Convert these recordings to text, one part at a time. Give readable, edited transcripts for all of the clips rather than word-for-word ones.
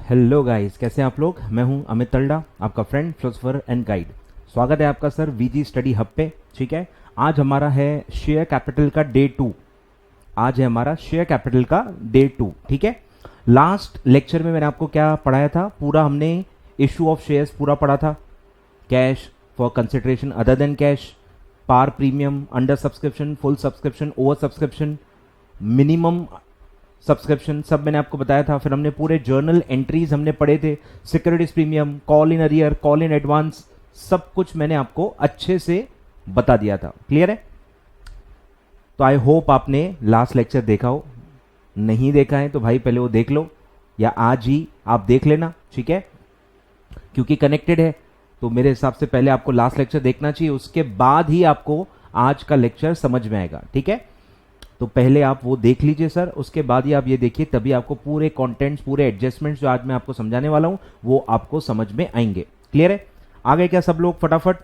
Hello guys, कैसे हैं आप लोग। मैं हूं अमित तल्डा, आपका फ्रेंड फिलोसोफर एंड गाइड। स्वागत है आपका सर वीजी स्टडी हब पे। ठीक है, आज हमारा है शेयर कैपिटल का डे 2। आज है हमारा शेयर कैपिटल का डे 2। ठीक है, लास्ट लेक्चर में मैंने आपको क्या पढ़ाया था, पूरा हमने इशू ऑफ शेयर्स पूरा पढ़ा था। Cash for consideration other than cash, par premium, under subscription, full subscription, over subscription, minimum subscription, सब मैंने आपको बताया था। फिर हमने पूरे जर्नल एंट्रीज हमने पढ़े थे, securities premium, call in arrear, call in advance, सब कुछ मैंने आपको अच्छे से बता दिया था। क्लियर है? तो आई होप आपने लास्ट लेक्चर देखा हो। नहीं देखा है तो भाई पहले वो देख लो, या आज ही आप देख लेना। ठीक है, क्योंकि कनेक्टेड है तो मेरे हिसाब से पहले आपको लास्ट लेक्चर देखना चाहिए, उसके बाद ही आपको आज का लेक्चर समझ में आएगा। ठीक है, तो पहले आप वो देख लीजिए सर, उसके बाद ही आप ये देखिए, तभी आपको पूरे कंटेंट्स, पूरे एडजस्टमेंट्स जो आज मैं आपको समझाने वाला हूं वो आपको समझ में आएंगे। क्लियर है? आगे क्या सब लोग फटाफट?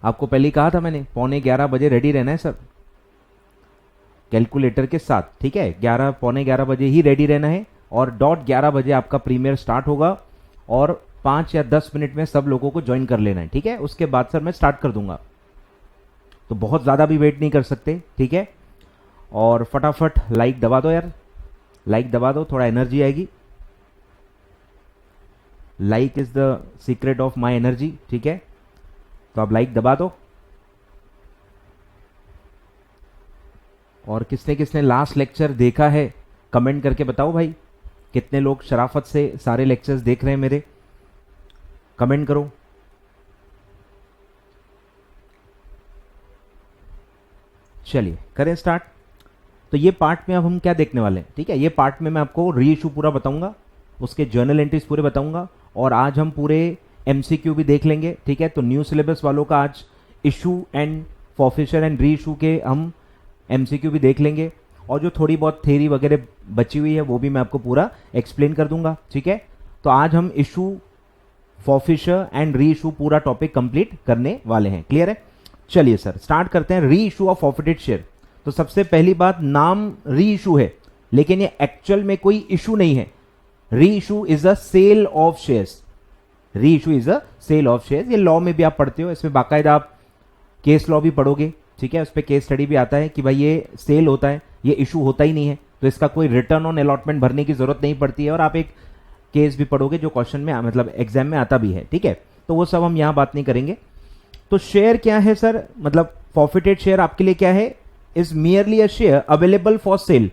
आपको पहले ही कहा था मैंने, 11:15 बजे रेडी रहना है सर, कैलकुलेटर के साथ। ठीक है, 11 बजे ही रेडी रहना है, और डॉट 11 बजे आपका प्रीमियर स्टार्ट होगा, और 5 या 10 मिनट में सब लोगों को ज्वाइन कर लेना है। ठीक है, उसके बाद सर मैं स्टार्ट कर दूंगा, तो बहुत ज़्यादा भी वेट नहीं कर सकते। ठीक है, और फटाफट लाइक दबा दो यार, लाइक दबा दो, थोड़ा एनर्जी आएगी। Like is the secret of my energy. ठीक है, तो आप लाइक दबा दो। और किसने किसने लास्ट लेक्चर देखा है कमेंट करके बताओ भाई। कितने लोग शराफत से सारे लेक्चर्स देख रहे हैं मेरे, कमेंट करो। चलिए करें स्टार्ट। तो ये पार्ट में अब हम क्या देखने वाले हैं। ठीक है, ये पार्ट में मैं आपको री इशू पूरा बताऊंगा, उसके जर्नल एंट्रीज पूरे बताऊंगा, और आज हम पूरे एमसीक्यू भी देख लेंगे। ठीक है, तो न्यू सिलेबस वालों का आज issue and forfeiture and re issue के हम एमसीक्यू भी देख लेंगे, और जो थोड़ी बहुत थ्योरी वगैरह बची हुई है वो भी मैं आपको पूरा एक्सप्लेन कर दूंगा। ठीक है, तो आज हम issue, forfeiture and re issue पूरा टॉपिक कंप्लीट करने वाले हैं। क्लियर है? चलिए सर स्टार्ट करते हैं। री इशू ऑफ फॉरफिटेड शेयर। तो सबसे पहली बात, नाम री इशू है, लेकिन ये एक्चुअल में कोई इशू नहीं है। Reissue is a sale of shares. Reissue is a sale of shares. ये लॉ में भी आप पढ़ते हो, इसमें बाकायदा आप केस लॉ भी पढ़ोगे। ठीक है, उस पर केस स्टडी भी आता है कि भाई ये सेल होता है, ये इशू होता ही नहीं है, तो इसका कोई रिटर्न ऑन अलॉटमेंट भरने की जरूरत नहीं पड़ती है। और आप एक केस भी पढ़ोगे जो क्वेश्चन में, मतलब एग्जाम में आता भी है। ठीक है, तो वो सब हम यहां बात नहीं करेंगे। तो शेयर क्या है सर, मतलब फॉरफिटेड शेयर आपके लिए क्या है? Is merely a share available for sale.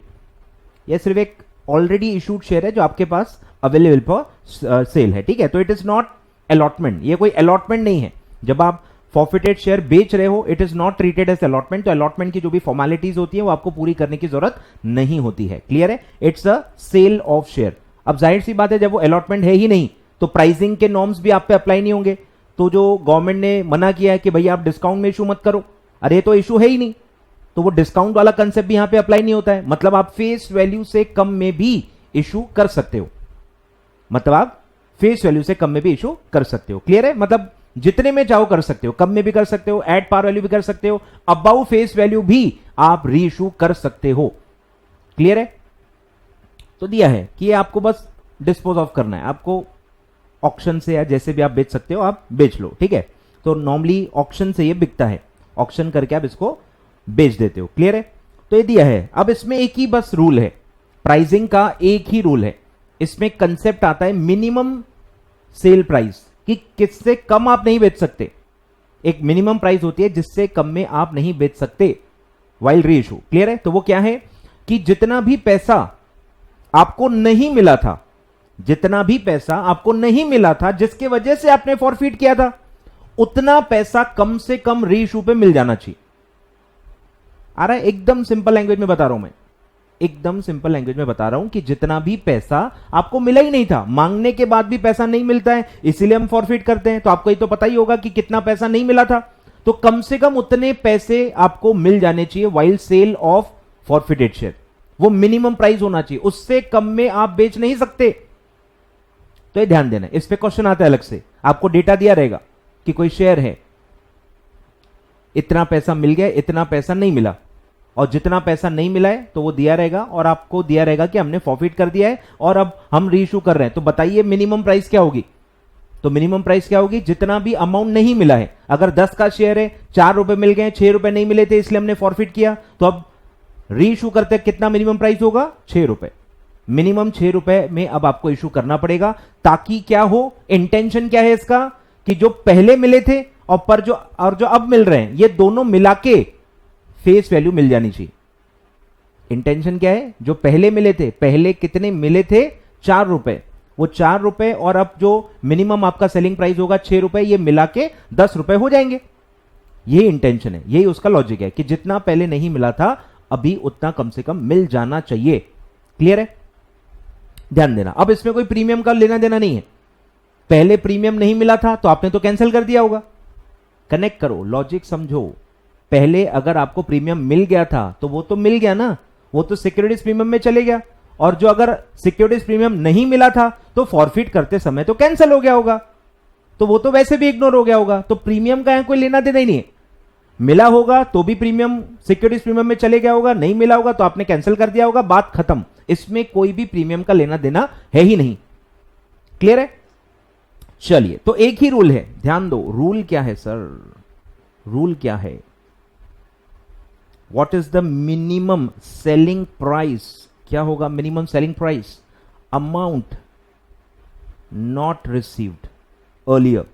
यह सिर्फ एक ऑलरेडी इशूड शेयर है जो आपके पास अवेलेबल फॉर सेल है। ठीक है, तो इट इज नॉट अलॉटमेंट, ये कोई अलॉटमेंट नहीं है। जब आप फॉरफिटेड शेयर बेच रहे हो, it is not treated as allotment. तो अलॉटमेंट की जो भी फॉर्मेलिटीज होती है वो आपको पूरी करने की जरूरत नहीं होती है। क्लियर है? It's a sale of share. अब जाहिर सी बात है, जब वो अलॉटमेंट है ही नहीं तो प्राइसिंग के नॉर्म्स भी आप पे अप्लाई नहीं होंगे। तो जो गवर्नमेंट ने मना किया है कि भैया आप डिस्काउंट में इशू मत करो, अरे तो इशू है ही नहीं, तो वो डिस्काउंट वाला कंसेप्ट भी यहां पे अप्लाई नहीं होता है। मतलब आप फेस वैल्यू से कम में भी इशू कर सकते हो, मतलब आप फेस वैल्यू से कम में भी इशू कर सकते हो। क्लियर है? मतलब जितने में चाहो कर सकते हो, कम में भी कर सकते हो, एट पार वैल्यू भी कर सकते हो, अबाउ फेस वैल्यू भी आप री इशू कर सकते हो। क्लियर है? तो दिया है कि ये आपको बस डिस्पोज ऑफ करना है, आपको ऑक्शन से या जैसे भी आप बेच सकते हो, आप बेच लो। ठीक है, तो नॉर्मली ऑक्शन से ये बिकता है, ऑक्शन करके आप इसको बेच देते हो। क्लियर है? तो ये दिया है। अब इसमें एक ही बस रूल है, प्राइसिंग का एक ही रूल है। इसमें कंसेप्ट आता है मिनिमम सेल प्राइस, कि किससे कम आप नहीं बेच सकते। एक मिनिमम प्राइस होती है जिससे कम में आप नहीं बेच सकते वाइल री इशू। क्लियर है? तो वो क्या है कि जितना भी पैसा आपको नहीं मिला था, जितना भी पैसा आपको नहीं मिला था जिसके वजह से आपने फॉरफिट किया था, उतना पैसा कम से कम री इशू पे मिल जाना चाहिए। आ रहा है? एकदम सिंपल लैंग्वेज में बता रहा हूं मैं, एकदम सिंपल लैंग्वेज में बता रहा हूं कि जितना भी पैसा आपको मिला ही नहीं था, मांगने के बाद भी पैसा नहीं मिलता है, इसीलिए हम फॉरफिट करते हैं। तो आपको ये तो पता ही होगा कि कितना पैसा नहीं मिला था, तो कम से कम उतने पैसे आपको मिल जाने चाहिए while sale of forfeited share. वो मिनिमम प्राइस होना चाहिए, उससे कम में आप बेच नहीं सकते। तो ये ध्यान देना, इस पे क्वेश्चन आता है अलग से, आपको डेटा दिया रहेगा कि कोई शेयर है, इतना पैसा मिल गया, इतना पैसा नहीं मिला, और जितना पैसा नहीं मिला है तो वो दिया रहेगा और आपको दिया रहेगा कि हमने फॉरफिट कर दिया है और अब हम रीइश्यू कर रहे हैं। तो बताइए मिनिमम प्राइस क्या होगी? तो मिनिमम प्राइस क्या होगी? जितना भी अमाउंट नहीं मिला है, अगर 10 का शेयर है, 4 रुपए मिल गए, 6 रुपए नहीं मिले थे इसलिए हमने फॉरफिट किया, तो अब रीइश्यू करते कितना मिनिमम प्राइस होगा? 6 रुपए। मिनिमम 6 रुपए में अब आपको इशू करना पड़ेगा, ताकि क्या हो, इंटेंशन क्या है इसका कि जो पहले मिले थे और जो अब मिल रहे हैं ये दोनों मिला के फेस वैल्यू मिल जानी चाहिए। इंटेंशन क्या है? जो पहले मिले थे, पहले कितने मिले थे? 4 रुपए। वो 4 रुपए और अब जो मिनिमम आपका सेलिंग प्राइस होगा 6 रुपए, ये मिला के 10 रुपए हो जाएंगे। यही इंटेंशन है, यही उसका लॉजिक है कि जितना पहले नहीं मिला था अभी उतना कम से कम मिल जाना चाहिए। क्लियर है? ध्यान देना, अब इसमें कोई प्रीमियम का लेना देना नहीं है। पहले प्रीमियम नहीं मिला था तो आपने तो कैंसिल कर दिया होगा। कनेक्ट करो, लॉजिक समझो। पहले अगर आपको प्रीमियम मिल गया था तो वो तो मिल गया ना, वो तो सिक्योरिटीज प्रीमियम में चले गया। और जो अगर सिक्योरिटीज प्रीमियम नहीं मिला था तो फॉरफिट करते समय तो कैंसिल हो गया होगा, तो वो तो वैसे भी इग्नोर हो गया होगा। तो प्रीमियम का कोई लेना देना ही नहीं है। मिला होगा तो भी प्रीमियम सिक्योरिटीज प्रीमियम में चले गया होगा, नहीं मिला होगा तो आपने कैंसिल कर दिया होगा, बात खत्म। इसमें कोई भी प्रीमियम का लेना देना है ही नहीं। क्लियर है? चलिए, तो एक ही रूल है, ध्यान दो। रूल क्या है सर? रूल क्या है? What is the minimum selling price? क्या होगा minimum selling price? Amount not received earlier.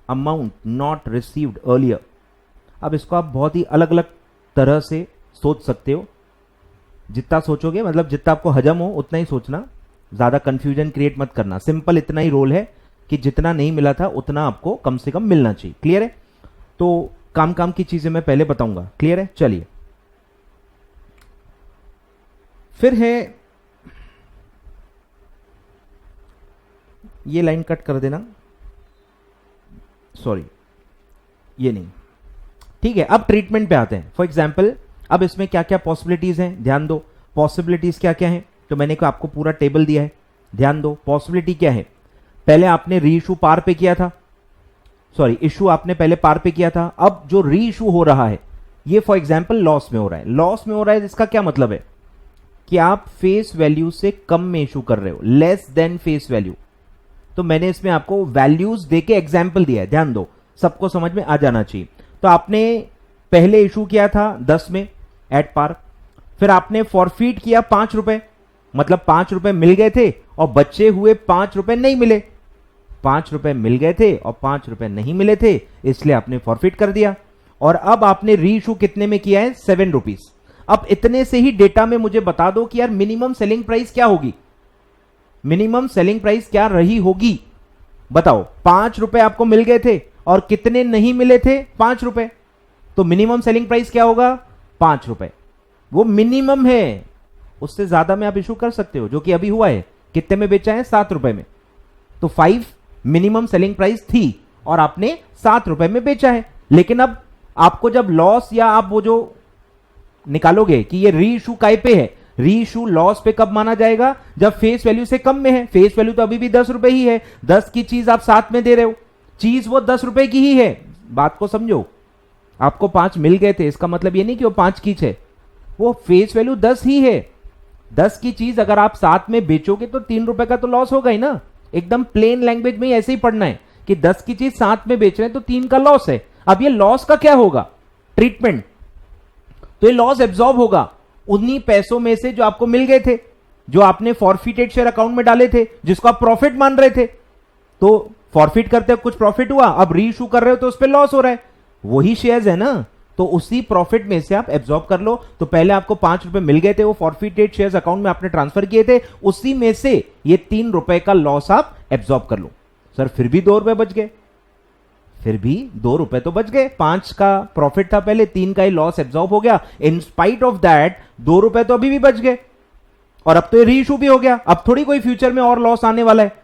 Amount not received earlier. अब इसको आप बहुत ही अलग अलग तरह से सोच सकते हो। जितना सोचोगे, मतलब जितना आपको हजम हो उतना ही सोचना, ज्यादा कंफ्यूजन क्रिएट मत करना। सिंपल इतना ही रोल है कि जितना नहीं मिला था उतना आपको कम से कम मिलना चाहिए। क्लियर है? तो काम काम की चीजें मैं पहले बताऊंगा। क्लियर है? चलिए, फिर है, ये लाइन कट कर देना, सॉरी ये नहीं, ठीक है। अब ट्रीटमेंट पे आते हैं। फॉर एग्जाम्पल, अब इसमें क्या क्या पॉसिबिलिटीज हैं, ध्यान दो। पॉसिबिलिटीज क्या क्या हैं, तो मैंने आपको पूरा टेबल दिया है, ध्यान दो। पॉसिबिलिटी क्या है? पहले आपने री इशू पार पे किया था, सॉरी इशू आपने पहले पार पे किया था। अब जो री इशू हो रहा है ये फॉर एग्जाम्पल लॉस में हो रहा है। लॉस में हो रहा है, इसका क्या मतलब है कि आप फेस वैल्यू से कम में इशू कर रहे हो, लेस देन फेस वैल्यू। तो मैंने इसमें आपको वैल्यूज देके एग्जाम्पल दिया है, ध्यान दो, सबको समझ में आ जाना चाहिए। तो आपने पहले इशू किया था 10 में एट पार, फिर आपने फॉरफिट किया 5 रुपए, मतलब 5 रुपए मिल गए थे और बचे हुए 5 रुपए नहीं मिले। 5 रुपए मिल गए थे और 5 रुपए नहीं मिले थे, इसलिए आपने फॉरफिट कर दिया। और अब आपने री इशू कितने में किया है? 7 रुपीज। अब इतने से ही डेटा में मुझे बता दो कि यार मिनिमम सेलिंग प्राइस क्या होगी, मिनिमम सेलिंग प्राइस क्या रही होगी, बताओ। 5 रुपए आपको मिल गए थे और कितने नहीं मिले थे? 5 रुपए। तो मिनिमम सेलिंग प्राइस क्या होगा? 5 रुपए। वो मिनिमम है, उससे ज्यादा में आप इशू कर सकते हो, जो कि अभी हुआ है। कितने में बेचा है? 7 रुपए में। तो 5 मिनिमम सेलिंग प्राइस थी और आपने 7 रुपए में बेचा है। लेकिन अब आपको जब लॉस, या आप वो जो निकालोगे कि ये री इशू काय पे है, री इशू लॉस पे कब माना जाएगा? जब फेस वैल्यू से कम में है। फेस वैल्यू तो अभी भी 10 रुपए ही है, 10 की चीज आप 7 में दे रहे हो, चीज वो 10 रुपए की ही है। बात को समझो, आपको 5 मिल गए थे, इसका मतलब ये नहीं कि वो 5 की है, वो फेस वैल्यू 10 ही है। 10 की चीज अगर आप 7 में बेचोगे तो 3 रुपए का तो लॉस होगा ही ना। एकदम प्लेन लैंग्वेज में ऐसे ही पढ़ना है कि 10 की चीज 7 में बेच रहे हैं तो 3 का लॉस है। अब ये लॉस का क्या होगा? ट्रीटमेंट। तो ये लॉस एब्जॉर्ब होगा उन्हीं पैसों में से जो आपको मिल गए थे, जो आपने फॉरफिटेड शेयर अकाउंट में डाले थे, जिसको आप प्रॉफिट मान रहे थे। तो फॉरफिट करते कुछ प्रॉफिट हुआ, अब री इशू कर रहे हो तो उस पर लॉस हो रहा है, वही शेयर्स है ना, तो उसी प्रॉफिट में से आप एब्जॉर्ब कर लो। तो पहले आपको 5 रुपए मिल गए थे, वो फॉरफिटेड शेयर्स अकाउंट में आपने ट्रांसफर किए थे, उसी में से ये 3 रुपए का लॉस आप एब्जॉर्ब कर लो। सर फिर भी 2 रुपए बच गए, फिर भी 2 रुपए तो बच गए। 5 का प्रॉफिट था पहले, 3 का ही लॉस एब्जॉर्ब हो गया। इन स्पाइट ऑफ दैट 2 रुपए तो अभी भी बच गए, और अब तो ये री इशू भी हो गया। अब थोड़ी कोई फ्यूचर में और लॉस आने वाला है,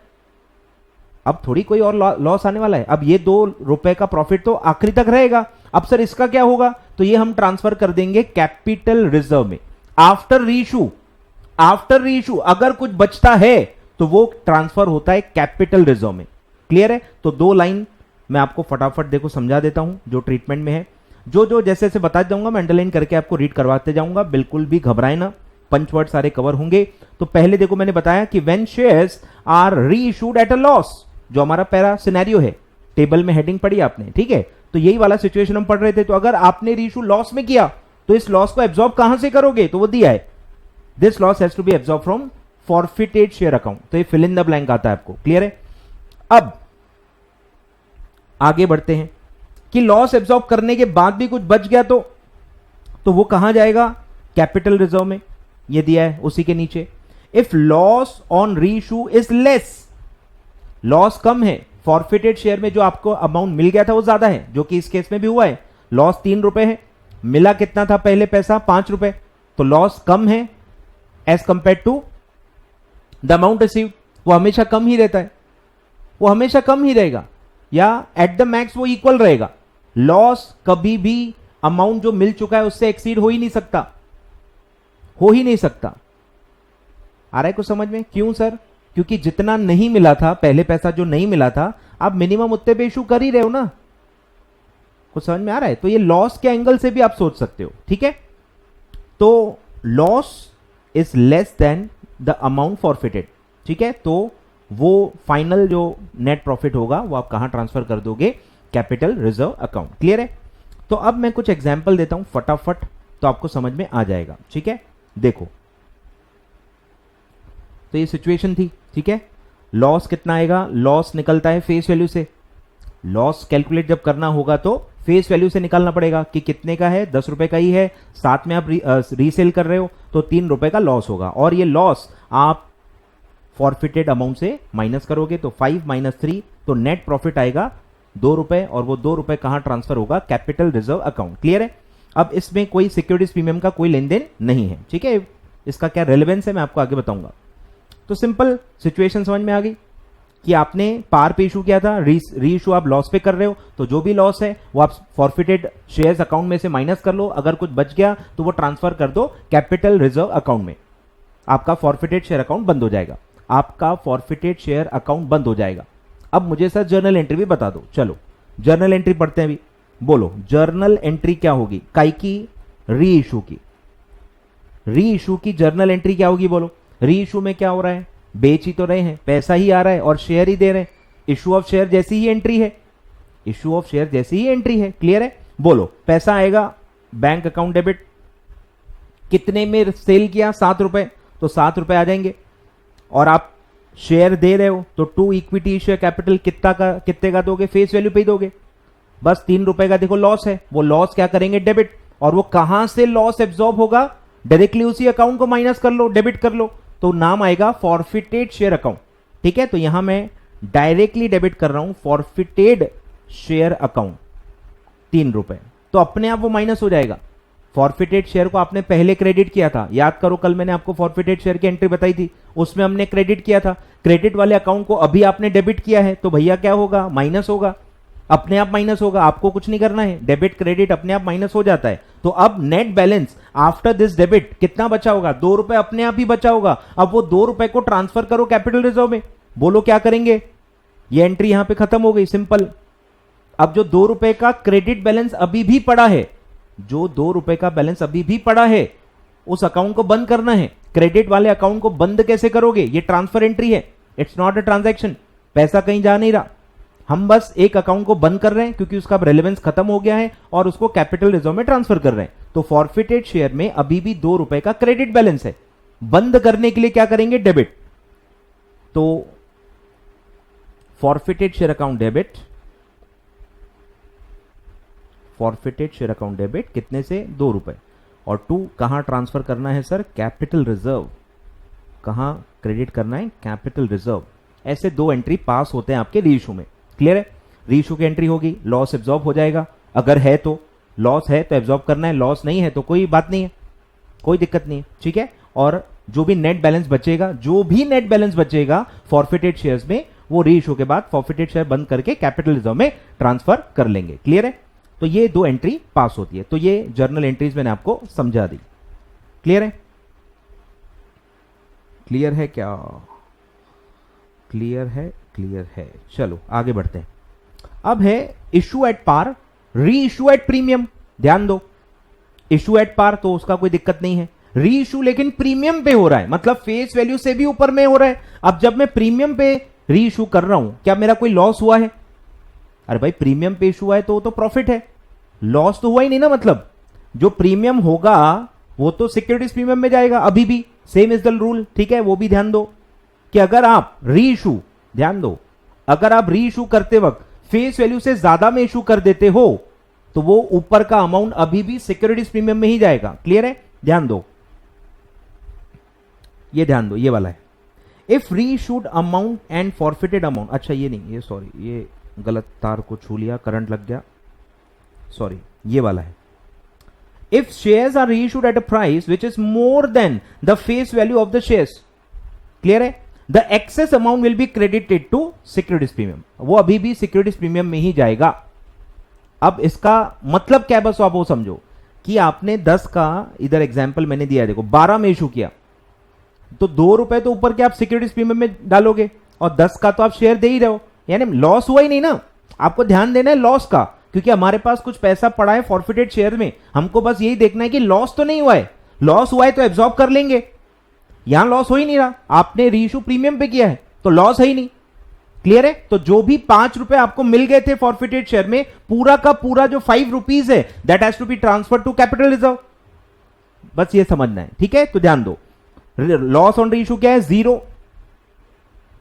अब थोड़ी कोई और लॉस आने वाला है। अब ये 2 रुपए का प्रॉफिट तो आखिरी तक रहेगा। अब सर इसका क्या होगा? तो ये हम ट्रांसफर कर देंगे कैपिटल रिजर्व में। आफ्टर री इशू, आफ्टर री इशू अगर कुछ बचता है तो वो ट्रांसफर होता है कैपिटल रिजर्व में। क्लियर है? तो 2 लाइन मैं आपको फटाफट देखो समझा देता हूं जो ट्रीटमेंट में है। जो जो जैसे जैसे बता जाऊंगा मैं अंडरलाइन करके आपको रीड करवाते जाऊंगा, बिल्कुल भी घबराए ना, पंच वर्ड सारे कवर होंगे। तो पहले देखो मैंने बताया कि व्हेन शेयर्स आर री इशूड एट अ लॉस, जो हमारा पहला सिनेरियो है, टेबल में हेडिंग पढ़ी आपने, ठीक है, तो यही वाला सिचुएशन हम पढ़ रहे थे। तो अगर आपने री इशू लॉस में किया तो इस लॉस को एब्जॉर्ब कहां से करोगे, तो वो दिया है this loss has to be absorb from forfeited share account, तो ये फिल इन द ब्लैंक आता है आपको, क्लियर है। अब आगे बढ़ते हैं कि लॉस एब्जॉर्ब करने के बाद भी कुछ बच गया तो वो कहां जाएगा, कैपिटल रिजर्व में, ये दिया है उसी के नीचे। If loss on reissue is less, loss कम है, फॉरफिटेड शेयर में जो आपको अमाउंट मिल गया था वो ज्यादा है, जो कि इस केस में भी हुआ है, लॉस 3 रुपए है, मिला कितना था पहले पैसा 5 रुपए, तो लॉस कम है as compare to the amount received, वो हमेशा कम ही रहता है, वो हमेशा कम ही रहेगा, या एट द मैक्स वो इक्वल रहेगा। लॉस कभी भी अमाउंट जो मिल चुका है उससे एक्सीड हो ही नहीं सकता, हो ही नहीं सकता। आ रहा है कुछ समझ में, क्यों सर, क्योंकि जितना नहीं मिला था, पहले पैसा जो नहीं मिला था, आप मिनिमम उतने पे इशू कर ही रहे हो ना, कुछ समझ में आ रहा है। तो ये लॉस के एंगल से भी आप सोच सकते हो, ठीक है। तो loss is less than the amount forfeited, ठीक है, तो वो फाइनल जो नेट प्रॉफिट होगा वो आप कहां ट्रांसफर कर दोगे, कैपिटल रिजर्व अकाउंट, क्लियर है। तो अब मैं कुछ एग्जांपल देता हूं फटाफट, तो आपको समझ में आ जाएगा, ठीक है। देखो तो ये सिचुएशन थी, ठीक है, लॉस कितना आएगा, लॉस निकलता है फेस वैल्यू से, लॉस कैलकुलेट जब करना होगा तो फेस वैल्यू से निकालना पड़ेगा कि कितने का है, 10 रुपए का ही है, साथ में आप रीसेल कर रहे हो तो 3 रुपए का लॉस होगा, और ये लॉस आप फॉरफिटेड अमाउंट से माइनस करोगे तो 5 माइनस 3, तो नेट प्रॉफिट आएगा 2 रुपए, और वो 2 रुपए कहां ट्रांसफर होगा, कैपिटल रिजर्व अकाउंट, क्लियर है। अब इसमें कोई सिक्योरिटीज प्रीमियम का कोई लेन देन नहीं है, ठीक है, इसका क्या रेलेवेंस है मैं आपको आगे बताऊंगा। तो सिंपल सिचुएशन समझ में आ गई कि आपने पार पे इशू किया था, री इशू आप लॉस पे कर रहे हो, तो जो भी लॉस है वो आप फॉरफिटेड शेयर्स अकाउंट में से माइनस कर लो, अगर कुछ बच गया तो वो ट्रांसफर कर दो कैपिटल रिजर्व अकाउंट में, आपका फॉरफिटेड शेयर अकाउंट बंद हो जाएगा, आपका फॉरफिटेड शेयर अकाउंट बंद हो जाएगा। अब मुझे सर जर्नल एंट्री भी बता दो, चलो जर्नल एंट्री पढ़ते हैं अभी, बोलो जर्नल एंट्री क्या होगी, काई की, री इशू की, री इशू की जर्नल एंट्री क्या होगी, बोलो। री इशू में क्या हो रहा है, बेच ही तो रहे हैं, पैसा ही आ रहा है और शेयर ही दे रहे हैं, इशू ऑफ शेयर जैसी ही एंट्री है, इशू ऑफ शेयर जैसी ही एंट्री है, क्लियर है। बोलो पैसा आएगा बैंक अकाउंट डेबिट, कितने में सेल किया, 7 रुपए, तो 7 रुपए आ जाएंगे, और आप शेयर दे रहे हो तो 2 इक्विटी शेयर कैपिटल कितने का दोगे, फेस वैल्यू पे ही दोगे, बस 3 रुपए का देखो लॉस है, वो लॉस क्या करेंगे, डेबिट, और वो कहां से लॉस एब्जॉर्ब होगा, डायरेक्टली उसी अकाउंट को माइनस कर लो, डेबिट कर लो, तो नाम आएगा फॉरफिटेड शेयर अकाउंट, ठीक है। तो यहां मैं डायरेक्टली डेबिट कर रहा हूं फॉरफिटेड शेयर अकाउंट 3 रुपए, तो अपने आप वो माइनस हो जाएगा। फॉरफिटेड शेयर को आपने पहले क्रेडिट किया था, याद करो कल मैंने आपको फॉरफिटेड शेयर की एंट्री बताई थी, उसमें हमने क्रेडिट किया था, क्रेडिट वाले अकाउंट को अभी आपने डेबिट किया है, तो भैया क्या होगा, माइनस होगा, अपने आप माइनस होगा, आपको कुछ नहीं करना है, डेबिट क्रेडिट अपने आप माइनस हो जाता है। तो अब net balance after this debit कितना बचा होगा, 2 रुपए अपने आप ही बचा होगा। अब वो 2 रुपए को ट्रांसफर करो कैपिटल रिजर्व में, बोलो क्या करेंगे, ये एंट्री यहां पे खत्म हो गई, सिंपल। अब जो 2 रुपए का क्रेडिट बैलेंस अभी भी पड़ा है, जो 2 रुपए का बैलेंस अभी भी पड़ा है, उस अकाउंट को बंद करना है। क्रेडिट वाले अकाउंट को बंद कैसे करोगे, ये ट्रांसफर एंट्री है, इट्स नॉट अ ट्रांजैक्शन, पैसा कहीं जा नहीं रहा, हम बस एक अकाउंट को बंद कर रहे हैं क्योंकि उसका रेलेवेंस खत्म हो गया है और उसको कैपिटल रिजर्व में ट्रांसफर कर रहे हैं। तो फॉरफिटेड शेयर में अभी भी 2 रुपए का क्रेडिट बैलेंस है, बंद करने के लिए क्या करेंगे, डेबिट। तो forfeited share account debit, forfeited share account debit कितने से, 2 रुपए, और 2 कहां ट्रांसफर करना है सर, कैपिटल रिजर्व, कहां क्रेडिट करना है, कैपिटल रिजर्व। ऐसे 2 एंट्री पास होते हैं आपके रीइशू में, क्लियर है। रीइशू की एंट्री होगी, लॉस एब्जॉर्ब हो जाएगा, अगर है तो, लॉस है तो एब्जॉर्ब करना है, लॉस नहीं है तो कोई बात नहीं है, कोई दिक्कत नहीं है, ठीक है। और जो भी नेट बैलेंस बचेगा, जो भी नेट बैलेंस बचेगा फॉरफिटेड शेयर्स में, वो रीइशू के बाद फॉरफिटेड शेयर बंद करके कैपिटल रिजर्व में ट्रांसफर कर लेंगे, क्लियर है। तो ये 2 एंट्री पास होती है, तो ये जर्नल एंट्रीज मैंने आपको समझा दी, क्लियर है, क्लियर है क्या, क्लियर है, क्लियर है। चलो आगे बढ़ते हैं। अब है इशू एट पार, री इशू एट प्रीमियम, ध्यान दो, इशू एट पार तो उसका कोई दिक्कत नहीं है। री इशू लेकिन प्रीमियम पे हो रहा है, मतलब फेस वैल्यू से भी ऊपर में हो रहा है। अब जब मैं प्रीमियम पे री इशू कर रहा हूं, क्या मेरा कोई लॉस हुआ है? अरे भाई प्रीमियम पे इशू हुआ है तो प्रॉफिट है, लॉस तो हुआ ही नहीं ना। मतलब जो प्रीमियम होगा वो तो सिक्योरिटीज प्रीमियम में जाएगा अभी भी, सेम इज द रूल, ठीक है। वो भी ध्यान दो कि अगर आप री इशू, ध्यान दो, अगर आप री इशू करते वक्त फेस वैल्यू से ज्यादा में इशू कर देते हो तो वो ऊपर का अमाउंट अभी भी सिक्योरिटीज प्रीमियम में ही जाएगा। क्लियर है? ध्यान दो, ये ध्यान दो, ये वाला है। इफ री issued amount and forfeited amount, अच्छा ये नहीं, ये सॉरी, ये गलत तार को छू लिया, करंट लग गया, सॉरी, ये वाला है। If shares are reissued at a price which is more than the face value of the shares, clear है, the excess amount will be credited to securities premium, वो अभी भी सिक्योरिटीज प्रीमियम में ही जाएगा। अब इसका मतलब क्या है, बस आप वो समझो कि आपने 10 का, इधर एग्जाम्पल मैंने दिया है, देखो 12 में इशू किया तो 2 रुपए तो ऊपर के आप सिक्योरिटीज प्रीमियम में डालोगे और 10 का तो आप शेयर दे ही रहे हो, यानी लॉस हुआ ही नहीं ना। आपको ध्यान देना है लॉस का, क्योंकि हमारे पास कुछ पैसा पड़ा है फॉरफिटेड शेयर में, हमको बस यही देखना है कि लॉस तो नहीं हुआ है। लॉस हुआ है तो एब्जॉर्ब कर लेंगे, यहां लॉस हो ही नहीं रहा, आपने रीइश्यू प्रीमियम पे किया है तो लॉस है ही नहीं। क्लियर है? तो जो भी 5 रुपए आपको मिल गए थे फॉरफिटेड शेयर में, पूरा का पूरा जो 5 रुपीज है that has to be transfer to capital reserve, बस ये समझना है, ठीक है। तो ध्यान दो, लॉस ऑन रीइश्यू क्या है? 0।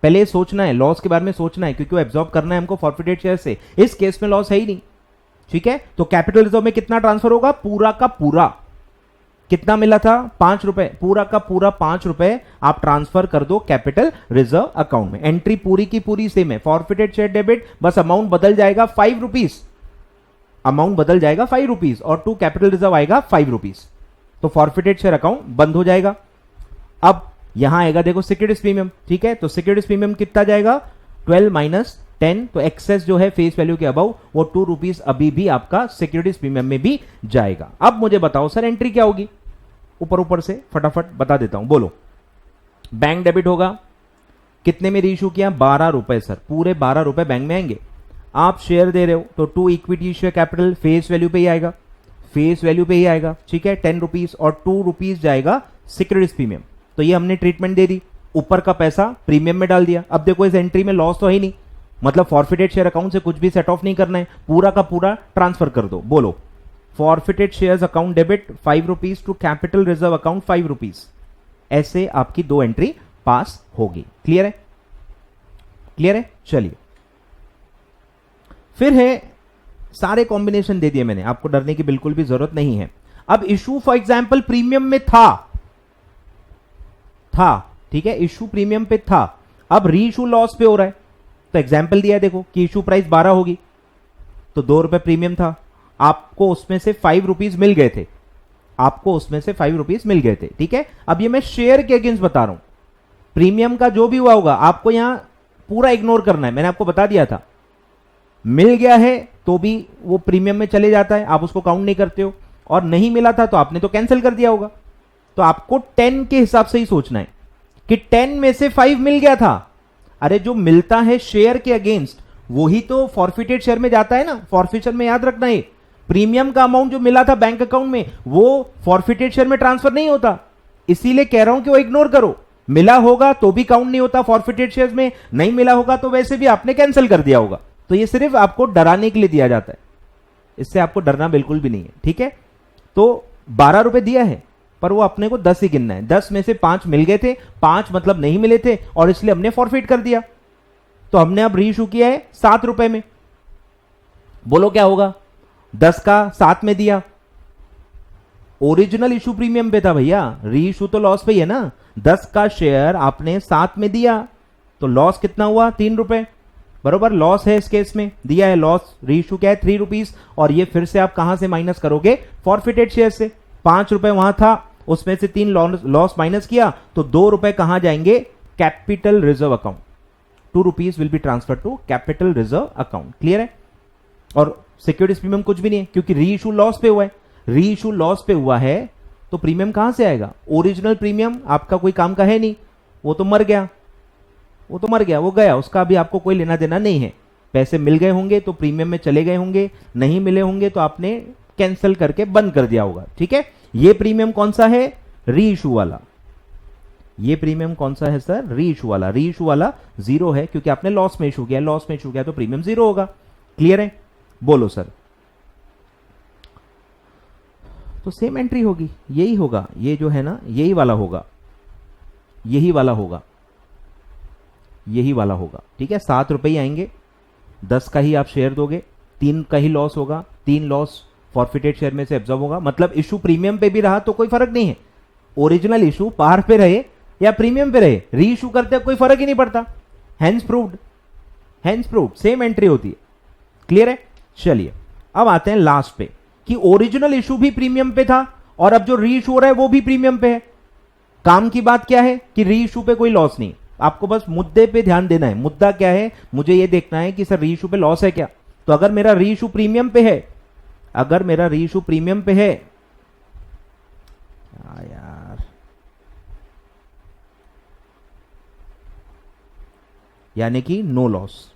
पहले सोचना है, लॉस के बारे में सोचना है, क्योंकि वो एब्जॉर्ब करना है हमको फॉरफिटेड शेयर से। इस केस में लॉस है ही नहीं, ठीक है। तो कैपिटल रिजर्व में कितना ट्रांसफर होगा? पूरा का पूरा, कितना मिला था? 5 रुपए, पूरा का पूरा 5 रुपए आप ट्रांसफर कर दो कैपिटल रिजर्व अकाउंट में। एंट्री पूरी की पूरी सेम है, फॉरफिटेड शेयर डेबिट, बस अमाउंट बदल जाएगा 5 रुपीज, अमाउंट बदल जाएगा 5 रुपीज और टू कैपिटल रिजर्व आएगा 5 रुपीज, तो फॉरफिटेड शेयर अकाउंट बंद हो जाएगा। अब यहां आएगा देखो सिक्योरिटीज प्रीमियम, ठीक है। तो सिक्योरिटीज प्रीमियम कितना जाएगा? 12 माइनस 10, तो एक्सेस जो है फेस वैल्यू के अबव वो 2 रुपीज अभी भी आपका सिक्योरिटीज प्रीमियम में भी जाएगा। अब मुझे बताओ सर एंट्री क्या होगी? ऊपर ऊपर से फटाफट बता देता हूं, बोलो। बैंक डेबिट होगा, कितने में रीइश्यू किया? 12 रुपए सर, पूरे 12 रुपए बैंक में आएंगे। आप शेयर दे रहे हो तो to equity share capital face value पे ही आएगा, फेस वैल्यू पे ही आएगा, ठीक है। 10 रुपीज और 2 रुपीज जाएगा सिक्योरिटीज प्रीमियम, तो ये हमने ट्रीटमेंट दे दी, ऊपर का पैसा प्रीमियम में डाल दिया। अब देखो इस एंट्री में लॉस तो है ही नहीं, मतलब फॉरफिटेड शेयर अकाउंट से कुछ भी सेट ऑफ नहीं करना है, पूरा का पूरा ट्रांसफर कर दो। बोलो, forfeited shares account debit 5 rupees to capital reserve account 5 rupees, ऐसे आपकी 2 एंट्री पास होगी। क्लियर है? क्लियर है? चलिए, फिर है, सारे कॉम्बिनेशन दे दिए मैंने, आपको डरने की बिल्कुल भी जरूरत नहीं है। अब इशू फॉर एग्जाम्पल प्रीमियम में था, ठीक है, इशू प्रीमियम पे था, अब री इशू लॉस पे हो रहा है, तो एग्जाम्पल दिया है देखो कि इशू प्राइस 12 होगी, तो 2 रुपए प्रीमियम था, आपको उसमें से 5 रुपीज मिल गए थे, आपको उसमें से 5 रुपीज मिल गए थे, ठीक है। अब ये मैं शेयर के अगेंस्ट बता रहा हूं, प्रीमियम का जो भी हुआ होगा आपको यहां पूरा इग्नोर करना है, मैंने आपको बता दिया था। मिल गया है तो भी वो प्रीमियम में चले जाता है, आप उसको काउंट नहीं करते हो, और नहीं मिला था तो आपने तो कैंसिल कर दिया होगा। तो आपको 10 के हिसाब से ही सोचना है कि 10 में से 5 मिल गया था। अरे जो मिलता है शेयर के अगेंस्ट वही तो फॉरफिटेड शेयर में जाता है ना, फॉरफिचर में याद रखना है, प्रीमियम का अमाउंट जो मिला था बैंक अकाउंट में वो फॉरफिटेड शेयर में ट्रांसफर नहीं होता, इसीलिए कह रहा हूं कि वो इग्नोर करो। मिला होगा तो भी काउंट नहीं होता फॉरफिटेड शेयर में, नहीं मिला होगा तो वैसे भी आपने कैंसिल कर दिया होगा। तो ये सिर्फ आपको डराने के लिए दिया जाता है, इससे आपको डरना बिल्कुल भी नहीं है, ठीक है। तो 12 रुपए दिया है पर वो अपने को 10 ही गिनना है, 10 में से 5 मिल गए थे, 5 मतलब नहीं मिले थे और इसलिए हमने फॉरफिट कर दिया। तो हमने अब री इशू किया है 7 रुपए में, बोलो क्या होगा? 10 का 7 में दिया, ओरिजिनल इशू प्रीमियम पे था भैया, री इशू तो लॉस पे ही है ना। 10 का शेयर आपने 7 में दिया तो लॉस कितना हुआ? 3 रुपए, बरोबर लॉस है इस केस में, दिया है लॉस, री इशू क्या है? 3 रुपीज, और ये फिर से आप कहां से माइनस करोगे? फॉरफिटेड शेयर से। 5 रुपए वहां था, उसमें से 3 लॉस माइनस किया तो 2 रुपए कहां जाएंगे? Capital reserve account. 2 rupees will be transfer to capital reserve account. Clear है? और सिक्योरिटीज प्रीमियम कुछ भी नहीं है क्योंकि री इशू लॉस पे हुआ है, री इशू लॉस पे हुआ है तो प्रीमियम कहां से आएगा? ओरिजिनल प्रीमियम आपका कोई काम का है नहीं, वो तो मर गया, वो तो मर गया, वो गया, उसका भी आपको कोई लेना देना नहीं है। पैसे मिल गए होंगे तो प्रीमियम में चले गए होंगे, नहीं मिले होंगे तो आपने कैंसिल करके बंद कर दिया होगा। ठीक है, ये प्रीमियम कौन सा है? री इशू वाला। ये प्रीमियम कौन सा है सर? री इशू वाला। री इशू वाला जीरो है क्योंकि आपने लॉस में इशू किया, लॉस में इशू किया तो प्रीमियम जीरो होगा। क्लियर है? बोलो सर। तो सेम एंट्री होगी, यही होगा, ये जो है ना यही वाला होगा, यही वाला होगा, यही वाला होगा। ठीक है, 7 रुपए ही आएंगे, 10 का ही आप शेयर दोगे, 3 का ही लॉस होगा, 3 लॉस फॉरफिटेड शेयर में से एब्जॉर्ब होगा। मतलब इशू प्रीमियम पे भी रहा तो कोई फर्क नहीं है, ओरिजिनल इशू पार पे रहे या प्रीमियम पे रहे, री इशू करते कोई फर्क ही नहीं पड़ता। Hence proved, hence proved, same entry होती है। क्लियर है? चलिए अब आते हैं लास्ट पे कि ओरिजिनल इशू भी प्रीमियम पे था और अब जो री इशू हो रहा है वो भी प्रीमियम पे है। काम की बात क्या है कि री इशू पे कोई लॉस नहीं, आपको बस मुद्दे पे ध्यान देना है। मुद्दा क्या है? मुझे ये देखना है कि सर री इशू पे लॉस है क्या। तो अगर मेरा री इशू प्रीमियम पे है, अगर मेरा री इशू प्रीमियम पे है, यार यानी कि no loss,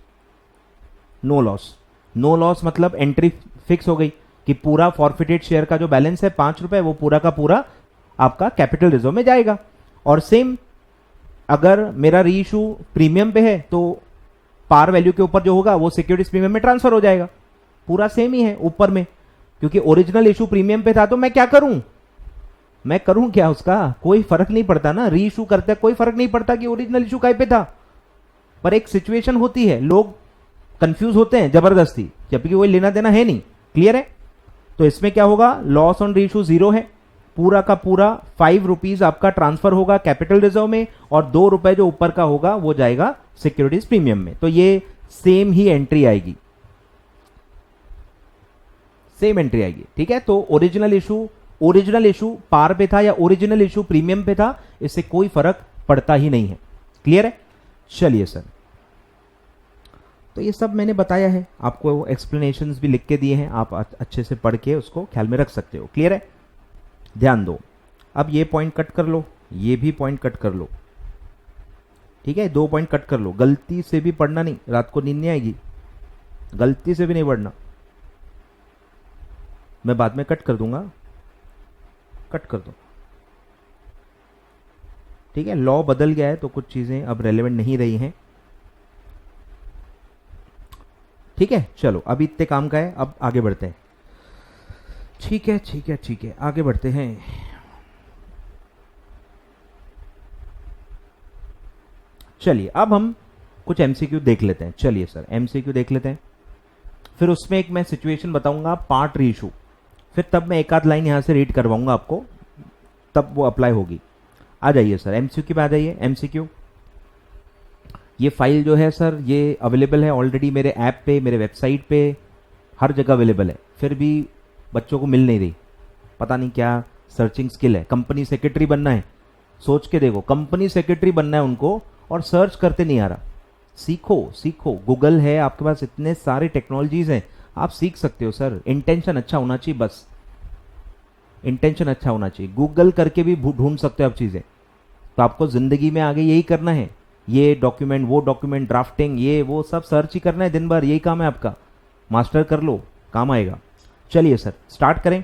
no loss, no loss मतलब एंट्री फिक्स हो गई कि पूरा फॉरफिटेड शेयर का जो बैलेंस है 5 रुपए, वो पूरा का पूरा आपका कैपिटल रिजर्व में जाएगा। और सेम अगर मेरा री इशू प्रीमियम पे है तो पार वैल्यू के ऊपर जो होगा वो सिक्योरिटीज प्रीमियम में ट्रांसफर हो जाएगा। पूरा सेम ही है ऊपर में, क्योंकि ओरिजिनल इशू प्रीमियम पे था तो मैं क्या करूं, मैं करूं क्या, उसका कोई फर्क नहीं पड़ता ना। री इशू करते कोई फर्क नहीं पड़ता कि ओरिजिनल इशू काय पे था, पर एक सिचुएशन होती है, लोग कंफ्यूज होते हैं जबरदस्ती, जबकि कोई लेना देना है नहीं। क्लियर है? तो इसमें क्या होगा, लॉस ऑन री इशू जीरो है, पूरा का पूरा 5 रुपीज आपका ट्रांसफर होगा कैपिटल रिजर्व में और 2 रुपए जो ऊपर का होगा वो जाएगा सिक्योरिटीज प्रीमियम में। तो ये सेम ही एंट्री आएगी, सेम एंट्री आएगी। ठीक है, तो ओरिजिनल इशू पार पे था या ओरिजिनल इशू प्रीमियम पे था, इससे कोई फर्क पड़ता ही नहीं है। क्लियर है? चलिए सर, तो ये सब मैंने बताया है, आपको एक्सप्लेनेशंस भी लिख के दिए हैं, आप अच्छे से पढ़ के उसको ख्याल में रख सकते हो। क्लियर है? ध्यान दो, अब ये पॉइंट कट कर लो, ये भी पॉइंट कट कर लो। ठीक है, 2 पॉइंट कट कर लो, गलती से भी पढ़ना नहीं, रात को नींद नहीं आएगी, गलती से भी नहीं पढ़ना, मैं बाद में कट कर दूंगा, कट कर दो। ठीक है, लॉ बदल गया है तो कुछ चीजें अब रेलेवेंट नहीं रही हैं। ठीक है, चलो अभी इतने काम का है, अब आगे बढ़ते हैं। ठीक है ठीक है ठीक है, आगे बढ़ते हैं। चलिए अब हम कुछ एमसीक्यू देख लेते हैं। चलिए सर एमसीक्यू देख लेते हैं, फिर उसमें एक मैं सिचुएशन बताऊंगा पार्ट री इशू, फिर तब मैं एक आध लाइन यहां से रीड करवाऊंगा आपको, तब वो अप्लाई होगी। आ जाइए सर एमसीक्यू पे आ जाइए। एमसीक्यू, ये फाइल जो है सर ये अवेलेबल है ऑलरेडी मेरे ऐप पे, मेरे वेबसाइट पे, हर जगह अवेलेबल है, फिर भी बच्चों को मिल नहीं रही, पता नहीं क्या सर्चिंग स्किल है। कंपनी सेक्रेटरी बनना है, सोच के देखो, कंपनी सेक्रेटरी बनना है उनको और सर्च करते नहीं आ रहा। सीखो सीखो, गूगल है आपके पास, इतने सारे टेक्नोलॉजीज हैं, आप सीख सकते हो सर। इंटेंशन अच्छा होना चाहिए, बस इंटेंशन अच्छा होना चाहिए। गूगल करके भी ढूंढ सकते हो आप चीजें। तो आपको जिंदगी में आगे यही करना है, ये डॉक्यूमेंट वो डॉक्यूमेंट, ड्राफ्टिंग ये वो सब सर्च ही करना है दिन भर, यही काम है आपका। मास्टर कर लो, काम आएगा। चलिए सर स्टार्ट करें,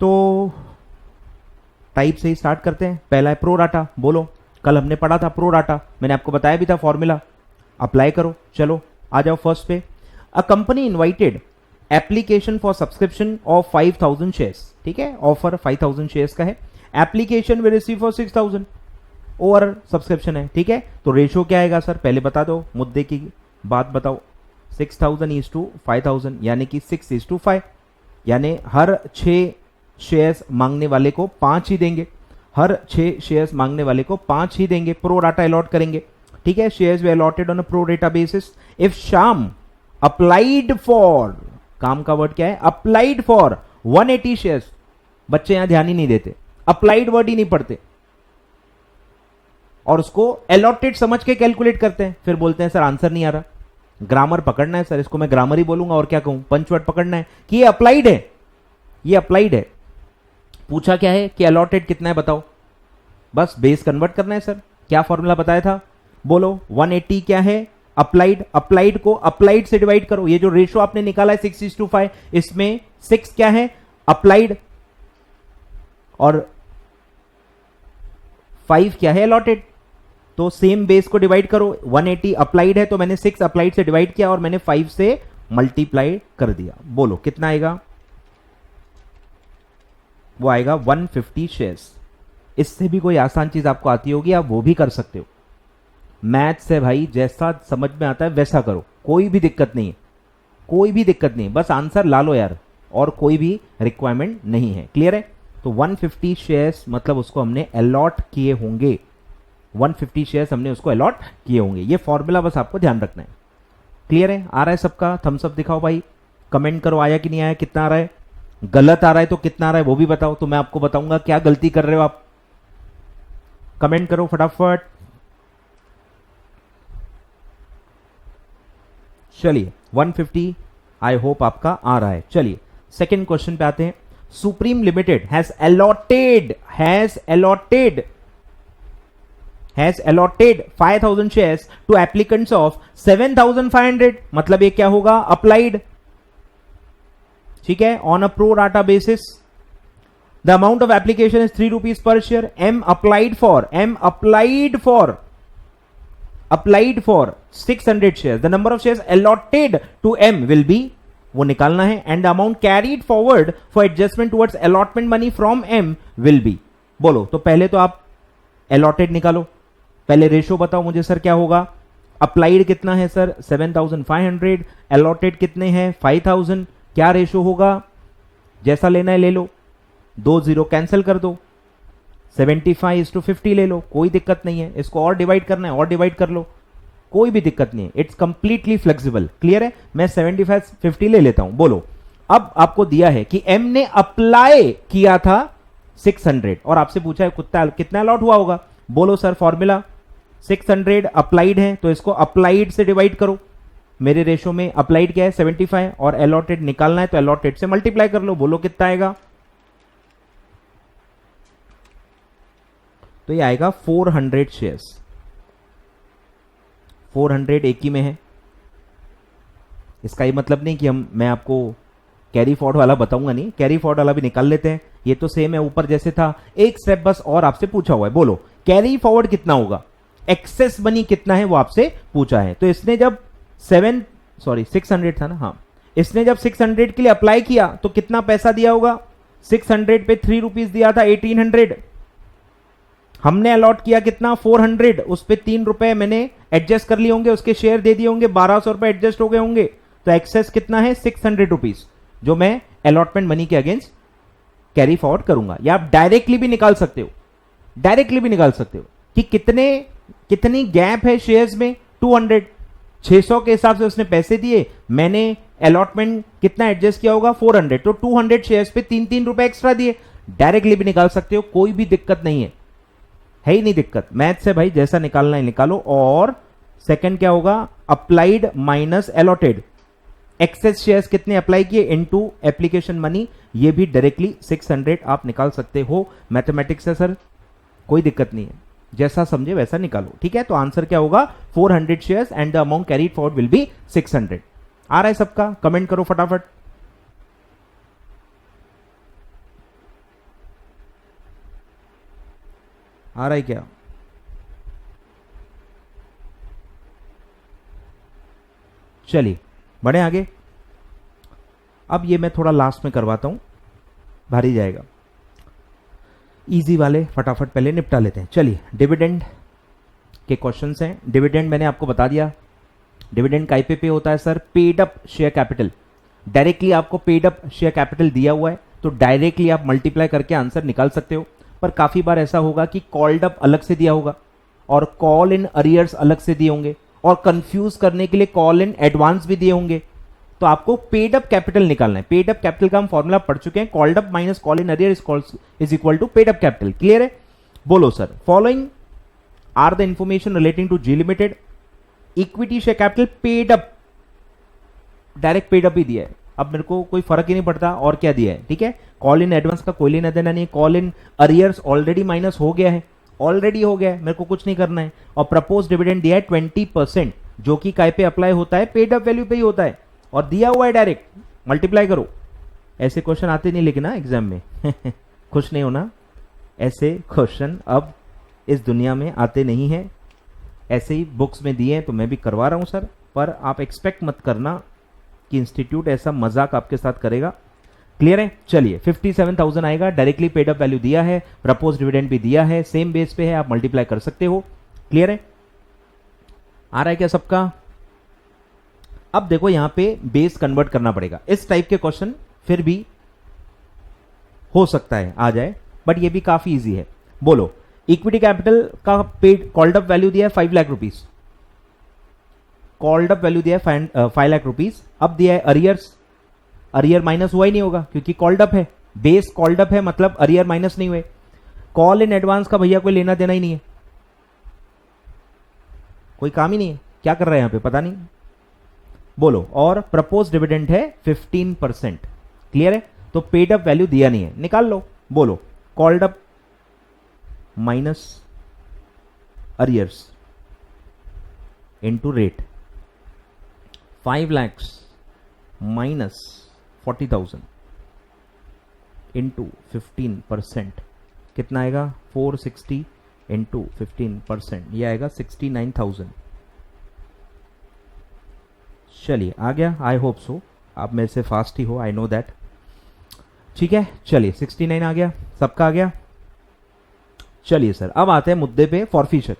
तो टाइप से ही स्टार्ट करते हैं। पहला है प्रो डाटा, बोलो, कल हमने पढ़ा था प्रो डाटा, मैंने आपको बताया भी था फॉर्मूला, अप्लाई करो। चलो आ जाओ फर्स्ट पे। A company invited application for subscription of 5000 shares. ठीक है, ऑफर 5000 शेयर्स का है, application will receive for 6000, over subscription है। ठीक है, तो रेशियो क्या आएगा सर, पहले बता दो, मुद्दे की बात बताओ। 6000 इज टू 5000 यानी कि 6:5, यानी हर 6 शेयर्स मांगने वाले को 5 ही देंगे, हर 6 शेयर्स मांगने वाले को 5 ही देंगे, प्रो डाटा अलॉट करेंगे। ठीक है, shares way allotted on a pro data basis if Shyam applied for, काम का वर्ड क्या है, अप्लाइड फॉर 180 शेयर्स। बच्चे यहां ध्यान ही नहीं देते, अप्लाइड वर्ड ही नहीं पढ़ते और उसको अलॉटेड समझ के कैलकुलेट करते हैं, फिर बोलते हैं सर आंसर नहीं आ रहा। ग्रामर पकड़ना है सर, इसको मैं ग्रामर ही बोलूंगा और क्या कहूं, पंचवर्ड पकड़ना है कि ये अप्लाइड है, ये अप्लाइड है। पूछा क्या है कि अलॉटेड कितना है बताओ, बस बेस कन्वर्ट करना है सर। क्या फॉर्मूला बताया था, बोलो। 180 क्या है, अप्लाइड, अप्लाइड को अप्लाइड से डिवाइड करो। ये जो रेशियो आपने निकाला है 6:5, इसमें 6 क्या है? अप्लाइड, और 5 क्या है? अलॉटेड। तो सेम बेस को डिवाइड करो, 180 अप्लाइड है तो मैंने 6 अप्लाइड से डिवाइड किया और मैंने 5 से मल्टीप्लाई कर दिया। बोलो कितना आएगा? वो आएगा 150 शेयर्स। इससे भी कोई आसान चीज आपको आती होगी, आप वो भी कर सकते हो। मैथ से भाई जैसा समझ में आता है वैसा करो, कोई भी दिक्कत नहीं है, कोई भी दिक्कत नहीं, बस आंसर ला लो यार, और कोई भी रिक्वायरमेंट नहीं है। क्लियर है? तो 150 शेयर्स मतलब उसको हमने अलॉट किए होंगे, 150 शेयर्स हमने उसको अलॉट किए होंगे। ये फॉर्मूला बस आपको ध्यान रखना है। क्लियर है? आ रहा है सबका? थम्स अप दिखाओ भाई, कमेंट करो आया कि नहीं आया, कितना आ रहा है, गलत आ रहा है तो कितना आ रहा है वो भी बताओ, तो मैं आपको बताऊंगा क्या गलती कर रहे हो आप। कमेंट करो फटाफट। चलिए 150 आई होप आपका आ रहा है। चलिए सेकेंड क्वेश्चन पे आते हैं। Supreme limited has allotted 5000 shares to applicants of 7500, मतलब ये क्या होगा? अप्लाइड। ठीक है, on a pro rata basis. The amount of application is 3 rupees per share. M applied for 600 shares. The number of shares allotted to M will be, वो निकालना है, and the amount carried forward for adjustment towards allotment money from M will be। बोलो, तो पहले तो आप allotted निकालो, पहले रेशो बताओ मुझे सर क्या होगा। अप्लाइड कितना है सर? 7500, allotted कितने हैं? 5000। क्या रेशो होगा? जैसा लेना है ले लो, 2 0 कैंसिल कर दो, 75:50 ले लो, कोई दिक्कत नहीं है। इसको और डिवाइड करना है और डिवाइड कर लो, कोई भी दिक्कत नहीं है, इट्स कंप्लीटली फ्लेक्सिबल। क्लियर है? मैं 75:50 ले लेता हूं। बोलो, अब आपको दिया है कि M ने अप्लाई किया था 600 और आपसे पूछा है कितना अलॉट हुआ होगा। बोलो सर फॉर्मूला, 600 अप्लाइड है तो इसको अप्लाइड से डिवाइड करो। मेरे रेशो में अप्लाइड क्या है? 75, और अलॉटेड निकालना है तो अलॉटेड से मल्टीप्लाई कर लो। बोलो कितना आएगा? तो ये आएगा 400 शेयर्स। 400 एक ही में है। इसका ये मतलब नहीं कि मैं आपको कैरी फॉर्ड वाला बताऊंगा नहीं, कैरी फॉर्ड वाला भी निकाल लेते हैं, ये तो सेम है ऊपर जैसे था। एक स्टेप बस और आपसे पूछा हुआ है। बोलो कैरी फॉरवर्ड कितना होगा, एक्सेस मनी कितना है वो आपसे पूछा है। तो इसने जब 600 था ना, हाँ, इसने जब 600 के लिए अप्लाई किया तो कितना पैसा दिया होगा? 600 पे 3 रुपीज दिया था, 1800। हमने अलॉट किया कितना? 400, उस पे 3 रुपए मैंने एडजस्ट कर लिए होंगे, उसके शेयर दे दिए होंगे, 1200 रुपए एडजस्ट हो गए होंगे। तो एक्सेस कितना है? 600 रुपीज, जो मैं अलॉटमेंट मनी के अगेंस्ट कैरी फॉरवर्ड करूंगा। या आप डायरेक्टली भी निकाल सकते हो, डायरेक्टली भी निकाल सकते हो कि कितनी गैप है शेयर्स में? 200, 600 के हिसाब से उसने पैसे दिए, मैंने अलॉटमेंट कितना एडजस्ट किया होगा? 400, तो 200 शेयर्स पे 3-3 रुपए एक्स्ट्रा दिए। डायरेक्टली भी निकाल सकते हो, कोई भी दिक्कत नहीं है ही नहीं दिक्कत। मैथ से भाई जैसा निकालना है निकालो। और सेकंड क्या होगा? Applied minus allotted, excess shares कितने अप्लाई किए इनटू एप्लीकेशन मनी, ये भी डायरेक्टली 600 आप निकाल सकते हो। मैथमेटिक्स है सर, कोई दिक्कत नहीं है, जैसा समझे वैसा निकालो। ठीक है, तो आंसर क्या होगा? 400 shares and the amount carried forward will be 600। आ रहा है सबका? कमेंट करो फटाफट। आ रहा है क्या? चलिए बढ़े आगे। अब ये मैं थोड़ा लास्ट में करवाता हूं, भारी जाएगा। इजी वाले फटाफट पहले निपटा लेते हैं। चलिए, डिविडेंड के क्वेश्चंस हैं। डिविडेंड मैंने आपको बता दिया, डिविडेंड काय पे होता है sir? Paid up share capital. Directly आपको पेड अप शेयर कैपिटल दिया हुआ है तो डायरेक्टली आप मल्टीप्लाई करके आंसर निकाल सकते हो। पर काफी बार ऐसा होगा कि कॉल्ड अप अलग से दिया होगा और कॉल इन अरियर्स अलग से दिए होंगे, और कंफ्यूज करने के लिए कॉल इन एडवांस भी दिए होंगे। तो आपको पेड अप कैपिटल निकालना है। पेड अप कैपिटल का हम फॉर्मूला पढ़ चुके हैं, called up minus call in arrear is equal to paid up capital. Clear है? बोलो sir, following are the information relating to G limited. Equity share capital paid up, direct paid up ही दिया है, अब मेरे को कोई फर्क ही नहीं पड़ता और क्या दिया है। ठीक है, कॉल इन एडवांस का कोई लेना देना नहीं, call in arrears already minus हो गया है, ऑलरेडी हो गया है, मेरे को कुछ नहीं करना है। और प्रपोज डिविडेंड दिया है 20%, जो कि काय पे अप्लाई होता है? पेड अप वैल्यू पे ही होता है, और दिया हुआ है डायरेक्ट, मल्टीप्लाई करो। ऐसे क्वेश्चन आते नहीं लेकिन ना एग्जाम में खुश नहीं होना, ऐसे क्वेश्चन अब इस दुनिया में आते नहीं हैं। ऐसे ही बुक्स में दिए हैं तो मैं भी करवा रहा हूं सर, पर आप एक्सपेक्ट मत करना कि इंस्टीट्यूट ऐसा मजाक आपके साथ करेगा। क्लियर है? चलिए 57,000 आएगा, डायरेक्टली पेड अप वैल्यू दिया है, प्रपोज डिविडेंड भी दिया है, सेम बेस पे है, आप मल्टीप्लाई कर सकते हो। क्लियर है? आ रहा है क्या सबका? अब देखो यहां पे बेस कन्वर्ट करना पड़ेगा। इस टाइप के क्वेश्चन फिर भी हो सकता है आ जाए, बट ये भी काफी इजी है। बोलो, इक्विटी कैपिटल का पेड कॉल्ड अप वैल्यू दिया है 5 lakh rupees, called up value दिया है 5 लाख रुपीज। अब दिया है अरियर्स, अरियर माइनस हुआ ही नहीं होगा क्योंकि कॉल्ड अप है, बेस कॉल्ड अप है, मतलब अरियर माइनस नहीं हुए। कॉल इन एडवांस का भैया कोई लेना देना ही नहीं है, कोई काम ही नहीं है, क्या कर रहा है यहां पे पता नहीं। बोलो, और प्रपोज डिविडेंड है 15%। क्लियर है? तो पेड अप वैल्यू दिया नहीं है, निकाल लो। बोलो, called up minus arrears into rate, 5 lakhs minus 40,000 into 15%, कितना आएगा? 460 इंटू 15%, ये आएगा 69,000। चलिए आ गया, आई होप सो, आप मेरे से फास्ट ही हो, आई नो दैट। ठीक है, चलिए 69 आ गया, सबका आ गया। चलिए सर, अब आते हैं मुद्दे पे, फॉरफीचर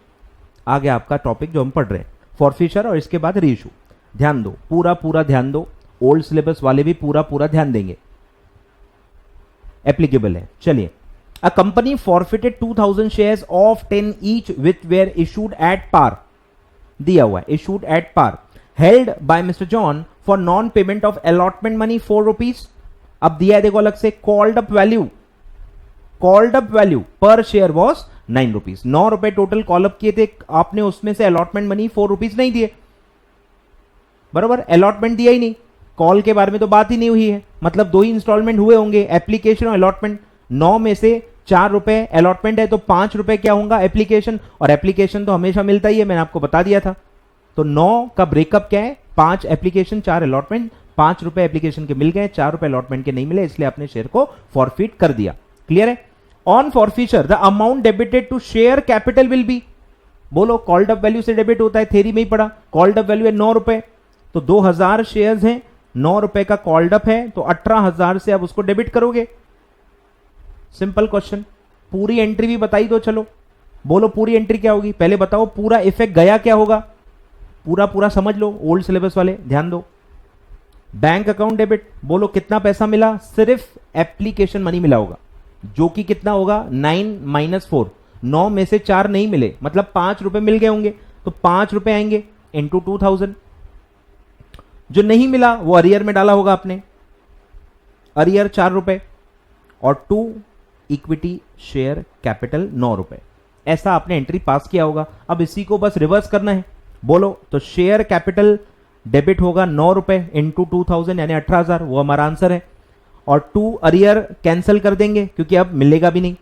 आ गया आपका टॉपिक जो हम पढ़ रहे हैं, फॉरफीचर, और इसके बाद रीइशू। ध्यान दो, पूरा पूरा ध्यान दो, ओल्ड सिलेबस वाले भी पूरा पूरा ध्यान देंगे, एप्लीकेबल है। चलिए, a company forfeited 2000 shares of 10 each with were issued at par, दिया हुआ है issued at par, held by mister John for non payment of allotment money 4 rupees. अब दिया है देखो अलग से, called up value, called up value per share was 9 rupees. 9 रुपए टोटल कॉल अप किए थे आपने, उसमें से अलॉटमेंट मनी 4 रुपीज नहीं दिए, बराबर, अलॉटमेंट दिया ही नहीं, कॉल के बारे में तो बात ही नहीं हुई है, मतलब 2 ही इंस्टॉलमेंट हुए होंगे, एप्लीकेशन और अलॉटमेंट। 9 में से 4 रुपए अलॉटमेंट है तो 5 रुपए क्या होगा? एप्लीकेशन, और एप्लीकेशन तो हमेशा मिलता ही है, मैंने आपको बता दिया था। तो 9 का ब्रेकअप क्या है? 5 एप्लीकेशन 4 अलॉटमेंट, 5 रुपए एप्लीकेशन के मिल गए, 4 रुपए अलॉटमेंट के नहीं मिले, इसलिए आपने शेयर को फॉरफिट कर दिया। क्लियर है? On forfeiture the amount debited to share capital will be, बोलो, कॉल्ड अप वैल्यू से डेबिट होता है, थ्योरी में ही पढ़ा, कॉल्ड अप वैल्यू है 9 रुपए, तो 2000 शेयर्स हैं, 9 रुपए का कॉल्ड अप है, तो 18,000 से आप उसको डेबिट करोगे। सिंपल क्वेश्चन, पूरी एंट्री भी बताई दो, चलो बोलो पूरी एंट्री क्या होगी, पहले बताओ पूरा इफेक्ट गया क्या होगा, पूरा पूरा समझ लो, ओल्ड सिलेबस वाले ध्यान दो। बैंक अकाउंट डेबिट, बोलो कितना पैसा मिला? सिर्फ एप्लीकेशन मनी मिला होगा, जो कि कितना होगा? 9 माइनस 4, 9 में से 4 नहीं मिले, मतलब 5 रुपए मिल गए होंगे, तो 5 रुपए आएंगे इंटू 2000। जो नहीं मिला वो अरियर में डाला होगा आपने, अरियर 4 रुपए, और 2 इक्विटी शेयर कैपिटल 9 रुपए, ऐसा आपने एंट्री पास किया होगा। अब इसी को बस रिवर्स करना है, बोलो, तो शेयर कैपिटल डेबिट होगा 9 रुपए इंटू 2000 यानी 18,000, वो हमारा आंसर है। और 2 अरियर कैंसिल कर देंगे क्योंकि अब मिलेगा भी नहीं,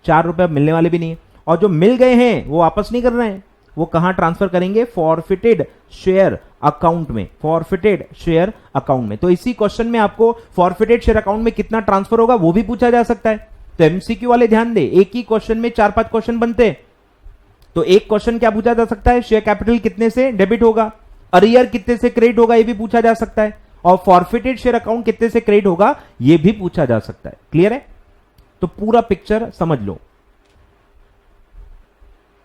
4 रुपए अब मिलने वाले भी नहीं है, और जो मिल गए हैं वो वापस नहीं कर रहे हैं, वो कहां ट्रांसफर करेंगे? फॉरफिटेड शेयर अकाउंट में, फॉरफिटेड शेयर अकाउंट में। तो इसी क्वेश्चन में आपको फॉरफिटेड शेयर अकाउंट में कितना ट्रांसफर होगा वो भी पूछा जा सकता है। तो एमसीक्यू वाले ध्यान दे, एक ही क्वेश्चन में 4-5 क्वेश्चन बनते हैं, तो एक क्वेश्चन क्या पूछा जा सकता है? शेयर कैपिटल कितने से डेबिट होगा, अरियर कितने से क्रेडिट होगा, ये भी पूछा जा सकता है, और फॉरफिटेड शेयर अकाउंट कितने से क्रेडिट होगा ये भी पूछा जा सकता है। क्लियर है? तो पूरा पिक्चर समझ लो।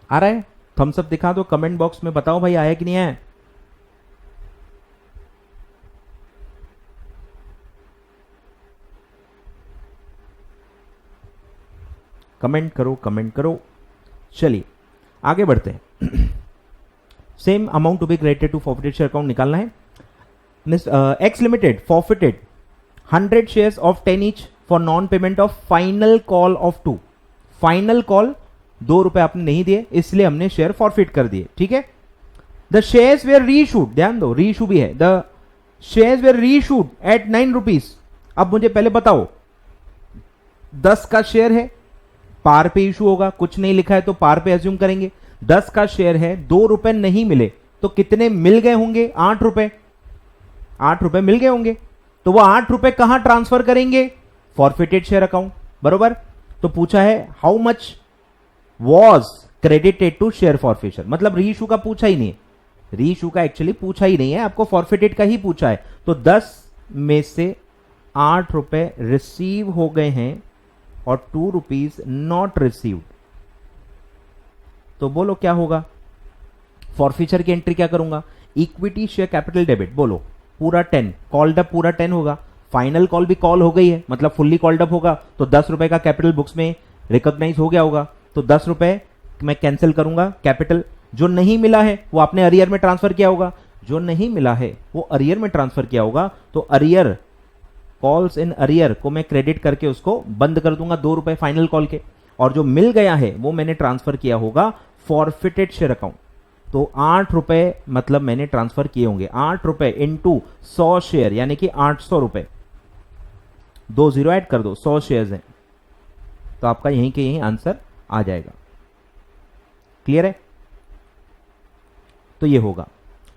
आ रहा है? थम्स अप दिखा दो, कमेंट बॉक्स में बताओ भाई आया कि नहीं आया। कमेंट करो, कमेंट करो। चलिए आगे बढ़ते हैं। Same amount to be credited to forfeited share account निकालना है। X limited forfeited 100 shares of 10 each for non payment of final call of 2। Final call 2 रुपए आपने नहीं दिए, इसलिए हमने शेयर फॉरफिट कर दिए। ठीक है? द शेयर्स वेयर रीइशूड, ध्यान दो रीइशू भी है, the shares were reissued at 9 rupees. अब मुझे पहले बताओ, 10 का शेयर है, पार पे इशू होगा, कुछ नहीं लिखा है तो पार पे एज्यूम करेंगे। 10 का शेयर है, 2 रुपए नहीं मिले, तो कितने मिल गए होंगे? 8 रुपए, 8 रुपए मिल गए होंगे। तो वो 8 रुपए कहां ट्रांसफर करेंगे? फॉरफिटेड शेयर अकाउंट, बरोबर। तो पूछा है how much was credited to share forfeiture, मतलब री इशू का पूछा ही नहीं है, री इशू का एक्चुअली पूछा ही नहीं है, आपको फॉरफिटेड का ही पूछा है। तो 10 में से 8 रुपए रिसीव हो गए हैं और 2 रुपीज नॉट रिसीव्ड, तो बोलो क्या होगा? फॉरफिचर की एंट्री क्या करूंगा? इक्विटी शेयर कैपिटल डेबिट, बोलो पूरा 10, कॉल्ड अप पूरा 10 होगा, फाइनल कॉल भी कॉल हो गई है, मतलब फुल्ली कॉल्ड अप होगा, तो 10 रुपए का कैपिटल बुक्स में रिकॉग्नाइज हो गया होगा, तो 10 रुपए मैं कैंसिल करूंगा कैपिटल। जो नहीं मिला है वो आपने अरियर में ट्रांसफर किया होगा, जो नहीं मिला है वो अरियर में ट्रांसफर किया होगा, तो अरियर, कॉल्स इन अरियर को मैं क्रेडिट करके उसको बंद कर दूंगा 2 रुपए फाइनल कॉल के, और जो मिल गया है वो मैंने ट्रांसफर किया होगा फॉरफिटेड शेयर अकाउंट। तो 8 रुपए मतलब मैंने ट्रांसफर किए होंगे, 8 रुपए इंटू 100 शेयर यानी कि 800 रुपए, 2 जीरो ऐड कर दो, 100 शेयर्स हैं, तो आपका यहीं के यहीं आंसर आ जाएगा। क्लियर है? तो ये होगा।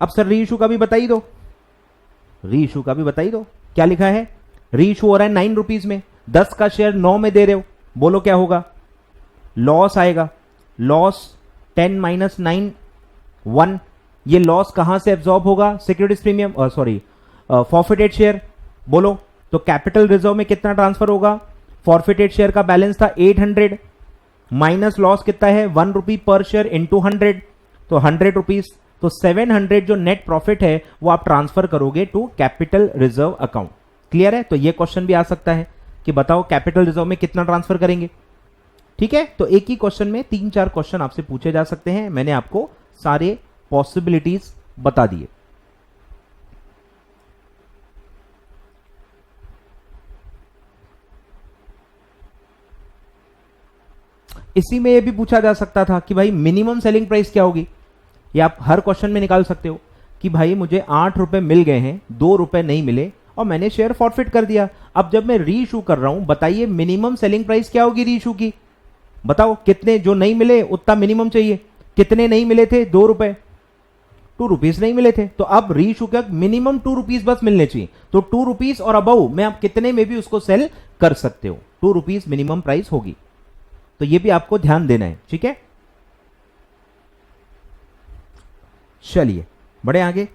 अब सर री इशू का भी बता ही दो, री इशू का भी बता ही दो। क्या लिखा है? री इशू हो रहा है 9 रुपीज में, 10 का शेयर 9 में दे रहे हो, बोलो क्या होगा? लॉस आएगा, लॉस 10 माइनस 9 1, ये लॉस कहां से एब्जॉर्ब होगा? Securities premium, sorry forfeited share, बोलो। तो कैपिटल रिजर्व में कितना ट्रांसफर होगा? फॉरफिटेड शेयर का बैलेंस था 800 माइनस लॉस कितना है? 1 रुपी पर शेयर इंटू 100, तो 100 रुपीज, तो 700 जो नेट प्रॉफिट है वो आप ट्रांसफर करोगे to capital reserve account. Clear है? तो ये क्वेश्चन भी आ सकता है कि बताओ कैपिटल रिजर्व में कितना ट्रांसफर करेंगे। ठीक है, तो एक ही क्वेश्चन में 3-4 क्वेश्चन आपसे पूछे जा सकते हैं, मैंने आपको सारे पॉसिबिलिटीज बता दिए। इसी में यह भी पूछा जा सकता था कि भाई मिनिमम सेलिंग प्राइस क्या होगी, ये आप हर क्वेश्चन में निकाल सकते हो कि भाई मुझे 8 रुपए मिल गए हैं, 2 रुपए नहीं मिले और मैंने शेयर फॉरफिट कर दिया। अब जब मैं री इशू कर रहा हूं, बताइए मिनिमम सेलिंग प्राइस क्या होगी री इशू की? बताओ कितने, जो नहीं मिले उतना मिनिमम चाहिए, कितने नहीं मिले थे? 2 रुपए, 2 रुपीज नहीं मिले थे, तो अब री इशू का मिनिमम 2 रुपीज बस मिलने चाहिए, तो 2 रुपीज और अबव में आप कितने में भी उसको सेल कर सकते हो, 2 रुपीज मिनिमम प्राइस होगी। तो ये भी आपको ध्यान देना है, ठीक है। चलिए बढ़े आगे।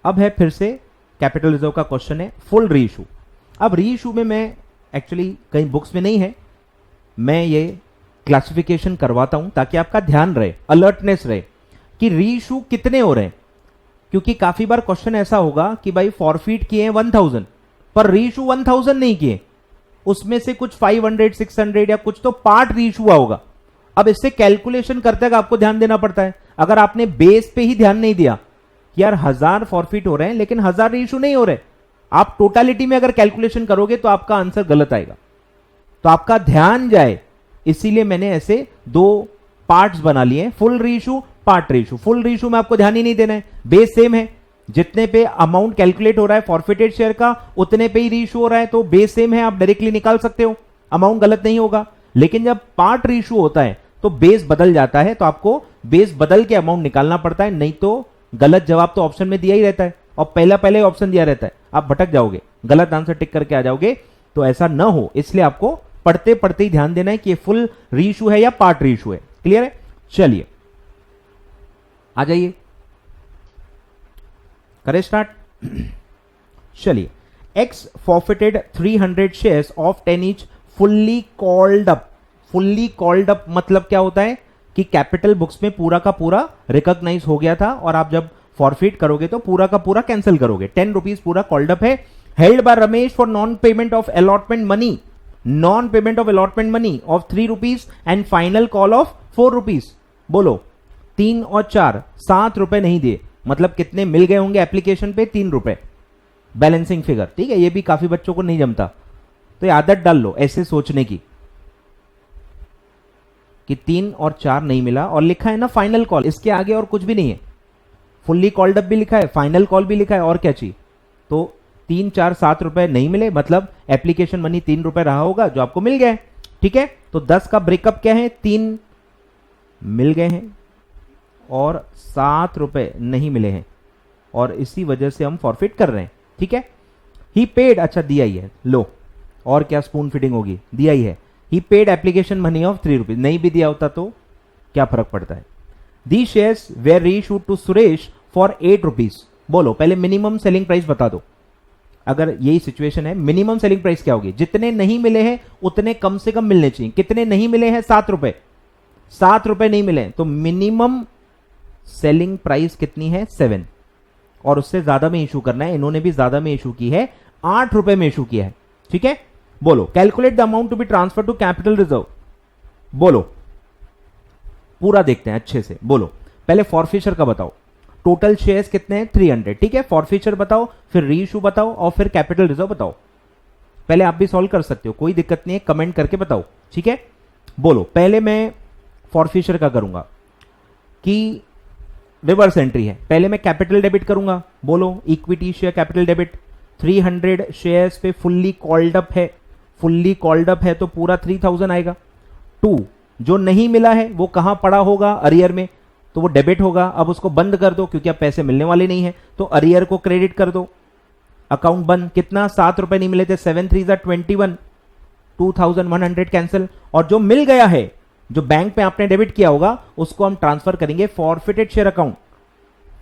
अब है फिर से कैपिटल रिजर्व का क्वेश्चन है फुल री इशू। अब री इशू में मैं एक्चुअली कहीं बुक्स में नहीं है, मैं ये क्लासिफिकेशन करवाता हूं ताकि आपका ध्यान रहे, अलर्टनेस रहे कि री इशू कितने हो रहे हैं, क्योंकि काफी बार क्वेश्चन ऐसा होगा कि भाई फॉरफिट किए हैं 1000 पर री इशू 1000 नहीं किए, उसमें से कुछ 500 600 या कुछ तो पार्ट री इशू हुआ होगा। अब इससे कैलकुलेशन करते हुए आपको ध्यान देना पड़ता है। अगर आपने बेस पे ही ध्यान नहीं दिया कि यार 1000 फॉरफिट हो रहे हैं लेकिन 1000 री इशू नहीं हो रहे, आप टोटालिटी में अगर कैलकुलेशन करोगे तो आपका आंसर गलत आएगा, तो आपका ध्यान जाए, इसीलिए मैंने ऐसे 2 पार्ट्स बना लिए, फुल री इशू, पार्ट री इशू। फुल री इशू में आपको ध्यान ही नहीं देना है, बेस सेम है, जितने पे अमाउंट कैलकुलेट हो रहा है फॉरफिटेड शेयर का उतने पे ही री इशू हो रहा है, तो बेस सेम है, आप डायरेक्टली निकाल सकते हो, अमाउंट गलत नहीं होगा। लेकिन जब पार्ट री इशू होता है तो बेस बदल जाता है, तो आपको बेस बदल के अमाउंट निकालना पड़ता है, नहीं तो गलत जवाब तो ऑप्शन में दिया ही रहता है और पहले ऑप्शन दिया रहता है, आप भटक जाओगे, गलत आंसर टिक करके आ जाओगे। तो ऐसा ना हो इसलिए आपको पढ़ते पढ़ते ही ध्यान देना है कि ये फुल री इशू है या पार्ट री इशू है। क्लियर है? चलिए आ जाइए, करें स्टार्ट। चलिए, x forfeited 300 shares of 10 each fully called up. Fully called up मतलब क्या होता है कि कैपिटल बुक्स में पूरा का पूरा रिकॉग्नाइज हो गया था और आप जब फॉरफिट करोगे तो पूरा का पूरा कैंसिल करोगे। 10 रुपीज पूरा कॉल्ड अप है। Held by Ramesh for non payment of allotment money, non payment of allotment money of 3 rupees and final call of 4 rupees. बोलो 3 और 4 7 रुपए नहीं दिए, मतलब कितने मिल गए होंगे एप्लीकेशन पे? 3 रुपए बैलेंसिंग फिगर। ठीक है, ये भी काफी बच्चों को नहीं जमता, तो ये आदत डाल लो ऐसे सोचने की कि 3 और 4 नहीं मिला और लिखा है ना फाइनल कॉल, इसके आगे और कुछ भी नहीं है। फुल्ली कॉल्ड अप भी लिखा है, फाइनल कॉल भी लिखा है, और क्या चाहिए? तो 3 4 7 रुपए नहीं मिले, मतलब एप्लीकेशन मनी 3 रुपए रहा होगा जो आपको मिल गया। ठीक है, तो 10 का ब्रेकअप क्या है? 3 मिल गए हैं और 7 रुपए नहीं मिले हैं और इसी वजह से हम फॉरफिट कर रहे हैं। ठीक है। ही पेड, अच्छा दिया ही है, लो और क्या स्पून फिटिंग होगी, दिया ही है। ही paid application money of 3 rupees, नहीं भी दिया होता तो क्या फर्क पड़ता है। The shares were reissued to Suresh for 8 rupees. बोलो पहले मिनिमम सेलिंग प्राइस बता दो। अगर यही सिचुएशन है, मिनिमम सेलिंग प्राइस क्या होगी, जितने नहीं मिले हैं उतने कम से कम मिलने चाहिए। कितने नहीं मिले हैं, 7 रुपए, 7 रुपए नहीं मिले, तो मिनिमम सेलिंग प्राइस कितनी है, 7, और उससे ज्यादा में इशू करना है। इन्होंने भी ज्यादा में इशू की है, 8 रुपए में इशू किया है, ठीक है। बोलो calculate the amount to be transfer to capital reserve. बोलो पूरा देखते हैं अच्छे से। बोलो पहले फॉरफिचर का बताओ, टोटल शेयर्स कितने हैं, 300, ठीक है। फॉरफिचर बताओ, फिर रीइश्यू बताओ, और फिर कैपिटल रिजर्व बताओ। पहले आप भी सॉल्व कर सकते हो, कोई दिक्कत नहीं है, कमेंट करके बताओ, ठीक है। बोलो पहले मैं फॉरफिचर का करूंगा कि रिवर्स एंट्री है, पहले मैं कैपिटल डेबिट करूंगा। बोलो equity share capital debit, 300 shares पे फुल्ली कॉल्ड अप है, फुल्ली कॉल्ड अप है तो पूरा 3000 आएगा। 2 जो नहीं मिला है वो कहां पड़ा होगा, अरियर में, तो वो डेबिट होगा। अब उसको बंद कर दो क्योंकि अब पैसे मिलने वाले नहीं है, तो अरियर को क्रेडिट कर दो, अकाउंट बंद। कितना, 7 रुपए नहीं मिले थे, 7 3 21, 2100 कैंसिल। और जो मिल गया है, जो बैंक पे आपने डेबिट किया होगा, उसको हम ट्रांसफर करेंगे forfeited share account.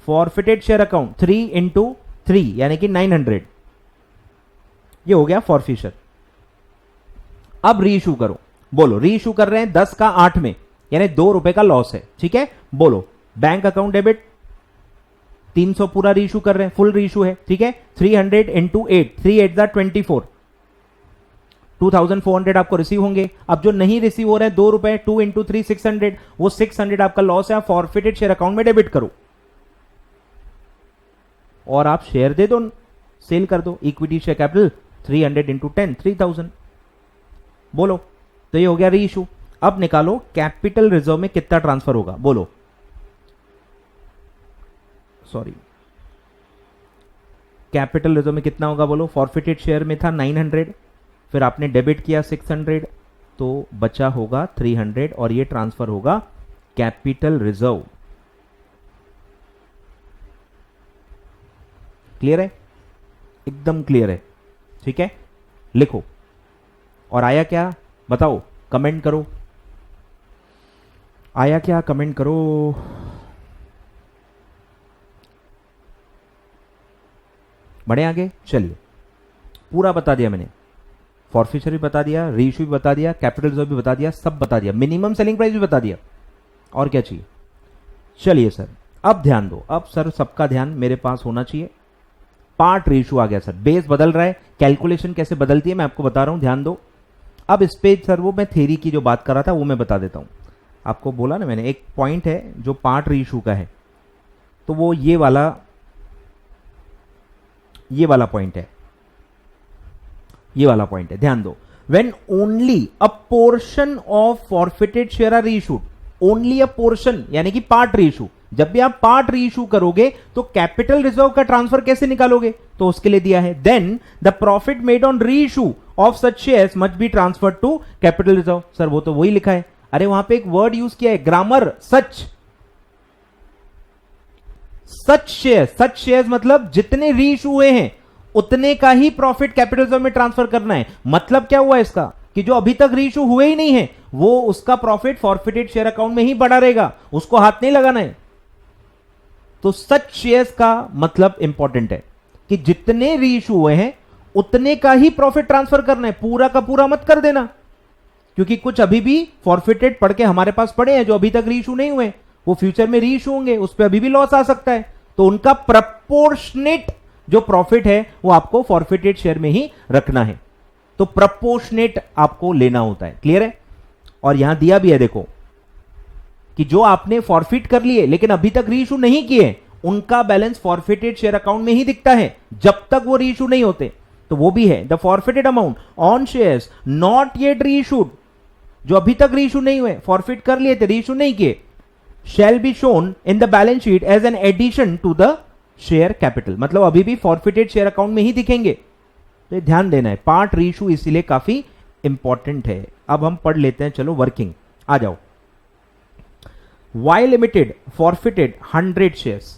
Forfeited share account 3 into 3 यानी कि 900, ये हो गया फॉरफिचर। अब रीइश्यू करो। बोलो रीइश्यू कर रहे हैं 10 का 8 में, यानी 2 रुपए का लॉस है, ठीक है। बोलो बैंक अकाउंट डेबिट 300 पूरा रीइश्यू कर रहे हैं, फुल रीइश्यू है, ठीक है। 300 इंटू 8, 3 8 24, 2400 आपको रिसीव होंगे। अब जो नहीं रिसीव हो रहे हैं 2 रुपए, 2 इंटू 3 600, वो 600 आपका लॉस है, फॉरफिटेड शेयर अकाउंट में डेबिट करो और आप शेयर दे दो, सेल कर दो। Equity share capital 300 into 10 3000। बोलो तो ये हो गया रीइश्यू। अब निकालो कैपिटल रिजर्व में कितना ट्रांसफर होगा। बोलो सॉरी, कैपिटल रिजर्व में कितना होगा, बोलो। फॉरफिटेड शेयर में था 900, फिर आपने डेबिट किया 600, तो बचा होगा 300, और ये ट्रांसफर होगा कैपिटल रिजर्व। क्लियर है, एकदम क्लियर है, ठीक है। लिखो और आया क्या बताओ, कमेंट करो, आया क्या कमेंट करो। बढ़े आगे, चलिए पूरा बता दिया मैंने, फॉरफिचर भी बता दिया, रीइश्यू भी बता दिया, कैपिटल रिजर्व भी बता दिया, सब बता दिया, मिनिमम सेलिंग प्राइस भी बता दिया, और क्या चाहिए। चलिए सर अब ध्यान दो, अब सर सबका ध्यान मेरे पास होना चाहिए। पार्ट रीइश्यू आ गया सर, बेस बदल रहा है, कैलकुलेशन कैसे बदलती है मैं आपको बता रहा हूं, ध्यान दो। अब इस पे सर वो मैं थ्योरी की जो बात कर रहा था वो मैं बता देता हूं। आपको बोला ना मैंने, एक पॉइंट है जो पार्ट रीइश्यू का है, तो वो ये वाला पॉइंट है, ये वाला पॉइंट है, ध्यान दो। When only a portion of forfeited share are reissued, only a portion यानी कि पार्ट रीइश्यू। जब भी आप पार्ट रीइश्यू करोगे तो कैपिटल रिजर्व का ट्रांसफर कैसे निकालोगे, तो उसके लिए दिया है then the profit made on reissue of such shares must be transferred to capital reserve. Sir वो तो वही लिखा है, अरे वहां पे एक वर्ड यूज किया है, ग्रामर, सच। सच शेयर्स मतलब जितने रीइश्यू हुए हैं उतने का ही प्रॉफिट कैपिटल रिजर्व में ट्रांसफर करना है। मतलब क्या हुआ इसका, कि जो अभी तक रीइश्यू हुए ही नहीं है वो उसका प्रॉफिट फॉरफिटेड शेयर अकाउंट में ही बढ़ा रहेगा, उसको हाथ नहीं लगाना है। तो सच शेयर्स का मतलब इंपॉर्टेंट है कि जितने रीइश्यू हुए हैं उतने का ही प्रॉफिट ट्रांसफर करना है, पूरा का पूरा मत कर देना, क्योंकि कुछ अभी भी फॉरफिटेड पढ़ के हमारे पास पड़े हैं जो अभी तक रीइश्यू नहीं हुए, वो फ्यूचर में रीइश्यू होंगे, उस पर अभी भी लॉस आ सकता है। तो उनका प्रपोर्शनेट जो प्रॉफिट है वो आपको फॉरफिटेड शेयर में ही रखना है, तो प्रपोर्शनेट आपको लेना होता है। क्लियर है। और यहां दिया भी है देखो कि जो आपने फॉरफिट कर लिए लेकिन अभी तक रीइश्यू नहीं किए उनका बैलेंस फॉरफिटेड शेयर अकाउंट में ही दिखता है जब तक वो रीइश्यू नहीं होते। तो वो भी है the forfeited amount on shares not yet reissued, जो अभी तक रीइश्यू नहीं हुए, फॉरफिट कर लिए थे रीइश्यू नहीं किए, shall be shown in the balance sheet as an addition to the share capital, मतलब अभी भी फॉरफिटेड शेयर अकाउंट में ही दिखेंगे। तो ध्यान देना है, पार्ट रीइश्यू इसीलिए काफी इंपॉर्टेंट है। अब हम पढ़ लेते हैं, चलो वर्किंग आ जाओ। वाई लिमिटेड फॉरफिटेड 100 शेयर्स,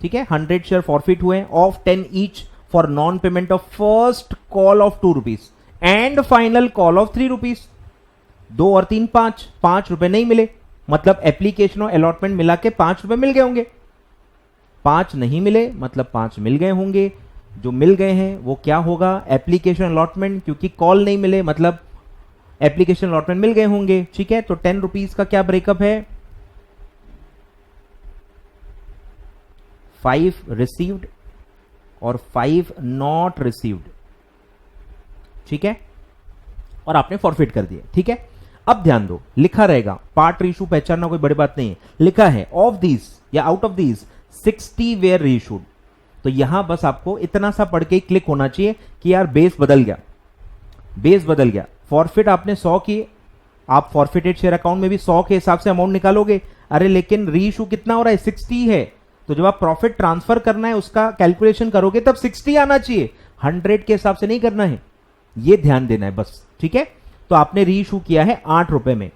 ठीक है, 100 शेयर फॉरफिट हुए of 10 each for non payment of first call of 2 rupees and final call of 3 rupees. 2 और 3 5 रुपए नहीं मिले, मतलब एप्लीकेशन और अलॉटमेंट मिला के 5 रुपए मिल गए होंगे। 5 नहीं मिले मतलब 5 मिल गए होंगे। जो मिल गए हैं वो क्या होगा, एप्लीकेशन अलॉटमेंट, क्योंकि कॉल नहीं मिले मतलब एप्लीकेशन अलॉटमेंट मिल गए होंगे। ठीक है, तो 10 रुपीज का क्या ब्रेकअप है, 5 रिसीव्ड और 5 नॉट रिसीव्ड। ठीक है, और आपने फॉरफिट कर दिया। ठीक है, अब ध्यान दो, लिखा रहेगा पार्ट रीइशू पहचानना कोई बड़ी बात नहीं है, लिखा है ऑफ दीज या out of these 60 where reissued. तो यहां बस आपको इतना सा पढ़ के ही क्लिक होना चाहिए कि यार बेस बदल गया, बेस बदल गया। फॉरफिट आपने 100 की, आप फॉरफिटेड शेयर अकाउंट में भी 100 के हिसाब से अमाउंट निकालोगे। अरे लेकिन रीइशू कितना हो रहा है, 60 है, तो जब आप प्रॉफिट ट्रांसफर करना है उसका कैलकुलेशन करोगे तब 60 आना चाहिए, 100 के हिसाब से नहीं करना है, ये ध्यान देना है बस। ठीक है, तो आपने रीइशू किया है 8 रुपए में।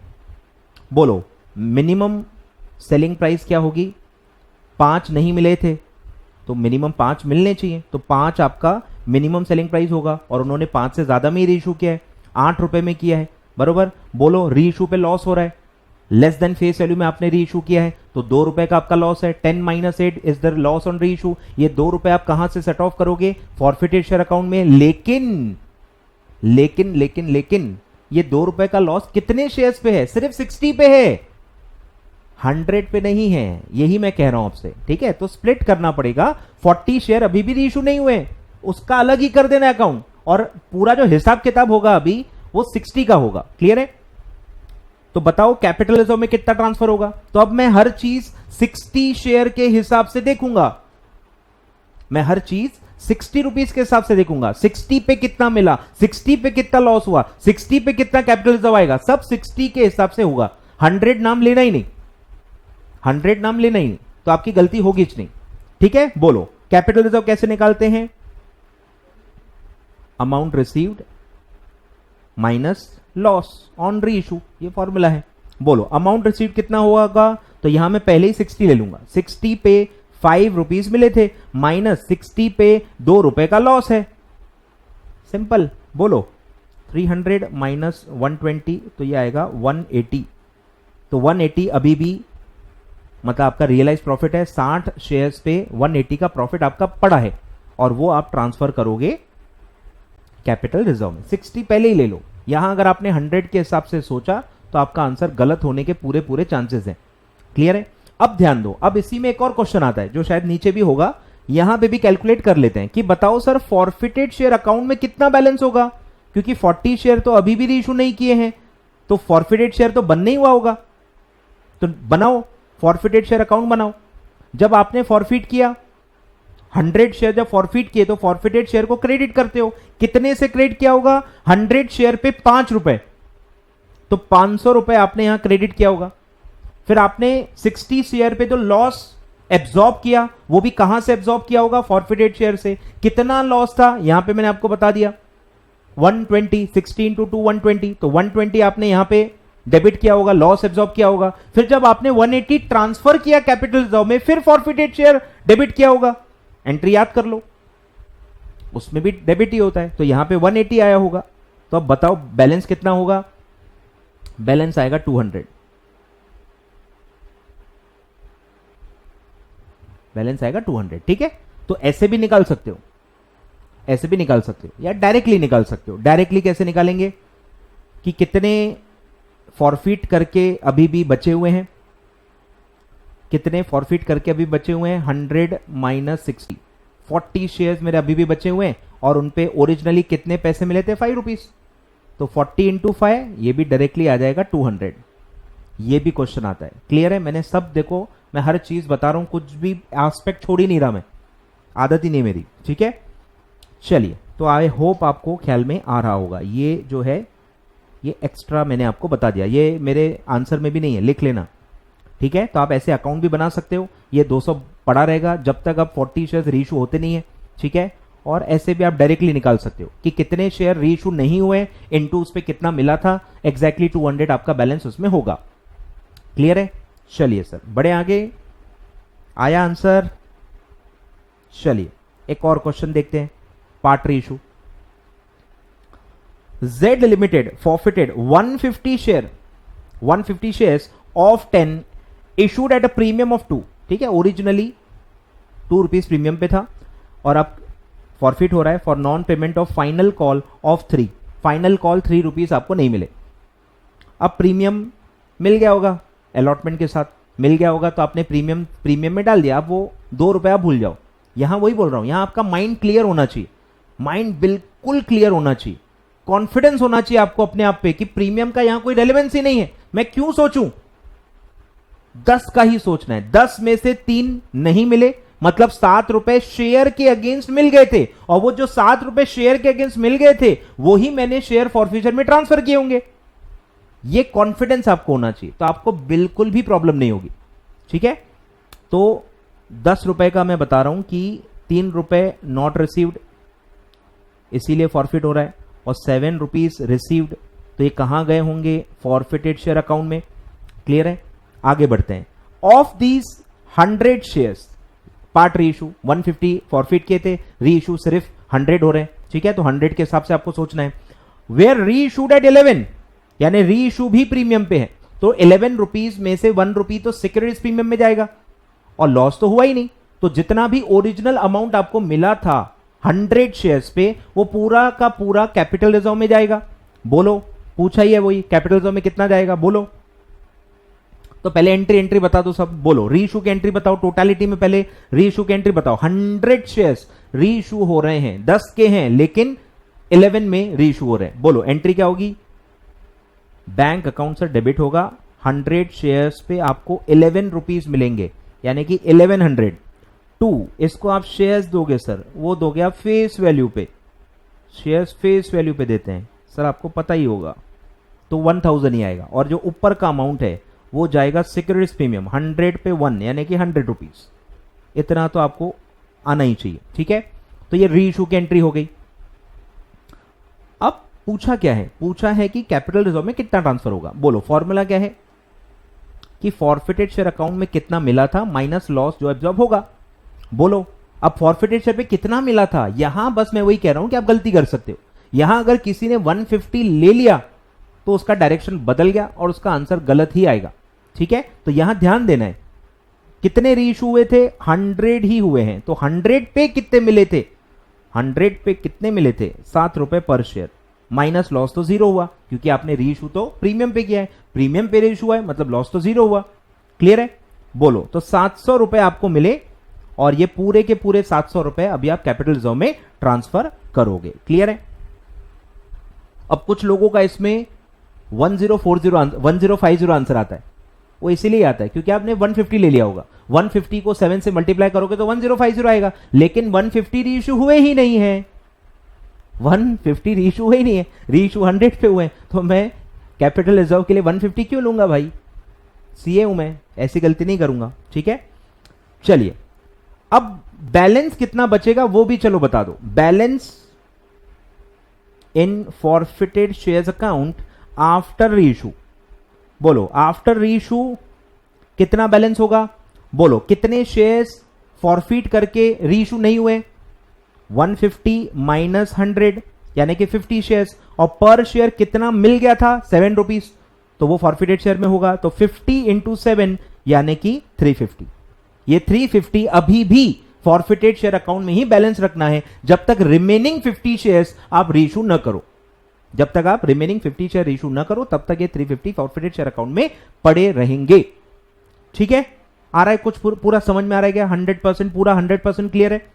बोलो मिनिमम सेलिंग प्राइस क्या होगी, 5 नहीं मिले थे तो मिनिमम 5 मिलने चाहिए, तो 5 आपका मिनिमम सेलिंग प्राइस होगा, और उन्होंने 5 से ज्यादा में रीइशू किया है, 8 रुपए में किया है, बरोबर। बोलो रीइशू पे लॉस हो रहा है, लेस देन फेस वैल्यू में आपने रीइशू किया है तो 2 रुपए का आपका लॉस है। 10 - 8 is the loss on reissue. ये 2 रुपए आप कहां से सेट ऑफ करोगे, फॉरफिटेड शेयर अकाउंट में। लेकिन लेकिन लेकिन लेकिन ये 2 रुपए का लॉस कितने शेयर्स पे है, सिर्फ 60 पे है, 100 पे नहीं है, यही मैं कह रहा हूं आपसे। ठीक है, तो स्प्लिट करना पड़ेगा। 40 शेयर अभी भी रीइशू नहीं हुए, उसका अलग ही कर देना अकाउंट, और पूरा जो हिसाब किताब होगा अभी वो 60 का होगा। क्लियर है, तो बताओ कैपिटल रिजर्व में कितना ट्रांसफर होगा। तो अब मैं हर चीज 60 शेयर के हिसाब से देखूंगा, मैं हर चीज 60 रुपीज के हिसाब से देखूंगा। 60 पे कितना मिला, 60 पे कितना लॉस हुआ, 60 पे कितना कैपिटल रिजर्व आएगा, सब 60 के हिसाब से होगा। 100 नाम लेना ही नहीं, 100 नाम लेना ही नहीं, तो आपकी गलती होगी नहीं। ठीक है, बोलो कैपिटल रिजर्व कैसे निकालते हैं, amount received minus loss on reissue, ये फॉर्मूला है। बोलो अमाउंट रिसीव्ड कितना होगा, तो यहां मैं पहले ही 60 ले लूंगा। 60 पे 5 रुपीज मिले थे, माइनस 60 पे 2 रुपए का लॉस है, सिंपल। बोलो 300 माइनस 120, तो ये आएगा 180। तो 180 अभी भी मतलब आपका रियलाइज प्रॉफिट है, 60 शेयर्स पे 180 का प्रॉफिट आपका पड़ा है, और वो आप ट्रांसफर करोगे कैपिटल रिजर्व में। 60 पहले ही ले लो। यहां अगर आपने 100 के हिसाब से सोचा तो आपका आंसर गलत होने के पूरे पूरे चांसेस हैं। क्लियर है, अब ध्यान दो, अब इसी में एक और क्वेश्चन आता है जो शायद नीचे भी होगा, यहां पे भी कैलकुलेट कर लेते हैं कि बताओ सर फॉरफिटेड शेयर अकाउंट में कितना बैलेंस होगा, क्योंकि 40 शेयर तो अभी भी रीइशू नहीं किए हैं, तो फॉरफिटेड शेयर तो बन नहीं हुआ होगा। तो बनाओ फॉरफिटेड शेयर अकाउंट बनाओ। जब आपने फॉरफिट किया 100 शेयर, जब फॉरफिट किए तो फॉरफिटेड शेयर को क्रेडिट करते हो, कितने से क्रेडिट किया होगा, 100 शेयर पे 5 रुपए, तो 500 रुपए आपने यहां क्रेडिट किया होगा। फिर आपने 60 शेयर पे जो लॉस एब्जॉर्ब किया, वो भी कहां से एब्जॉर्ब किया होगा, फॉरफिटेड शेयर से। कितना लॉस था यहां पे मैंने आपको बता दिया, 120, 60 × 2 120, तो 120 आपने यहां पे डेबिट किया होगा, लॉस एब्जॉर्ब किया होगा। फिर जब आपने 180 ट्रांसफर किया कैपिटल रिजर्व में, फिर फॉरफिटेड शेयर डेबिट किया होगा, एंट्री याद कर लो, उसमें भी डेबिट ही होता है, तो यहां पे 180 आया होगा। तो अब बताओ बैलेंस कितना होगा, बैलेंस आएगा 200, बैलेंस आएगा 200। ठीक है, तो ऐसे भी निकाल सकते हो, ऐसे भी निकाल सकते हो, या डायरेक्टली निकाल सकते हो। डायरेक्टली कैसे निकालेंगे कि कितने फॉरफिट करके अभी भी बचे हुए हैं, कितने फॉरफिट करके अभी बचे हुए हैं, 100 - 60, 40 शेयर्स मेरे अभी भी बचे हुए हैं, और उन पे ओरिजिनली कितने पैसे मिले थे, 5 रुपीज, तो 40 × 5, ये भी डायरेक्टली आ जाएगा 200। ये भी क्वेश्चन आता है। क्लियर है, मैंने सब, देखो मैं हर चीज बता रहा हूं, कुछ भी एस्पेक्ट छोड़ ही नहीं रहा मैं, आदत ही नहीं मेरी। ठीक है, चलिए, तो आई होप आपको ख्याल में आ रहा होगा। ये जो है ये एक्स्ट्रा मैंने आपको बता दिया, ये मेरे आंसर में भी नहीं है, लिख लेना। ठीक है, तो आप ऐसे अकाउंट भी बना सकते हो, ये 200 पड़ा रहेगा जब तक आप 40 शेयर रीइशू होते नहीं है। ठीक है, और ऐसे भी आप डायरेक्टली निकाल सकते हो कि कितने शेयर रीइशू नहीं हुए इनटू उस पे कितना मिला था, एग्जैक्टली 200 आपका बैलेंस उसमें होगा। क्लियर है, चलिए सर बड़े आगे आया आंसर। चलिए एक और क्वेश्चन देखते हैं। Part reissue. Z Limited forfeited 150 shares of 10 issued at a premium of 2। ठीक है, ओरिजिनली 2 रुपीज प्रीमियम पे था और अब फॉरफिट हो रहा है for non payment of final call of 3। Final call 3 rupees आपको नहीं मिले। अब प्रीमियम मिल गया होगा, अलॉटमेंट के साथ मिल गया होगा, तो आपने प्रीमियम में डाल दिया। अब वो 2 रुपया भूल जाओ। यहां वही बोल रहा हूं, यहां आपका माइंड क्लियर होना चाहिए, माइंड बिल्कुल क्लियर होना चाहिए, कॉन्फिडेंस होना चाहिए आपको अपने आप पे कि प्रीमियम का यहां कोई रेलेवेंस ही नहीं है, मैं क्यों सोचूं। 10 का ही सोचना है। 10 में से 3 नहीं मिले, मतलब 7 रुपए शेयर के अगेंस्ट मिल गए थे, और वो जो 7 रुपए शेयर के अगेंस्ट मिल गए थे वो ही मैंने शेयर फॉरफिचर में ट्रांसफर किए होंगे। ये कॉन्फिडेंस आपको होना चाहिए, तो आपको बिल्कुल भी प्रॉब्लम नहीं होगी। ठीक है, तो 10 रुपए का मैं बता रहा हूं कि 3 रुपए नॉट रिसीव्ड, इसीलिए फॉरफिट हो रहा है, और 7 रुपीज रिसीव्ड, तो ये कहां गए होंगे, फॉरफिटेड शेयर अकाउंट में। क्लियर है, आगे बढ़ते हैं। ऑफ दीज 100 शेयर्स पार्ट री इशू 150 फॉरफिट किए थे, री इशू सिर्फ 100 हो रहे हैं। ठीक है, तो 100 के हिसाब से आपको सोचना है। वेयर री इशूड एट 11, यानी री इशू भी प्रीमियम पे है, तो 11 रुपीज में से 1 रुपी तो सिक्योरिटीज प्रीमियम में जाएगा, और लॉस तो हुआ ही नहीं। तो जितना भी ओरिजिनल अमाउंट आपको मिला था 100 शेयर्स पे, वो पूरा का पूरा कैपिटल रिजर्व में जाएगा। बोलो, पूछा ही है वही, कैपिटल रिजर्व में कितना जाएगा, बोलो। तो पहले एंट्री बता दो सब, बोलो। री इशू की एंट्री बताओ, टोटलिटी में पहले री इशू की एंट्री बताओ। 100 शेयर्स री इशू हो रहे हैं, 10 के हैं, लेकिन 11 में री इशू हो रहे हैं। बोलो, एंट्री क्या होगी, बैंक अकाउंट से डेबिट होगा। 100 शेयर्स पे आपको 11 रुपीज मिलेंगे, यानी कि 1100। 2 इसको आप शेयर्स दोगे सर, वो दोगे आप फेस वैल्यू पे, शेयर्स फेस वैल्यू पे देते हैं सर, आपको पता ही होगा, तो 1000 ही आएगा। और जो ऊपर का अमाउंट है वो जाएगा सिक्योरिटीज प्रीमियम, 100 पे 1 यानी कि 100 रुपीज, इतना तो आपको आना ही चाहिए। ठीक है, तो ये री इशू की एंट्री हो गई। अब पूछा क्या है, पूछा है कि कैपिटल रिजर्व में कितना ट्रांसफर होगा। बोलो, फॉर्मूला क्या है कि फॉरफिटेड शेयर अकाउंट में कितना मिला था माइनस लॉस जो एब्जॉर्ब होगा। बोलो, अब फॉरफिटेड शेयर पे कितना मिला था, यहां बस मैं वही कह रहा हूं कि आप गलती कर सकते हो। यहां अगर किसी ने 150 ले लिया तो उसका डायरेक्शन बदल गया और उसका आंसर गलत ही आएगा। ठीक है, तो यहां ध्यान देना है, कितने री इशू हुए थे, 100 ही हुए हैं, तो 100 पे कितने मिले थे, 100 पे कितने मिले थे, 7 रुपए पर शेयर, माइनस लॉस तो 0 हुआ, क्योंकि आपने री इशू तो प्रीमियम पे किया है, प्रीमियम पे री इशू है, मतलब लॉस तो 0 हुआ। क्लियर है, बोलो। तो 700 रुपए आपको मिले, और ये पूरे के पूरे 700 रुपए अभी आप कैपिटल रिजर्व में ट्रांसफर करोगे। क्लियर है। अब कुछ लोगों का इसमें 1050 आंसर आता है, वो इसीलिए आता है क्योंकि आपने 150 ले लिया होगा। 150 को 7 से मल्टीप्लाई करोगे तो 1050 आएगा, लेकिन 150 री इशू हुए ही नहीं है, 150 री इशू हुए ही नहीं है, री इशू 100 पे हुए, तो मैं कैपिटल रिजर्व के लिए 150 क्यों लूंगा भाई, सीए हूं मैं, ऐसी गलती नहीं करूंगा। ठीक है, चलिए अब बैलेंस कितना बचेगा वो भी चलो बता दो। बैलेंस इन फॉरफिटेड शेयर्स अकाउंट आफ्टर री इशू, बोलो आफ्टर री इशू कितना बैलेंस होगा। बोलो, कितने शेयर्स फॉरफिट करके री इशू नहीं हुए, 150 माइनस 100 यानी कि 50 शेयर्स, और पर शेयर कितना मिल गया था, 7 रुपीज, तो वो फॉरफिटेड शेयर में होगा, तो 50 इंटू 7 यानी कि 350। ये 350 अभी भी फॉरफिटेड शेयर अकाउंट में ही बैलेंस रखना है जब तक रिमेनिंग 50 शेयर्स आप रीइशू न करो। जब तक आप रिमेनिंग 50 शेयर इशू ना करो तब तक ये 350 फॉरफिटेड शेयर अकाउंट में पड़े रहेंगे। ठीक है, आ रहा है कुछ पूरा समझ में आ रहा है क्या, 100% पूरा 100% क्लियर है,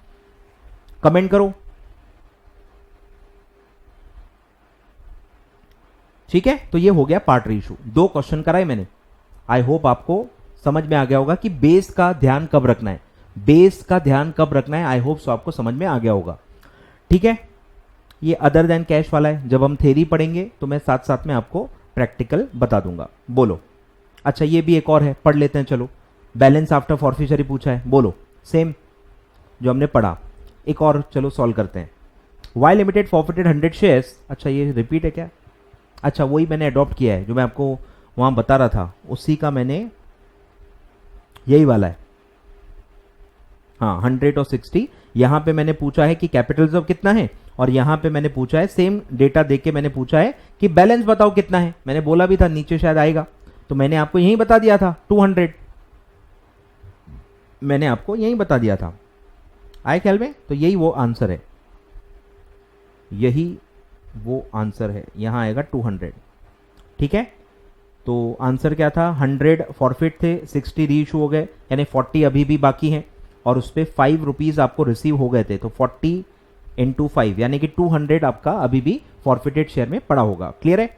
कमेंट करो। ठीक है, तो ये हो गया पार्ट री इशू। 2 क्वेश्चन कराए मैंने, आई होप आपको समझ में आ गया होगा कि बेस का ध्यान कब रखना है, बेस का ध्यान कब रखना है, आई होप सो आपको समझ में आ गया होगा। ठीक है, ये अदर देन कैश वाला है, जब हम थ्योरी पढ़ेंगे तो मैं साथ साथ में आपको प्रैक्टिकल बता दूंगा। बोलो, अच्छा ये भी एक और है, पढ़ लेते हैं चलो। बैलेंस आफ्टर फॉरफिचर पूछा है, बोलो सेम जो हमने पढ़ा, एक और चलो सॉल्व करते हैं। वाई लिमिटेड फॉरफिटेड 100 शेयर्स, अच्छा ये रिपीट है क्या, अच्छा वही मैंने अडॉप्ट किया है जो मैं आपको वहां बता रहा था, उसी का मैंने, यही वाला है, हाँ 100 और 60। यहां पे मैंने पूछा है कि कैपिटल रिजर्व कितना है, और यहां पे मैंने पूछा है सेम डेटा देख के मैंने पूछा है कि बैलेंस बताओ कितना है। मैंने बोला भी था नीचे शायद आएगा, तो मैंने आपको यही बता दिया था 200, मैंने आपको यही बता दिया था। आए ख्याल में? तो यही वो आंसर है, यही वो आंसर है, यहां आएगा 200। ठीक है, तो आंसर क्या था? 100 फॉरफिट थे, 60 रीइशू हो गए, यानी 40 अभी भी बाकी हैं, और उस पर 5 रुपीज आपको रिसीव हो गए थे। तो 40 इंटू 5 यानी कि 200 आपका अभी भी फॉरफिटेड शेयर में पड़ा होगा। क्लियर है?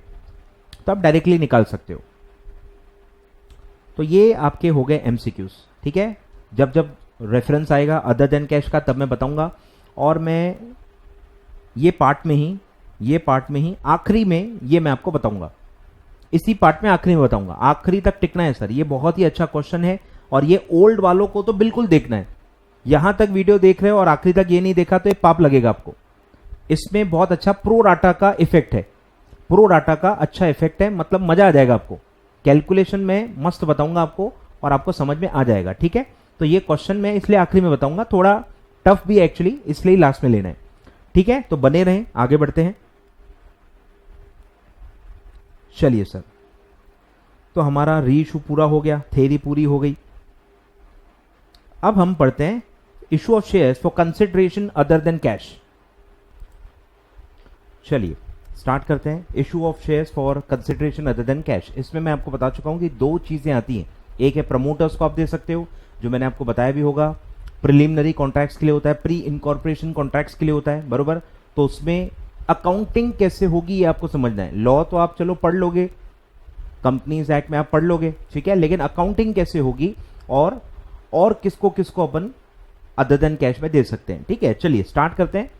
तो आप डायरेक्टली निकाल सकते हो। तो ये आपके हो गए एमसीक्यूज। ठीक है, जब जब रेफरेंस आएगा अदर देन कैश का तब मैं बताऊंगा, और मैं ये पार्ट में ही आखिरी में ये मैं आपको बताऊंगा, इसी पार्ट में आखिरी में बताऊंगा। आखिरी तक टिकना है सर, ये बहुत ही अच्छा क्वेश्चन है, और ये ओल्ड वालों को तो बिल्कुल देखना है। यहां तक वीडियो देख रहे हो और आखिरी तक ये नहीं देखा तो ये पाप लगेगा आपको। इसमें बहुत अच्छा प्रो डाटा का इफेक्ट है, प्रो डाटा का अच्छा इफेक्ट है, मतलब मजा आ जाएगा आपको। कैलकुलेशन में मस्त बताऊंगा आपको, और आपको समझ में आ जाएगा। ठीक है, तो ये क्वेश्चन मैं इसलिए आखिरी में बताऊंगा, थोड़ा टफ भी एक्चुअली, इसलिए लास्ट में लेना है। ठीक है, तो बने रहें, आगे बढ़ते हैं। चलिए सर, तो हमारा रीइशू पूरा हो गया, थ्योरी पूरी हो गई। अब हम पढ़ते हैं issue of shares for consideration other than cash. चलिए स्टार्ट करते हैं। Issue of shares for consideration other than cash, इसमें मैं आपको बता चुका हूं कि दो चीजें आती हैं। एक है प्रमोटर्स को आप दे सकते हो, जो मैंने आपको बताया भी होगा, प्रिलिमिनरी कॉन्ट्रैक्ट्स के लिए होता है, प्री इनकॉर्पोरेशन कॉन्ट्रैक्ट्स के लिए होता है, बरोबर। तो उसमें अकाउंटिंग कैसे होगी ये आपको समझना है। लॉ तो आप चलो पढ़ लोगे, कंपनीज एक्ट में आप पढ़ लोगे, ठीक है, लेकिन अकाउंटिंग कैसे होगी और किसको किसको अपन अदर देन कैश में दे सकते हैं। ठीक है, चलिए स्टार्ट करते हैं।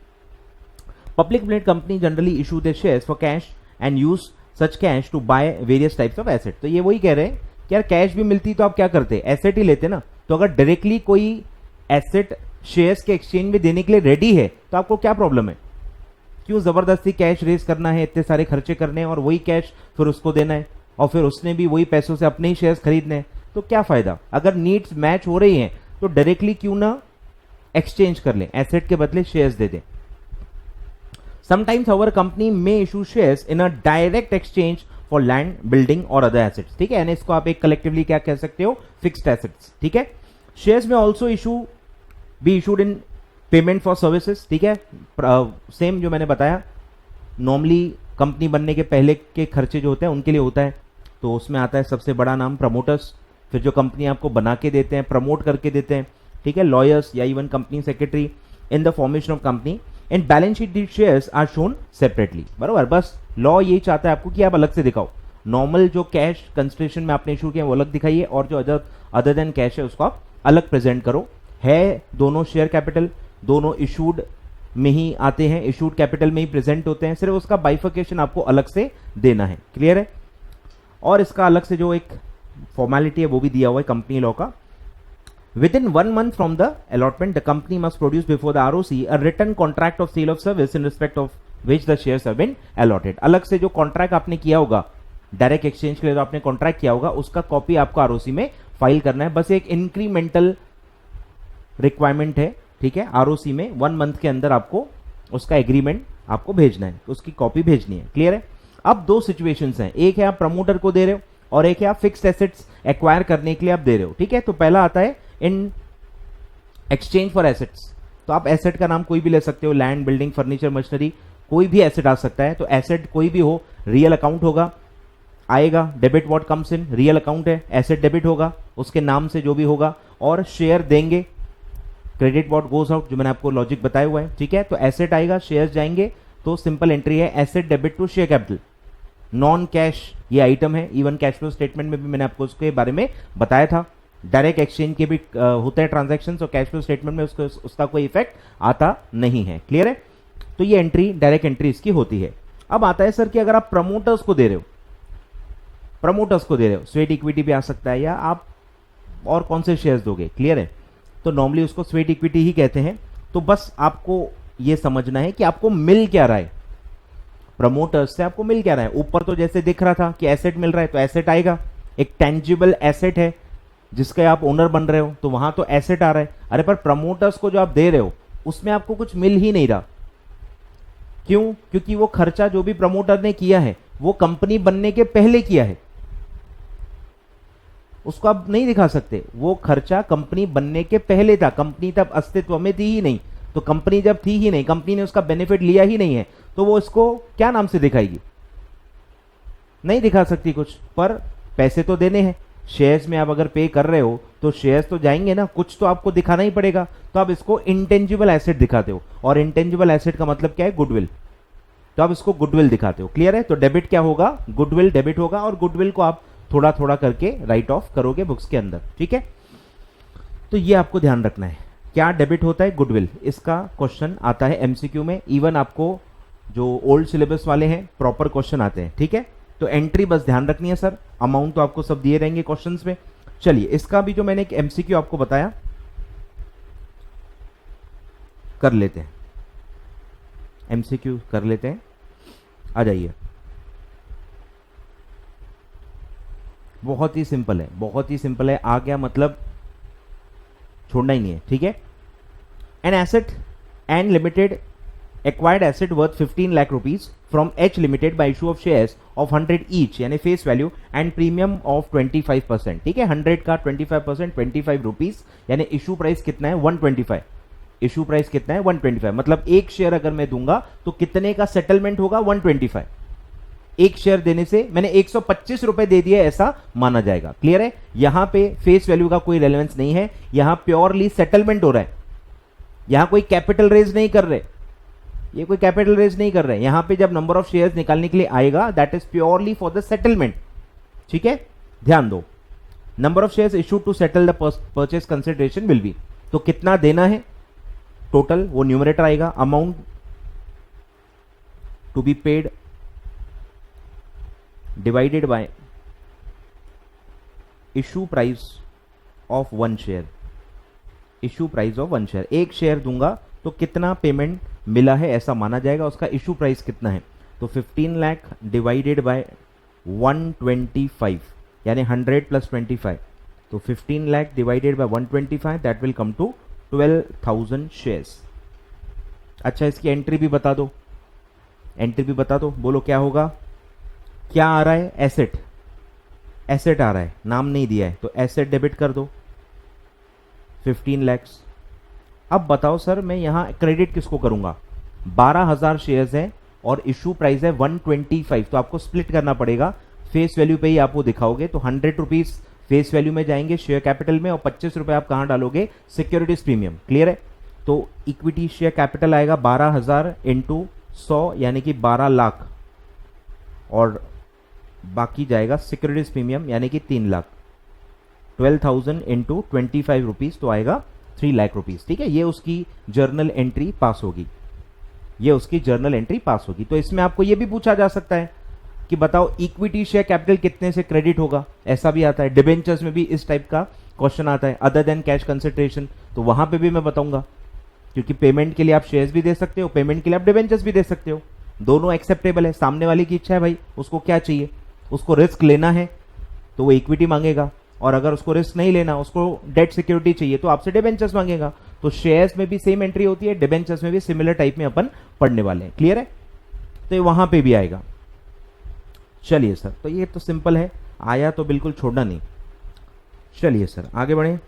Public limited company generally issue the shares for cash and use such cash to buy various types of asset. तो ये वही कह रहे हैं कि यार कैश भी मिलती तो आप क्या करते, एसेट ही लेते ना। तो अगर डायरेक्टली कोई एसेट शेयर्स के एक्सचेंज में देने के लिए रेडी है तो आपको क्या प्रॉब्लम है? क्यों जबरदस्ती कैश रेज करना है, इतने सारे खर्चे करने हैं, और वही कैश फिर उसको देना है, और फिर उसने भी वही पैसों से अपने ही शेयर्स खरीदने हैं। तो क्या फायदा? अगर नीड्स मैच हो रही हैं तो डायरेक्टली क्यों ना एक्सचेंज कर लें, एसेट के बदले शेयर्स दे दें। समटाइम्स आवर कंपनी में issue shares in a direct exchange for land, building और अदर एसेट्स। ठीक है, यानी इसको आप एक कलेक्टिवली क्या कह सकते हो, फिक्स्ड एसेट्स। ठीक है, शेयर्स में also be issued in payment for services. ठीक है, सेम जो मैंने बताया, नॉर्मली कंपनी बनने के पहले के खर्चे जो होते हैं उनके लिए होता है। तो उसमें आता है सबसे बड़ा नाम प्रमोटर्स, फिर जो कंपनी आपको बना के देते हैं, प्रमोट करके देते हैं, ठीक है, लॉयर्स या even company secretary in the formation of company. And balance sheet the shares are shown separately, बराबर। बस लॉ यही चाहता है आपको कि आप अलग से दिखाओ। नॉर्मल जो कैश कंसिडरेशन में आपने इशू किया वो अलग दिखाइए, और जो अदर देन कैश है उसको आप अलग प्रेजेंट करो। है दोनों शेयर कैपिटल, दोनों इशूड में ही आते हैं, इशूड कैपिटल में ही प्रेजेंट होते हैं, सिर्फ उसका बाइफिकेशन आपको अलग से देना है। क्लियर है? और इसका अलग से जो एक फॉर्मेलिटी है वो भी दिया हुआ है कंपनी लॉ का। Within 1 month from the allotment, the company must produce before the ROC a written contract of sale of service in respect of which the shares have been allotted. अलग से जो कॉन्ट्रैक्ट आपने किया होगा direct exchange के लिए, जो आपने कॉन्ट्रैक्ट किया होगा उसका कॉपी आपको आरओसी में फाइल करना है। बस एक इंक्रीमेंटल रिक्वायरमेंट है, ठीक है, आरओसी में 1 मंथ के अंदर आपको उसका एग्रीमेंट आपको भेजना है, उसकी कॉपी भेजनी है। क्लियर है? अब दो सिचुएशंस हैं, एक है आप प्रमोटर को दे रहे हो और एक है आप फिक्स्ड एसेट्स एक्वायर करने के लिए आप दे रहे हो। ठीक है, तो पहला आता है इन एक्सचेंज फॉर एसेट्स। तो आप एसेट का नाम कोई भी ले सकते हो, लैंड, बिल्डिंग, फर्नीचर, मशीनरी, कोई भी एसेट आ सकता है। तो एसेट कोई भी हो, रियल अकाउंट होगा, आएगा, debit what comes in, real account है, एसेट डेबिट होगा उसके नाम से जो भी होगा, और शेयर देंगे, क्रेडिट व्हाट गोज आउट, जो मैंने आपको लॉजिक बताया हुआ है। ठीक है, तो एसेट आएगा, शेयर्स जाएंगे, तो सिंपल एंट्री है asset debit to share capital. Non cash ये आइटम है, इवन कैश फ्लो स्टेटमेंट में भी मैंने आपको उसके बारे में बताया था। डायरेक्ट एक्सचेंज के भी होते हैं ट्रांजैक्शन, और कैश फ्लो स्टेटमेंट में उसका कोई इफेक्ट आता नहीं है। क्लियर है? तो ये एंट्री डायरेक्ट एंट्री इसकी होती है। अब आता है सर कि अगर आप प्रमोटर्स को दे रहे हो, स्वेट इक्विटी भी आ सकता है, या आप और कौन से शेयर्स दोगे। क्लियर है? तो नॉर्मली उसको स्वेट इक्विटी ही कहते हैं। तो बस आपको यह समझना है कि आपको मिल क्या रहा है, प्रमोटर्स से आपको मिल क्या रहा है। ऊपर तो जैसे दिख रहा था कि एसेट मिल रहा है, तो एसेट आएगा, एक टेंजिबल एसेट है, जिसके आप ओनर बन रहे हो, तो वहां तो एसेट आ रहा है। अरे पर प्रमोटर्स को जो आप दे रहे हो उसमें आपको कुछ मिल ही नहीं रहा। क्यों? क्योंकि वो खर्चा जो भी प्रमोटर ने किया है वो कंपनी बनने के पहले किया है, उसको आप नहीं दिखा सकते। वो खर्चा कंपनी बनने के पहले था, कंपनी तब अस्तित्व में थी ही नहीं। तो कंपनी जब थी ही नहीं, कंपनी ने उसका बेनिफिट लिया ही नहीं है, तो वो इसको क्या नाम से दिखाएगी? नहीं दिखा सकती कुछ। पर पैसे तो देने हैं, शेयर्स में आप अगर पे कर रहे हो तो शेयर्स तो जाएंगे ना, कुछ तो आपको दिखाना ही पड़ेगा। तो आप इसको इंटेंजिबल एसेट दिखाते हो, और इंटेंजिबल एसेट का मतलब क्या है? गुडविल। तो आप इसको गुडविल दिखाते हो। क्लियर है? तो डेबिट क्या होगा? गुडविल डेबिट होगा, और गुडविल को आप थोड़ा थोड़ा करके राइट ऑफ करोगे बुक्स के अंदर। ठीक है, तो ये आपको ध्यान रखना है। क्या डेबिट होता है? गुडविल। इसका क्वेश्चन आता है एमसीक्यू में, इवन आपको जो ओल्ड सिलेबस वाले हैं प्रॉपर क्वेश्चन आते हैं। ठीक है, तो एंट्री बस ध्यान रखनी है सर, अमाउंट तो आपको सब दिए रहेंगे क्वेश्चंस में। चलिए, इसका भी जो मैंने एक एमसीक्यू आपको बताया कर लेते हैं, एमसीक्यू कर लेते हैं। आ जाइए, बहुत ही सिंपल है, बहुत ही सिंपल है। आ गया मतलब छोड़ना ही नहीं है। ठीक है, an asset and limited acquired asset worth 15 lakh rupees from H Limited by issue of shares of 100 each, यानी face value and premium of 25%। ठीक है, 100 का 25%, 25 रुपीज, यानी इशू प्राइस कितना है? 125। इशू प्राइस कितना है? 125। मतलब एक शेयर अगर मैं दूंगा तो कितने का सेटलमेंट होगा? 125। एक शेयर देने से मैंने 125 रुपए दे दिए, ऐसा माना जाएगा। क्लियर है? यहां पे फेस वैल्यू का कोई रेलेवेंस नहीं है, यहां प्योरली सेटलमेंट हो रहा है। यहां कोई कैपिटल रेज नहीं कर रहे, ये कोई कैपिटल रेज नहीं कर रहे हैं। यहां पे जब नंबर ऑफ शेयर्स निकालने के लिए आएगा, that is purely for the settlement. ठीक है, ध्यान दो, number of shares issued to settle the purchase consideration will be, तो कितना देना है टोटल, वो न्यूमरेटर आएगा, amount to be paid divided by issue price of 1 share. Issue price of 1 share, एक शेयर दूंगा तो कितना पेमेंट मिला है ऐसा माना जाएगा। उसका इशू प्राइस कितना है? तो 15 लाख डिवाइडेड बाय 125, यानी 100 प्लस 25, तो 15 lakh divided by 125, that will come to 12,000 shares. अच्छा, इसकी एंट्री भी बता दो, एंट्री भी बता दो, बोलो क्या होगा? क्या आ रहा है? एसेट, एसेट आ रहा है, नाम नहीं दिया है, तो एसेट डेबिट कर दो 15 लैक्स। अब बताओ सर, मैं यहां क्रेडिट किसको करूंगा? 12,000 शेयर्स है और इशू प्राइस है 125, तो आपको स्प्लिट करना पड़ेगा। फेस वैल्यू पे ही आप वो दिखाओगे, तो 100 रुपीज फेस वैल्यू में जाएंगे शेयर कैपिटल में, और 25 रुपए आप कहां डालोगे? Securities premium. क्लियर है? तो इक्विटी शेयर कैपिटल आएगा 12,000 इंटू 100, यानी कि 12 लाख, और बाकी जाएगा सिक्योरिटीज प्रीमियम, यानी कि 3 लाख। 12,000 इंटू 25 रुपीज, तो आएगा 3 लाख रुपीज। ठीक है, ये उसकी जर्नल एंट्री पास होगी, ये उसकी जर्नल एंट्री पास होगी। तो इसमें आपको ये भी पूछा जा सकता है कि बताओ इक्विटी शेयर कैपिटल कितने से क्रेडिट होगा, ऐसा भी आता है। डिबेंचर्स में भी इस टाइप का क्वेश्चन आता है, अदर देन कैश कंसिडरेशन, तो वहां पे भी मैं बताऊंगा, क्योंकि पेमेंट के लिए आप शेयर्स भी दे सकते हो, पेमेंट के लिए आप डिबेंचर्स भी दे सकते हो, दोनों एक्सेप्टेबल है। सामने वाले की इच्छा है भाई, उसको क्या चाहिए? उसको रिस्क लेना है तो वो इक्विटी मांगेगा, और अगर उसको रिस्क नहीं लेना, उसको डेट सिक्योरिटी चाहिए, तो आपसे डिबेंचर्स मांगेगा। तो शेयर्स में भी सेम एंट्री होती है, डिबेंचर्स में भी सिमिलर टाइप में अपन पढ़ने वाले हैं। क्लियर है? तो ये वहां पे भी आएगा। चलिए सर, तो ये तो सिंपल है, आया तो बिल्कुल छोड़ना नहीं। चलिए सर, आगे बढ़े,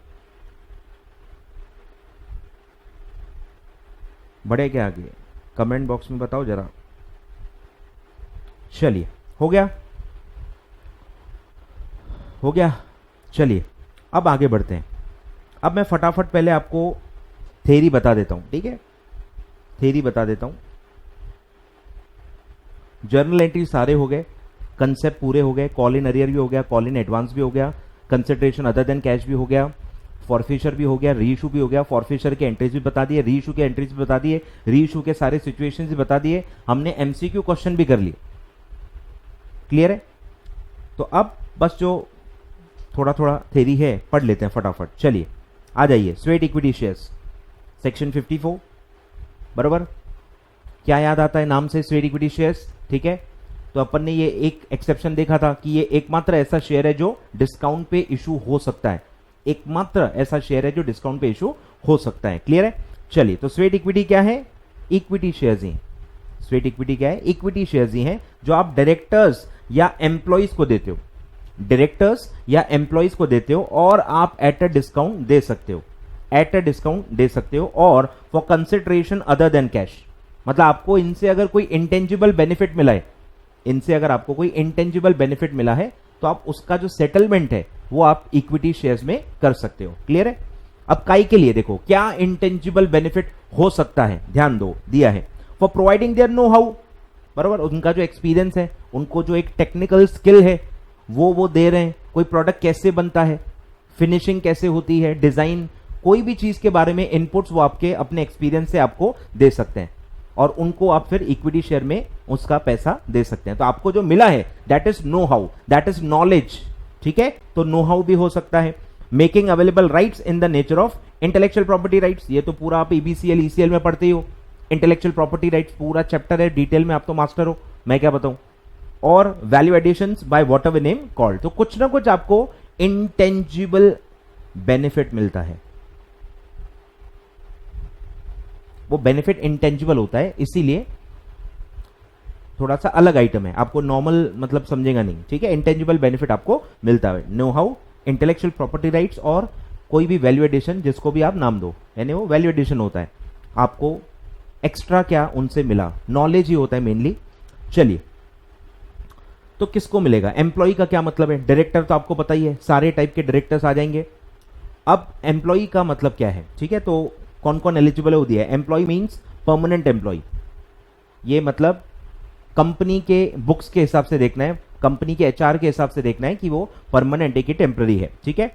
बढ़े क्या आगे? कमेंट बॉक्स में बताओ जरा। चलिए, हो गया, हो गया। चलिए, अब आगे बढ़ते हैं। अब मैं फटाफट पहले आपको थ्योरी बता देता हूं। ठीक है, थ्योरी बता देता हूं। जर्नल एंट्री सारे हो गए, कंसेप्ट पूरे हो गए, कॉल इन अरियर भी हो गया, कॉल इन एडवांस भी हो गया, कंसिडरेशन अदर देन कैश भी हो गया, फॉरफिशर भी हो गया, री इशू भी हो गया, फॉरफिशर के एंट्रीज भी बता दिए, री इशू के एंट्रीज भी बता दिए, री इशू के सारे सिचुएशंस भी बता दिए, हमने एमसीक्यू क्वेश्चन भी कर लिए। क्लियर है? तो अब बस जो थोड़ा थोड़ा थ्योरी है पढ़ लेते हैं फटाफट। चलिए, आ जाइए। स्वेट इक्विटी शेयर्स, सेक्शन 54, बराबर। क्या याद आता है नाम से? Sweat equity shares. ठीक है, तो अपन ने ये एक एक्सेप्शन देखा था कि ये एकमात्र ऐसा शेयर है जो डिस्काउंट पे इशू हो सकता है। एकमात्र ऐसा शेयर है जो डिस्काउंट पे इशू हो सकता है। क्लियर है? चलिए, तो स्वेट इक्विटी क्या है? इक्विटी शेयर्स ही। स्वेट इक्विटी क्या है? इक्विटी शेयर्स ही हैं जो आप डायरेक्टर्स या एम्प्लॉइज को देते हो, डायरेक्टर्स या एम्प्लॉइज को देते हो और आप एट अ डिस्काउंट दे सकते हो, एट अ डिस्काउंट दे सकते हो और for consideration other than cash. मतलब आपको इनसे अगर कोई इंटेंजिबल बेनिफिट मिला है, इनसे अगर आपको कोई इंटेंजिबल बेनिफिट मिला है तो आप उसका जो सेटलमेंट है वो आप इक्विटी शेयर्स में कर सकते हो। क्लियर है? अब काई के लिए देखो क्या इंटेंजिबल बेनिफिट हो सकता है, ध्यान दो, दिया है for providing their know how, बराबर, उनका जो एक्सपीरियंस है, उनको जो एक टेक्निकल स्किल है वो दे रहे हैं। कोई प्रोडक्ट कैसे बनता है, फिनिशिंग कैसे होती है, डिजाइन, कोई भी चीज के बारे में इनपुट्स वो आपके अपने एक्सपीरियंस से आपको दे सकते हैं और उनको आप फिर इक्विटी शेयर में उसका पैसा दे सकते हैं। तो आपको जो मिला है that is know how, that is knowledge. ठीक है? तो नो हाउ भी हो सकता है। Making available rights in the nature of intellectual property rights, ये तो पूरा आप ईबीसीएल ईसीएल में पढ़ते ही हो। इंटेलेक्चुअल प्रॉपर्टी राइट्स पूरा चैप्टर है, डिटेल में आप तो मास्टर हो, मैं क्या बताऊं। और value additions by whatever name called, तो कुछ ना कुछ आपको इंटेंजिबल बेनिफिट मिलता है। वो बेनिफिट इंटेंजिबल होता है, इसीलिए थोड़ा सा अलग आइटम है, आपको नॉर्मल मतलब समझेगा नहीं। ठीक है? इंटेंजिबल बेनिफिट आपको मिलता है, know how, intellectual property rights और कोई भी वैल्यू एडिशन, जिसको भी आप नाम दो, यानी वो वैल्यू एडिशन होता है। आपको एक्स्ट्रा क्या उनसे मिला, नॉलेज ही होता है मेनली। चलिए, तो किसको मिलेगा? एम्प्लॉय का क्या मतलब है? डायरेक्टर तो आपको पता ही है, सारे टाइप के डायरेक्टर्स आ जाएंगे। अब एम्प्लॉय का मतलब क्या है? ठीक है, तो कौन कौन एलिजिबल है वो दिया है। एम्प्लॉय मीन्स परमानेंट एम्प्लॉय, ये मतलब कंपनी के बुक्स के हिसाब से देखना है, कंपनी के एचआर के हिसाब से देखना है कि वो परमानेंट है कि टेम्पररी है। ठीक है?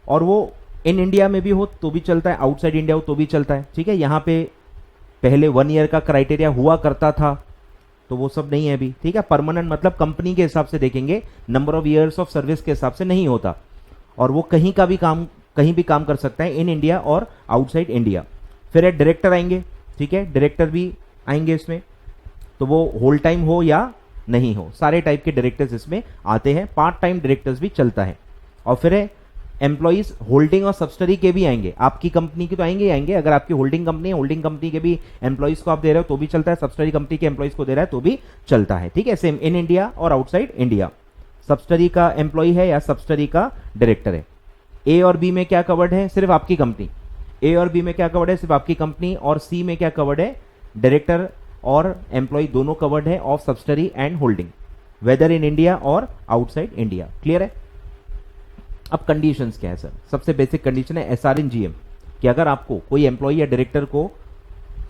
और वो इन इंडिया में भी हो तो भी चलता है, आउटसाइड इंडिया हो तो भी चलता है। ठीक है? यहाँ पे पहले 1 ईयर का क्राइटेरिया हुआ करता था, तो वो सब नहीं है अभी। ठीक है? परमानेंट मतलब कंपनी के हिसाब से देखेंगे, number of years of service के हिसाब से नहीं होता, और वो कहीं भी काम कर सकता है इन इंडिया और आउटसाइड इंडिया। फिर एक डायरेक्टर आएंगे। ठीक है? डायरेक्टर भी आएंगे इसमें, तो वो होल टाइम हो या नहीं हो, सारे टाइप के डायरेक्टर्स इसमें आते हैं। पार्ट टाइम डायरेक्टर्स भी चलता है। और फिर है एम्प्लॉइज होल्डिंग और सब्सिडरी के भी आएंगे, आपकी कंपनी के तो आएंगे ही आएंगे। अगर आपकी होल्डिंग कंपनी है, होल्डिंग कंपनी के भी एम्प्लॉइज को आप दे रहे हो तो भी चलता है, सब्सिडरी कंपनी के एम्प्लॉइज को दे रहा है तो भी चलता है। ठीक है? सेम इन इंडिया और आउटसाइड इंडिया। सब्सिडरी का एम्प्लॉय है या सब्सिडरी का डायरेक्टर है। ए और बी में क्या कवर्ड है? सिर्फ आपकी कंपनी। ए और बी में क्या कवर्ड है? सिर्फ आपकी कंपनी। और सी में क्या कवर्ड है? डायरेक्टर और एम्प्लॉय दोनों कवर्ड है of subsidiary and holding, whether in India और आउटसाइड इंडिया। क्लियर है? अब कंडीशंस क्या है सर? सबसे बेसिक कंडीशन है एसआर इन जीएम, कि अगर आपको कोई एम्प्लॉय या डायरेक्टर को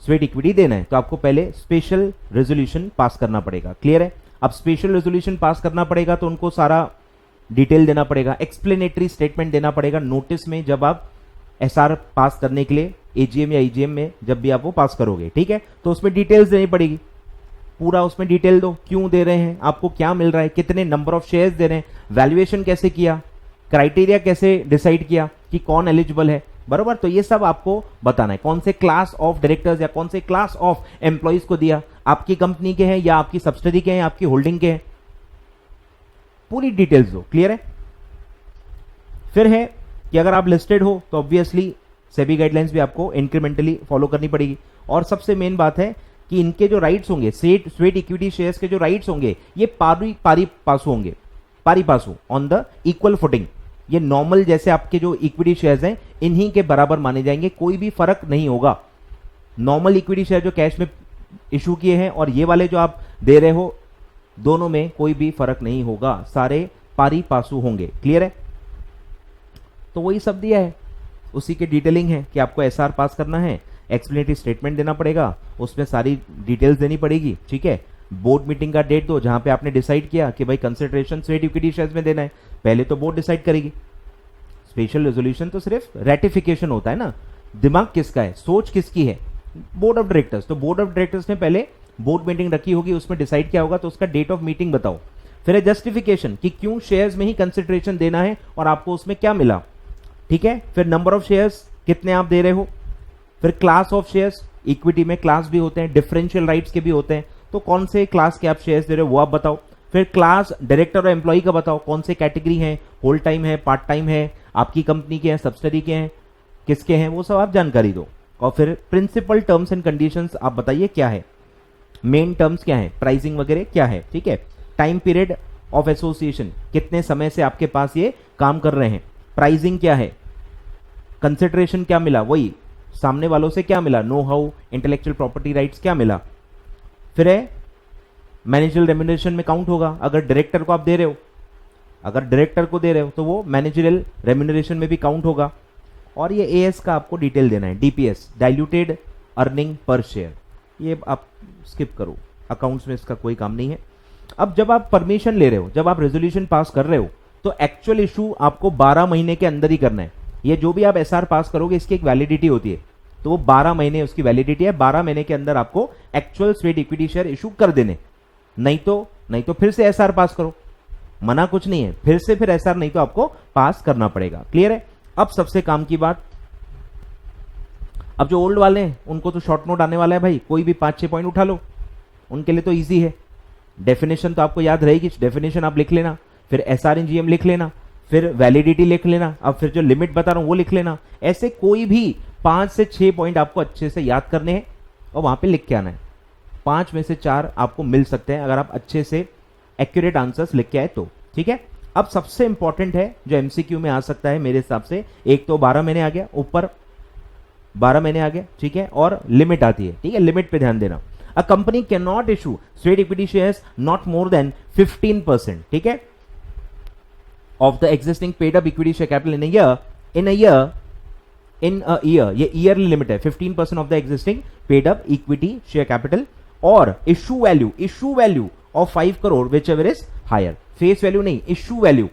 स्वेट इक्विटी देना है तो आपको पहले स्पेशल रेजोल्यूशन पास करना पड़ेगा। क्लियर है? अब स्पेशल रेजोल्यूशन पास करना पड़ेगा तो उनको सारा डिटेल देना पड़ेगा, एक्सप्लेनेटरी स्टेटमेंट देना पड़ेगा नोटिस में, जब आप एसआर पास करने के लिए एजीएम या ईजीएम में जब भी आप वो पास करोगे। ठीक है? तो उसमें डिटेल्स देनी पड़ेगी, पूरा उसमें डिटेल दो, क्यों दे रहे हैं, आपको क्या मिल रहा है, कितने नंबर ऑफ शेयर्स दे रहे हैं, वैल्यूएशन कैसे किया, क्राइटेरिया कैसे डिसाइड किया कि कौन एलिजिबल है, बरोबर। तो ये सब आपको बताना है, कौन से क्लास ऑफ डायरेक्टर्स या कौन से क्लास ऑफ एम्प्लॉइज को दिया, आपकी कंपनी के हैं या आपकी सब्सिडरी के हैं, आपकी होल्डिंग के हैं, पूरी डिटेल्स दो। क्लियर है? फिर है कि अगर आप लिस्टेड हो तो ऑब्वियसली सेबी गाइडलाइंस भी आपको इंक्रीमेंटली फॉलो करनी पड़ेगी। और सबसे मेन बात है कि इनके जो राइट्स होंगे, स्वेट इक्विटी शेयर्स के जो राइट्स होंगे, ये पारी पासु होंगे, पारी पासु ऑन द इक्वल फुटिंग। ये नॉर्मल जैसे आपके जो इक्विटी शेयर्स हैं इन्हीं के बराबर माने जाएंगे, कोई भी फर्क नहीं होगा। नॉर्मल इक्विटी शेयर जो कैश में इशू किए हैं और ये वाले जो आप दे रहे हो, दोनों में कोई भी फर्क नहीं होगा, सारे पारी पासु होंगे। क्लियर है? तो वही सब दिया है, उसी की डिटेलिंग है कि आपको एसआर पास करना है, एक्सप्लेनेटरी स्टेटमेंट देना पड़ेगा, उसमें सारी डिटेल्स देनी पड़ेगी। ठीक है? बोर्ड मीटिंग का डेट दो जहां पे आपने डिसाइड किया कि भाई कंसिडरेशन स्वेट इक्विटी शेयर्स में देना है, पहले तो बोर्ड डिसाइड करेगी। स्पेशल रेजोल्यूशन तो सिर्फ रेटिफिकेशन होता है ना, दिमाग किसका है, सोच किसकी है, बोर्ड ऑफ डायरेक्टर्स। तो बोर्ड ऑफ डायरेक्टर्स ने पहले बोर्ड मीटिंग रखी होगी, उसमें डिसाइड किया होगा, तो उसका डेट ऑफ मीटिंग बताओ। फिर है जस्टिफिकेशन कि क्यों शेयर्स में ही कंसिडरेशन देना है और आपको उसमें क्या मिला। ठीक है? फिर नंबर ऑफ शेयर्स कितने आप दे रहे हो। फिर क्लास ऑफ शेयर्स, इक्विटी में क्लास भी होते हैं, डिफरेंशियल राइट्स के भी होते हैं, तो कौन से क्लास के आप शेयर्स दे रहे हो वो आप बताओ। फिर क्लास डायरेक्टर और एम्प्लॉय का बताओ, कौन से कैटेगरी है, होल टाइम है, पार्ट टाइम है, आपकी कंपनी के हैं, सब्सिडरी के हैं, किसके हैं, वो सब आप जानकारी दो। और फिर प्रिंसिपल टर्म्स एंड कंडीशंस आप बताइए क्या है, मेन टर्म्स क्या है, प्राइसिंग वगैरह क्या है, ठीक है। टाइम पीरियड ऑफ एसोसिएशन, कितने समय से आपके पास ये काम कर रहे हैं, प्राइसिंग क्या है, कंसिडरेशन क्या मिला, वही सामने वालों से क्या मिला, know how, intellectual property rights क्या मिला। फिर है मैनेजरियल रेम्यूनरेशन में काउंट होगा, अगर डायरेक्टर को आप दे रहे हो, अगर डायरेक्टर को दे रहे हो तो वो मैनेजरियल रेम्यूनरेशन में भी काउंट होगा। और ये एएस का आपको डिटेल देना है, DPS, diluted earning per share, ये आप स्किप करो, अकाउंट्स में इसका कोई काम नहीं है। अब जब आप परमिशन ले रहे हो, जब आप रेजोल्यूशन पास कर रहे हो, तो एक्चुअल इशू आपको 12 महीने के अंदर ही करना है। ये जो भी आप एसआर पास करोगे इसकी एक वैलिडिटी होती है, तो वो 12 महीने उसकी वैलिडिटी है, 12 महीने के अंदर आपको actual sweat equity share issue कर देने, नहीं तो फिर से एसआर पास करो, मना कुछ नहीं है, फिर एसआर नहीं तो आपको पास करना पड़ेगा। क्लियर है। अब सबसे काम की बात, अब जो ओल्ड वाले हैं उनको तो शॉर्ट नोट आने वाला है भाई, कोई भी 5-6 पॉइंट उठा लो, उनके लिए तो इजी है। डेफिनेशन तो आपको याद रहेगी, डेफिनेशन आप लिख लेना, फिर एसआर इन जीएम लिख लेना, फिर वैलिडिटी लिख लेना, अब फिर जो लिमिट बता रहा हूं वो लिख लेना। ऐसे कोई भी 5 से 6 पॉइंट आपको अच्छे से याद करने हैं और वहां पे लिख के आना है। 5 में से 4 आपको मिल सकते हैं अगर आप अच्छे से एक्यूरेट आंसर्स लिख के आए तो, ठीक है। अब सबसे इंपॉर्टेंट है जो एमसीक्यू में आ सकता है मेरे हिसाब से, एक तो 12 महीने आ गया, ऊपर 12 महीने आ गया, ठीक है, और लिमिट आती है, ठीक है, लिमिट पे ध्यान देना। A company can not issue sweat equity shares not more than 15%, ठीक है, of the existing paid up equity share capital in a year, ये ईयरली लिमिट है, 15% of the existing paid up equity share capital, और issue value of 5 crore whichever is higher, face value नहीं, issue value,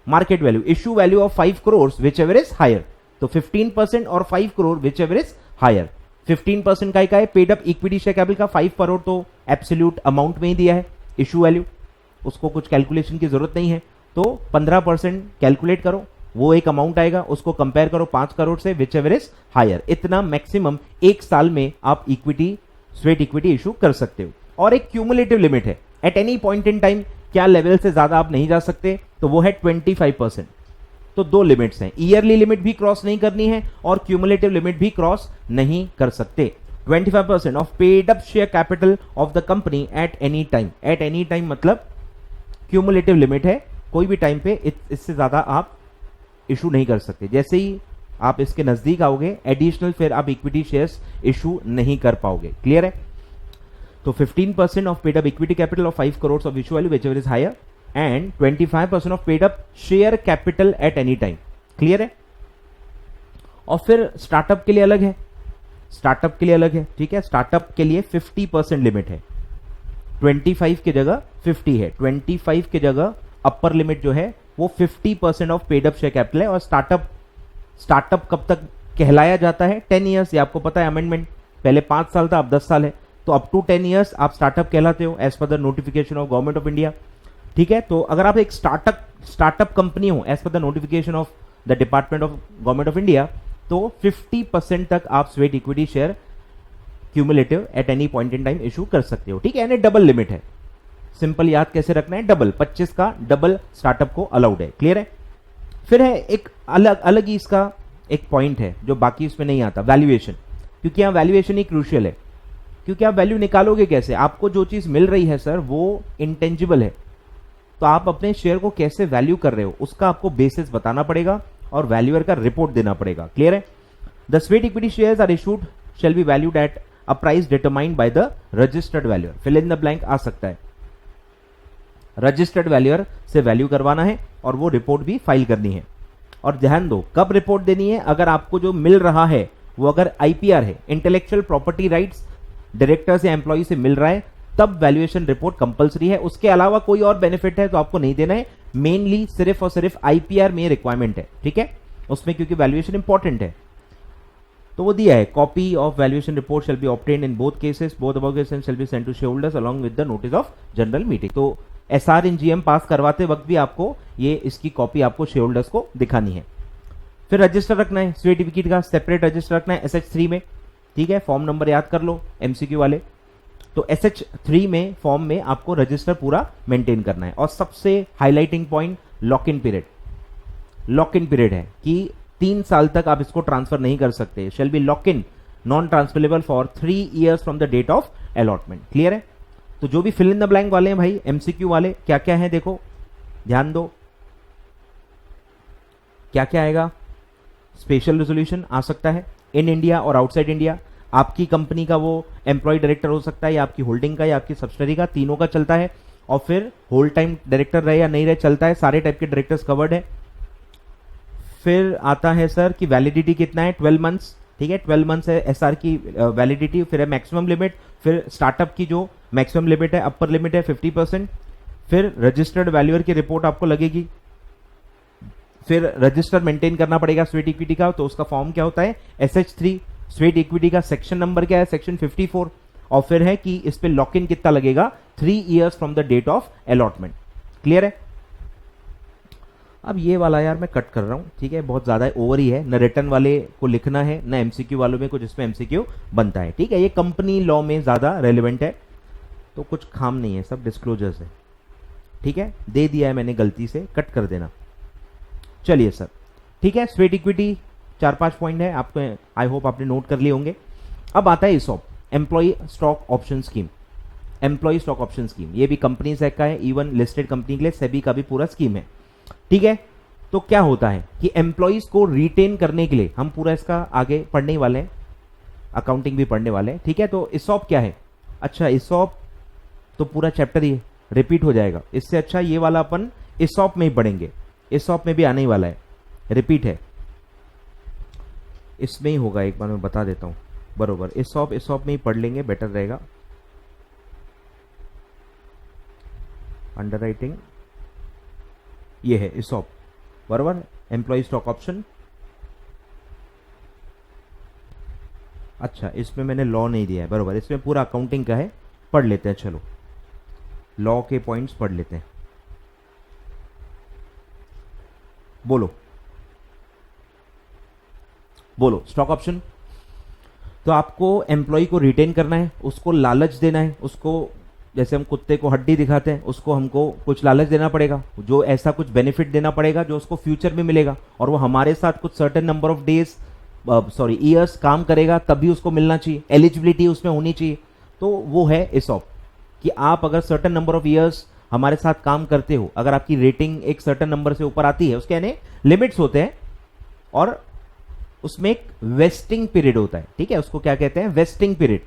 market value, issue value of 5 crore whichever is higher, तो 15% और 5 crore whichever is higher. 15% का है paid up equity share capital का, 5 करोड़ तो absolute amount में ही दिया है, इशू वैल्यू, उसको कुछ कैलकुलेशन की जरूरत नहीं है, तो 15% कैलकुलेट करो, वो एक अमाउंट आएगा, उसको कंपेयर करो 5 करोड़ से, विच एवर इज हायर। इतना मैक्सिमम एक साल में आप इक्विटी, स्वेट इक्विटी इशू कर सकते हो। और एक क्यूमुलेटिव लिमिट है, eight any point in time क्या लेवल से ज्यादा आप नहीं जा सकते, तो वो है 25%। तो 2 लिमिट्स हैं, ईयरली लिमिट भी क्रॉस नहीं करनी है और क्यूमुलेटिव लिमिट भी क्रॉस नहीं कर सकते। 25% of paid up share capital of the company eight any time, eight any time मतलब क्यूमुलेटिव लिमिट है, कोई भी टाइम पे इससे ज्यादा आप इशू नहीं कर सकते। जैसे ही आप इसके नजदीक आओगे एडिशनल फिर आप इक्विटी शेयर्स इशू नहीं कर पाओगे। क्लियर है। तो 15% of paid up equity capital of 5 crore of issue value whichever is higher, and 25% of paid up share capital at any time. Clear है। और फिर स्टार्टअप के लिए अलग है, स्टार्टअप के लिए अलग है, ठीक है। स्टार्टअप के लिए 50% लिमिट है, 25 की जगह 50 है, 25 की जगह अपर लिमिट जो है वो 50% of paid up share capital है। और स्टार्टअप कब तक कहलाया जाता है, 10 ईयर्स, ये आपको पता है, अमेंडमेंट पहले 5 साल था, अब 10 साल है, तो अप टू 10 ईयर्स आप स्टार्टअप कहलाते हो as per the notification of government of India, ठीक है। तो अगर आप एक स्टार्टअप कंपनी हो as per the notification of the department of government of India, तो 50% तक आप sweat equity share cumulative at any point in time issue कर सकते हो, ठीक है। यानी डबल लिमिट है, सिंपल याद कैसे रखना है, डबल 25 का डबल स्टार्टअप को अलाउड है। क्लियर है। फिर है एक अलग ही इसका एक पॉइंट है जो बाकी इसमें नहीं आता, वैल्यूएशन, क्योंकि यहाँ वैल्यूएशन ही क्रूशियल है, क्योंकि आप वैल्यू निकालोगे कैसे, आपको जो चीज मिल रही है सर वो इंटेंजिबल है, तो आप अपने शेयर को कैसे वैल्यू कर रहे हो उसका आपको बेसिस बताना पड़ेगा और वैल्यूअर का रिपोर्ट देना पड़ेगा। क्लियर है। The sweat equity shares are issued shall be valued at a price determined by the registered valuer, fill in the blank आ सकता है, रजिस्टर्ड वैल्यूअर से वैल्यू करवाना है और वो रिपोर्ट भी फाइल करनी है। और ध्यान दो कब रिपोर्ट देनी है, अगर आपको जो मिल रहा है वो अगर आईपीआर है, इंटेलेक्चुअल प्रॉपर्टी राइट्स, डायरेक्टर से एम्प्लॉय से मिल रहा है, तब वैल्यूएशन रिपोर्ट कंपलसरी है। उसके अलावा कोई और बेनिफिट है तो आपको नहीं देना है, मेनली सिर्फ और सिर्फ आईपीआर में रिक्वायरमेंट है, ठीक है, उसमें क्योंकि वैल्यूएशन इंपॉर्टेंट है। तो वो दिया है, copy of valuation report shall be obtained in both cases, both above cases shall be sent to share holders along with the notice of general meeting. तो एसआर इन जीएम पास करवाते वक्त भी आपको ये इसकी कॉपी आपको share holders को दिखानी है। फिर रजिस्टर रखना है, स्वेट इक्विटी का सेपरेट रजिस्टर रखना है SH3 में, ठीक है, फॉर्म नंबर याद कर लो एमसीक्यू वाले। तो SH3 में फॉर्म में आपको रजिस्टर पूरा मेंटेन करना है। और सबसे highlighting point, lock in period, lock in period है कि 3 साल तक आप इसको ट्रांसफर नहीं कर सकते। Shall be lock in non transferable for 3 years from the date of allotment. Clear है? तो जो भी फिल इन द ब्लैंक वाले हैं भाई, एमसीक्यू वाले, क्या क्या है देखो, ध्यान दो। क्या क्या आएगा? स्पेशल रेजोल्यूशन आ सकता है इन इंडिया और आउटसाइड इंडिया। आपकी कंपनी का वो एम्प्लॉय डायरेक्टर हो सकता है, या आपकी होल्डिंग का, या आपकी सब्सिडरी का, तीनों का चलता है। और फिर होल टाइम डायरेक्टर रहे या नहीं रहे, चलता है, सारे टाइप के डायरेक्टर्स कवर्ड है। फिर आता है सर कि वैलिडिटी कितना है, 12 मंथ्स। ठीक है, 12 मंथ्स है एसआर की वैलिडिटी। फिर है मैक्सिमम लिमिट, फिर स्टार्टअप की जो मैक्सिमम लिमिट है, अपर लिमिट है 50%। फिर रजिस्टर्ड वैल्यूअर की रिपोर्ट आपको लगेगी। फिर रजिस्टर मेंटेन करना पड़ेगा स्वेट इक्विटी का, तो उसका फॉर्म क्या होता है, SH3। स्वेट इक्विटी का सेक्शन नंबर क्या है, सेक्शन 54। और फिर है कि इस पे लॉक इन कितना लगेगा, 3 years from the date of allotment. Clear है? अब ये वाला यार मैं कट कर रहा हूं, ठीक है, बहुत ज्यादा ओवर ही है, न रिटर्न वाले को लिखना है न एमसीक्यू वालों में कुछ इसमें एमसीक्यू बनता है। ठीक है, ये कंपनी लॉ में ज्यादा रेलिवेंट है, तो कुछ खाम नहीं है, सब डिस्क्लोजर्स है। ठीक है, दे दिया है मैंने गलती से, कट कर देना। चलिए सर, ठीक है, स्वेट इक्विटी 4-5 पॉइंट है, आपको आई होप आपने नोट कर लिए होंगे। अब आता है ESOP, employee stock option scheme. Employee stock option scheme ये भी कंपनी का है, इवन लिस्टेड कंपनी के लिए सेबी का भी पूरा स्कीम है। ठीक है, तो क्या होता है कि एम्प्लॉइज को रिटेन करने के लिए हम पूरा इसका आगे पढ़ने ही वाले हैं, अकाउंटिंग भी पढ़ने वाले हैं। ठीक है, तो इसॉप क्या है? अच्छा, इसॉप तो पूरा चैप्टर ही रिपीट हो जाएगा, इससे अच्छा ये वाला अपन इसॉप में ही पढ़ेंगे। इसॉप में भी आने ही वाला है, रिपीट है, इसमें ही होगा, एक बार मैं बता देता हूं बरोबर। इसॉप में ही पढ़ लेंगे, बेटर रहेगा। अंडरराइटिंग ये है इसॉप, बरोबर। एम्प्लॉय स्टॉक ऑप्शन, अच्छा इसमें मैंने लॉ नहीं दिया है, बरोबर, इसमें पूरा अकाउंटिंग का है, पढ़ लेते हैं। चलो लॉ के पॉइंट्स पढ़ लेते हैं, बोलो बोलो। स्टॉक ऑप्शन, तो आपको एम्प्लॉय को रिटेन करना है, उसको लालच देना है, उसको जैसे हम कुत्ते को हड्डी दिखाते हैं, उसको हमको कुछ लालच देना पड़ेगा, जो ऐसा कुछ बेनिफिट देना पड़ेगा जो उसको फ्यूचर में मिलेगा, और वो हमारे साथ कुछ certain number of days years काम करेगा, तभी उसको मिलना चाहिए, एलिजिबिलिटी उसमें होनी चाहिए। तो वो है इसॉप, कि आप अगर सर्टेन नंबर ऑफ ईयर्स हमारे साथ काम करते हो, अगर आपकी रेटिंग एक सर्टेन नंबर से ऊपर आती है, उसके यानी लिमिट्स होते हैं, और उसमें एक वेस्टिंग पीरियड होता है। ठीक है, उसको क्या कहते हैं, वेस्टिंग पीरियड,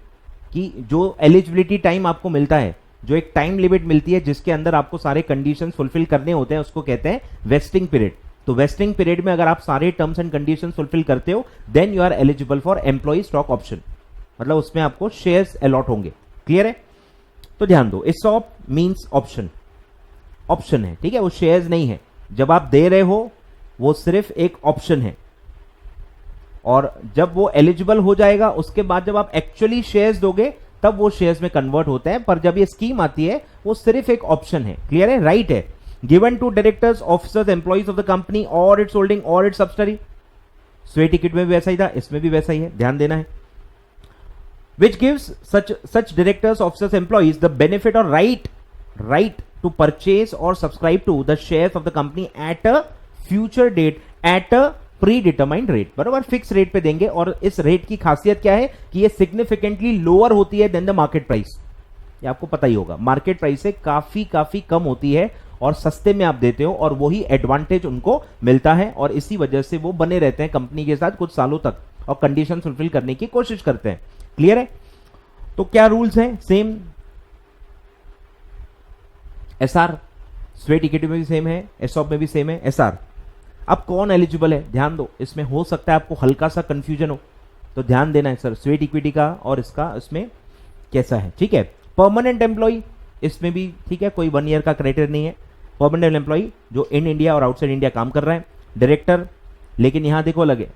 कि जो एलिजिबिलिटी टाइम आपको मिलता है, जो एक टाइम लिमिट मिलती है जिसके अंदर आपको सारे कंडीशंस फुलफिल करने होते हैं, उसको कहते हैं वेस्टिंग पीरियड। तो वेस्टिंग पीरियड में अगर आप सारे टर्म्स एंड कंडीशंस फुलफिल करते हो, then you are eligible for employee stock option, मतलब उसमें आपको शेयर्स अलॉट होंगे। क्लियर है? तो ध्यान दो, इसॉप मींस ऑप्शन, ऑप्शन है, ठीक है, वो शेयर्स नहीं है। जब आप दे रहे हो वो सिर्फ एक ऑप्शन है, और जब वो एलिजिबल हो जाएगा उसके बाद जब आप एक्चुअली शेयर्स दोगे तब वो शेयर्स में कन्वर्ट होते हैं, पर जब ये स्कीम आती है वो सिर्फ एक ऑप्शन है। क्लियर है? राइट है, given to directors, officers, employees of the company और इट्स होल्डिंग और इट्स सब्सिडरी। स्वेट इक्विटी में भी वैसा ही था, इसमें भी वैसा ही है, ध्यान देना है। Which gives such directors, officers, employees the benefit और राइट टू परचेज और subscribe to the shares of the company at a future date at a predetermined rate, बराबर, फिक्स रेट पे देंगे। और इस रेट की खासियत क्या है कि ये सिग्निफिकेंटली लोअर होती है देन द मार्केट प्राइस। ये आपको पता ही होगा, मार्केट प्राइस से काफी कम होती है, और सस्ते में आप देते हो, और वही एडवांटेज उनको मिलता है, और इसी वजह से वो बने रहते हैं कंपनी के साथ कुछ सालों तक, और कंडीशन फुलफिल करने की कोशिश करते हैं। क्लियर है? तो क्या रूल्स हैं? सेम एसआर, स्वेट इक्विटी में भी सेम है, एसऑप में भी सेम है, एसआर। अब कौन एलिजिबल है, ध्यान दो, इसमें हो सकता है आपको हल्का सा कंफ्यूजन हो, तो ध्यान देना है सर, स्वेट इक्विटी का और इसका इसमें कैसा है। ठीक है, परमानेंट एम्प्लॉय, इसमें भी ठीक है, कोई 1 ईयर का क्राइटेरिया नहीं है। परमानेंट एम्प्लॉय जो इन इंडिया और आउटसाइड इंडिया काम कर रहा है। डायरेक्टर, लेकिन यहां देखो लगे,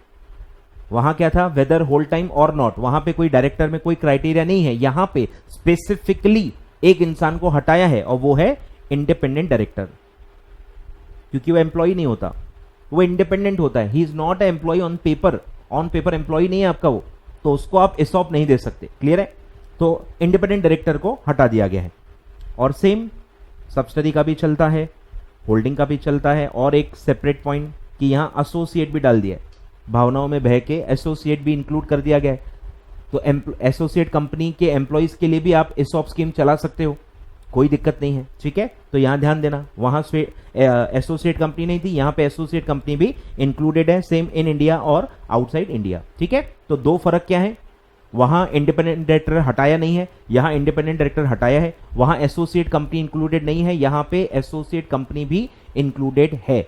वहां क्या था, वेदर होल टाइम और नॉट, वहां पे कोई डायरेक्टर में कोई क्राइटेरिया नहीं है, यहां पे स्पेसिफिकली एक इंसान को हटाया है, और वो है इंडिपेंडेंट डायरेक्टर, क्योंकि वो एम्प्लॉय नहीं होता, वो इंडिपेंडेंट होता है। He is not a employee on paper employee नहीं है आपका वो, तो उसको आप इसॉप नहीं दे सकते। क्लियर है? तो इंडिपेंडेंट डायरेक्टर को हटा दिया गया है। और सेम सब्सिडरी का भी चलता है, होल्डिंग का भी चलता है, और एक सेपरेट पॉइंट कि यहाँ एसोसिएट भी डाल दिया है, भावनाओं में बह के एसोसिएट भी इंक्लूड कर दिया गया है। तो एसोसिएट कंपनी के एम्प्लॉइज के लिए भी आप ESOP स्कीम चला सकते हो, कोई दिक्कत नहीं है, ठीक है। तो यहां ध्यान देना, वहां एसोसिएट कंपनी नहीं थी, यहां पे एसोसिएट कंपनी भी इंक्लूडेड है, सेम इन इंडिया और आउटसाइड इंडिया, ठीक है। तो दो फर्क क्या है, वहां इंडिपेंडेंट डायरेक्टर हटाया नहीं है, यहां इंडिपेंडेंट डायरेक्टर हटाया है। वहां एसोसिएट कंपनी इंक्लूडेड नहीं है, यहां पे एसोसिएट कंपनी भी इंक्लूडेड है।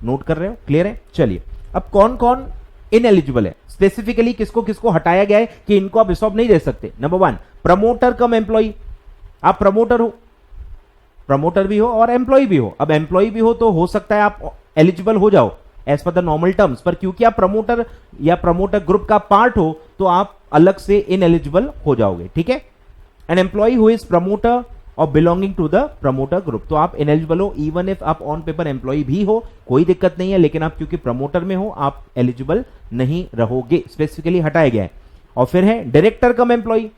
नोट कर रहे हो, क्लियर है। चलिए, अब कौन कौन इनएलिजिबल है, स्पेसिफिकली किसको किसको हटाया गया है कि इनको आप ESOP नहीं दे सकते। नंबर 1, प्रमोटर कम एम्प्लॉय। आप प्रमोटर हो, प्रमोटर भी हो और एम्प्लॉय भी हो। अब एम्प्लॉय भी हो तो हो सकता है आप एलिजिबल हो जाओ as per the normal terms, पर क्योंकि आप प्रमोटर या प्रमोटर ग्रुप का पार्ट हो तो आप अलग से इनएलिजिबल हो जाओगे, ठीक है। An employee who is promoter और belonging to the promoter group, तो आप इनएलिजिबल हो इवन इफ आप ऑन पेपर एम्प्लॉय भी हो, कोई दिक्कत नहीं है, लेकिन आप क्योंकि प्रमोटर में हो आप एलिजिबल नहीं रहोगे, स्पेसिफिकली हटाया गया है। और फिर है डायरेक्टर कम एम्प्लॉय,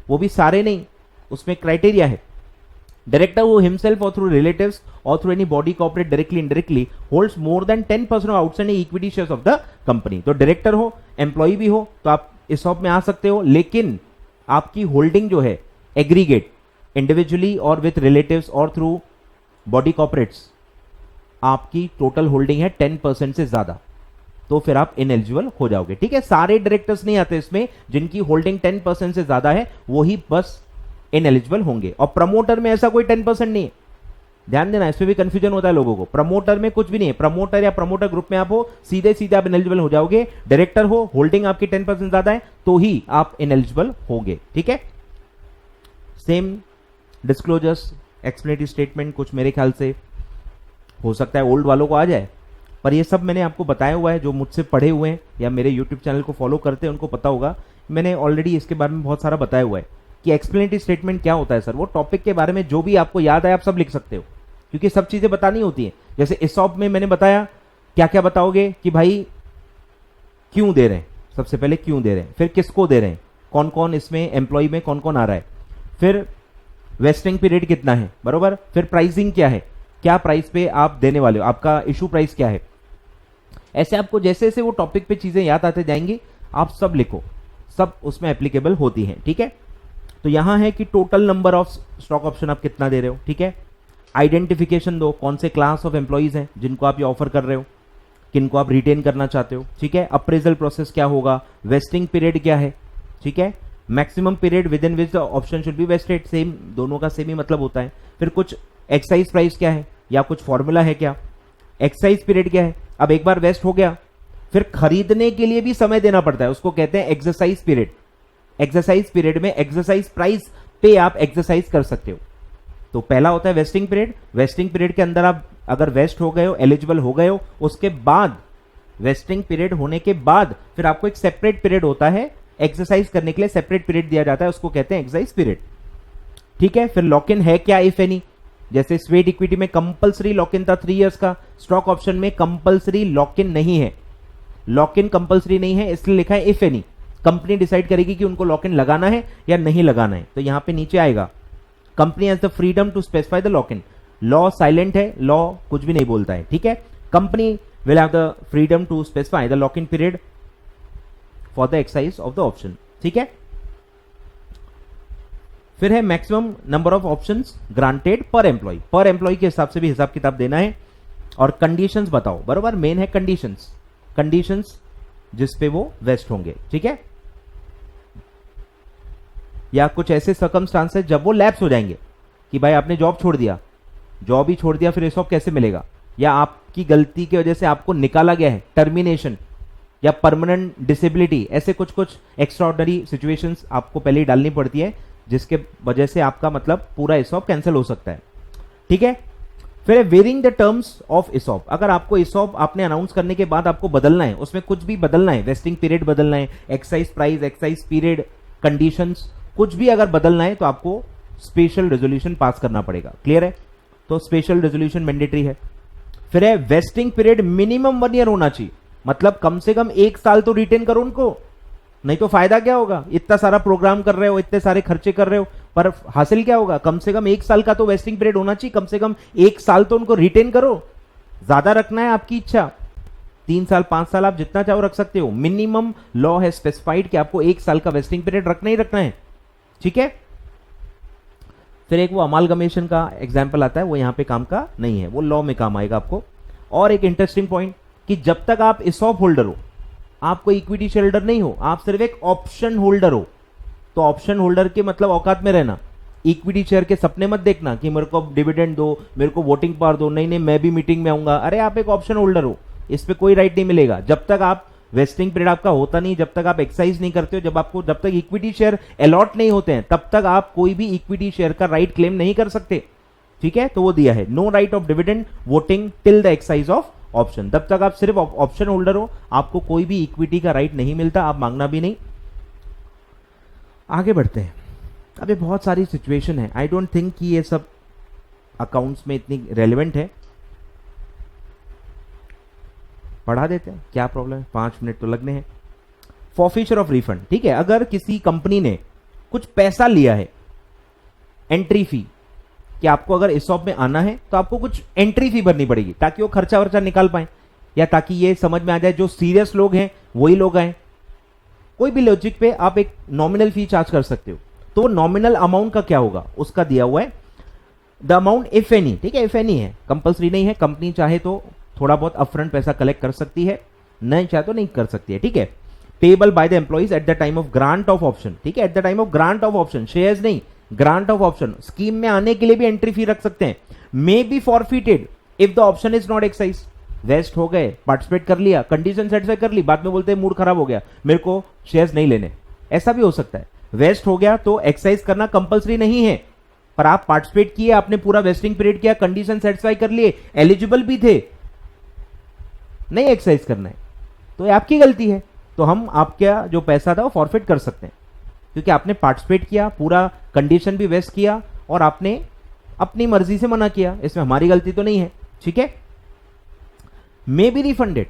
वो भी सारे नहीं, उसमें क्राइटेरिया है, director who himself or through relatives or through any body corporate directly indirectly holds more than 10% of outstanding equity shares of the company। तो डायरेक्टर हो, एम्प्लॉय भी हो, तो आप ESOP में आ सकते हो, लेकिन आपकी होल्डिंग जो है एग्रीगेट इंडिविजुअली और विथ रिलेटिव्स और थ्रू बॉडी कॉर्पोरेट्स, आपकी टोटल होल्डिंग है 10% से ज्यादा, तो फिर आप इनएलिजिबल हो जाओगे, ठीक है। सारे डायरेक्टर्स नहीं आते इसमें, जिनकी होल्डिंग 10% से ज्यादा है वही बस इनएलिजिबल होंगे। और प्रमोटर में ऐसा कोई 10% नहीं है, ध्यान देना, इसमें भी कंफ्यूजन होता है लोगों को। प्रमोटर में कुछ भी नहीं है, प्रमोटर या प्रमोटर ग्रुप में आप हो, सीधे सीधे आप इनएलिजिबल हो जाओगे। डायरेक्टर हो, होल्डिंग आपकी 10% ज्यादा है, तो ही आप इनएलिजिबल होंगे, ठीक है। सेम डिस्क्लोजर्स, एक्सप्लेनेटरी स्टेटमेंट कुछ मेरे ख्याल से हो सकता है ओल्ड वालों को आ जाए, पर ये सब मैंने आपको बताया हुआ है, जो मुझसे पढ़े हुए हैं या मेरे यूट्यूब चैनल को फॉलो करते हैं उनको पता होगा, मैंने ऑलरेडी इसके बारे में बहुत सारा बताया हुआ है कि एक्सप्लेनेटरी स्टेटमेंट क्या होता है। सर, वो टॉपिक के बारे में जो भी आपको याद है आप सब लिख सकते हो, क्योंकि सब चीजें बतानी होती हैं। जैसे ESOP में मैंने बताया, क्या क्या बताओगे कि भाई क्यों दे रहे हैं, सबसे पहले क्यों दे रहे हैं, फिर किसको दे रहे हैं, कौन कौन इसमें एम्प्लॉय में कौन कौन आ रहा है, फिर वेस्टिंग पीरियड कितना है, बरोबर, फिर प्राइसिंग क्या है, क्या प्राइस पे आप देने वाले हो, आपका इशू प्राइस क्या है। ऐसे आपको जैसे जैसे वो टॉपिक पे चीजें याद आते जाएंगी आप सब लिखो, सब उसमें एप्लीकेबल होती हैं, ठीक है। तो यहां है कि total number of stock option आप कितना दे रहे हो, ठीक है। आइडेंटिफिकेशन दो, कौन से क्लास ऑफ एम्प्लॉइज हैं जिनको आप ये ऑफर कर रहे हो, किनको आप रिटेन करना चाहते हो, ठीक है। अप्रेजल प्रोसेस क्या होगा, वेस्टिंग पीरियड क्या है, ठीक है। Maximum period within which the option should be vested, same, दोनों का सेम ही मतलब होता है। फिर कुछ एक्साइज प्राइस क्या है या कुछ फॉर्मूला है क्या, एक्साइज पीरियड क्या है। अब एक बार वेस्ट हो गया फिर खरीदने के लिए भी समय देना पड़ता है, उसको कहते हैं एक्सरसाइज पीरियड। एक्सरसाइज पीरियड में एक्सरसाइज प्राइस पे आप एक्सरसाइज कर सकते हो। तो पहला होता है वेस्टिंग पीरियड, वेस्टिंग पीरियड के अंदर आप अगर वेस्ट हो गए हो, एलिजिबल हो गए हो, उसके बाद वेस्टिंग पीरियड होने के बाद फिर आपको एक सेपरेट पीरियड होता है एक्सरसाइज करने के लिए, सेपरेट पीरियड दिया जाता है, उसको कहते हैं एक्सरसाइज पीरियड, ठीक है। फिर लॉक इन है क्या, इफ एनी, जैसे स्वेट इक्विटी में कंपलसरी लॉक इन था 3 इयर्स का, स्टॉक ऑप्शन में कंपलसरी लॉक इन नहीं है, लॉक इन कंपलसरी नहीं है, इसलिए लिखा है इफ एनी। कंपनी डिसाइड करेगी कि उनको लॉक इन लगाना है या नहीं लगाना है, तो यहां पे नीचे आएगा company has the freedom to specify the lock in. Law silent है, लॉ कुछ भी नहीं बोलता है, ठीक है। Company will have the freedom to specify the lock in period for the exercise of the option, ठीक है। फिर है maximum number of options granted per employee, per employee के हिसाब से भी हिसाब किताब देना है। और कंडीशंस बताओ, बरोबर, मेन है कंडीशंस, कंडीशंस जिस पे वो वेस्ट होंगे, ठीक है। या कुछ ऐसे सर्कमस्टांसेस जब वो लैप्स हो जाएंगे कि भाई आपने जॉब छोड़ दिया, जॉब ही छोड़ दिया, फिर ESOP कैसे मिलेगा, या आपकी गलती की वजह से आपको निकाला गया है, टर्मिनेशन या परमानेंट डिसेबिलिटी, ऐसे कुछ कुछ एक्स्ट्राऑर्डिनरी सिचुएशंस आपको पहले ही डालनी पड़ती है, जिसके वजह से आपका मतलब पूरा ESOP कैंसिल हो सकता है, ठीक है। फिर है varying the terms of ESOP, अगर आपको ESOP आपने अनाउंस करने के बाद आपको बदलना है, उसमें कुछ भी बदलना है, वेस्टिंग पीरियड बदलना है, excise price, excise period, conditions, कुछ भी अगर बदलना है तो आपको स्पेशल रेजोल्यूशन पास करना पड़ेगा, क्लियर है। तो स्पेशल रेजोल्यूशन मैंडेटरी है। फिर है वेस्टिंग पीरियड मिनिमम 1 ईयर होना चाहिए, मतलब कम से कम 1 साल तो रिटेन करो उनको, नहीं तो फायदा क्या होगा, इतना सारा प्रोग्राम कर रहे हो, इतने सारे खर्चे कर रहे हो, पर हासिल क्या होगा, कम से कम 1 साल का तो वेस्टिंग पीरियड होना चाहिए, कम से कम 1 साल तो उनको रिटेन करो, ज्यादा रखना है आपकी इच्छा, 3 साल 5 साल आप जितना चाहो रख सकते हो, मिनिमम लॉ है स्पेसिफाइड कि आपको 1 साल का वेस्टिंग पीरियड रखना ही रखना है, ठीक है। फिर एक वो अमालगमेशन का एग्जाम्पल आता है, वो यहां पे काम का नहीं है, वो लॉ में काम आएगा आपको। और एक इंटरेस्टिंग पॉइंट कि जब तक आप ESOP होल्डर हो, आप कोई इक्विटी शेयर होल्डर नहीं हो, आप सिर्फ एक ऑप्शन होल्डर हो। तो ऑप्शन होल्डर के मतलब औकात में रहना, इक्विटी शेयर के सपने मत देखना कि मेरे को डिविडेंड दो, मेरे को वोटिंग पावर दो, नहीं नहीं मैं भी मीटिंग में आऊंगा। अरे आप एक ऑप्शन होल्डर हो, इस पे कोई राइट नहीं मिलेगा जब तक आप वेस्टिंग पीरियड आपका होता नहीं, जब तक आप एक्सरसाइज नहीं करते हो, जब तक इक्विटी शेयर अलॉट नहीं होते हैं, तब तक आप कोई भी इक्विटी शेयर का राइट क्लेम नहीं कर सकते, ठीक है। तो वो दिया है, no right of dividend voting till the exercise of option. तब तक आप सिर्फ ऑप्शन होल्डर हो, आपको कोई भी इक्विटी का राइट नहीं मिलता, आप मांगना भी नहीं। आगे बढ़ते हैं। अब ये बहुत सारी सिचुएशन है, आई डोंट थिंक कि ये सब अकाउंट्स में इतनी रेलिवेंट है, पढ़ा देते हैं, क्या प्रॉब्लम है, 5 मिनट तो लगने हैं। फॉरफीचर ऑफ रिफंड, ठीक है, अगर किसी कंपनी ने कुछ पैसा लिया है, एंट्री फी, कि आपको अगर ESOP में आना है तो आपको कुछ एंट्री फी भरनी पड़ेगी ताकि वो खर्चा वर्चा निकाल पाए, या ताकि ये समझ में आ जाए जो सीरियस लोग हैं वही लोग आए। कोई भी लॉजिक पे आप एक नॉमिनल फी चार्ज कर सकते हो। तो नॉमिनल अमाउंट का क्या होगा, उसका दिया हुआ है द अमाउंट इफ एनी, ठीक है, इफ एनी है, कंपल्सरी नहीं है। कंपनी चाहे तो थोड़ा बहुत अपफ्रंट पैसा कलेक्ट कर सकती है, नहीं चाहे तो नहीं कर सकती है, ठीक है। Payable by the employees at the time of grant of option, ठीक है, at the time of grant of option, shares नहीं, ग्रांट ऑफ ऑप्शन। स्कीम में आने के लिए भी एंट्री फी रख सकते हैं। May be forfeited if the option is not exercise, vest हो गए, पार्टिसिपेट कर लिया, कंडीशन सेटिस्फाई कर ली, बाद में बोलते हैं मूड खराब हो गया, मेरे को शेयर्स नहीं लेने, ऐसा भी हो सकता है। वेस्ट हो गया तो एक्सरसाइज करना कंपल्सरी नहीं है, पर आप पार्टिसिपेट किए, आपने पूरा वेस्टिंग पीरियड किया, कंडीशन सेटिस्फाई कर लिए, एलिजिबल भी थे, नहीं एक्सरसाइज करना है तो ये आपकी गलती है। तो हम आपका जो पैसा था वो फॉरफिट कर सकते हैं, क्योंकि आपने पार्टिसिपेट किया, पूरा कंडीशन भी वेस्ट किया और आपने अपनी मर्जी से मना किया, इसमें हमारी गलती तो नहीं है, ठीक है। May be refunded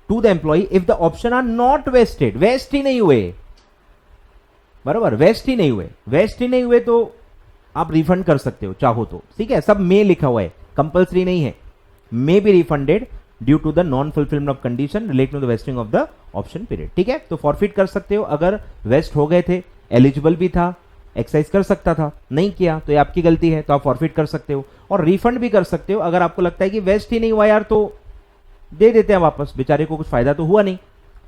to the employee if the option are not vested, vest ही नहीं हुए, बराबर, वेस्ट ही नहीं हुए, वेस्ट ही नहीं हुए तो आप रिफंड कर सकते हो चाहो तो, ठीक है। सब मे लिखा हुआ है, कंपल्सरी नहीं है। May be refunded due to the non fulfilment of condition relating to the vesting of the option period, ठीक है। तो फॉरफिट कर सकते हो, अगर वेस्ट हो गए थे, एलिजिबल भी था, एक्सरसाइज कर सकता था, नहीं किया तो ये आपकी गलती है, तो आप फॉरफिट कर सकते हो। और रिफंड भी कर सकते हो, अगर आपको लगता है कि वेस्ट ही नहीं हुआ यार तो दे देते हैं वापस, बेचारे को कुछ फायदा तो हुआ नहीं,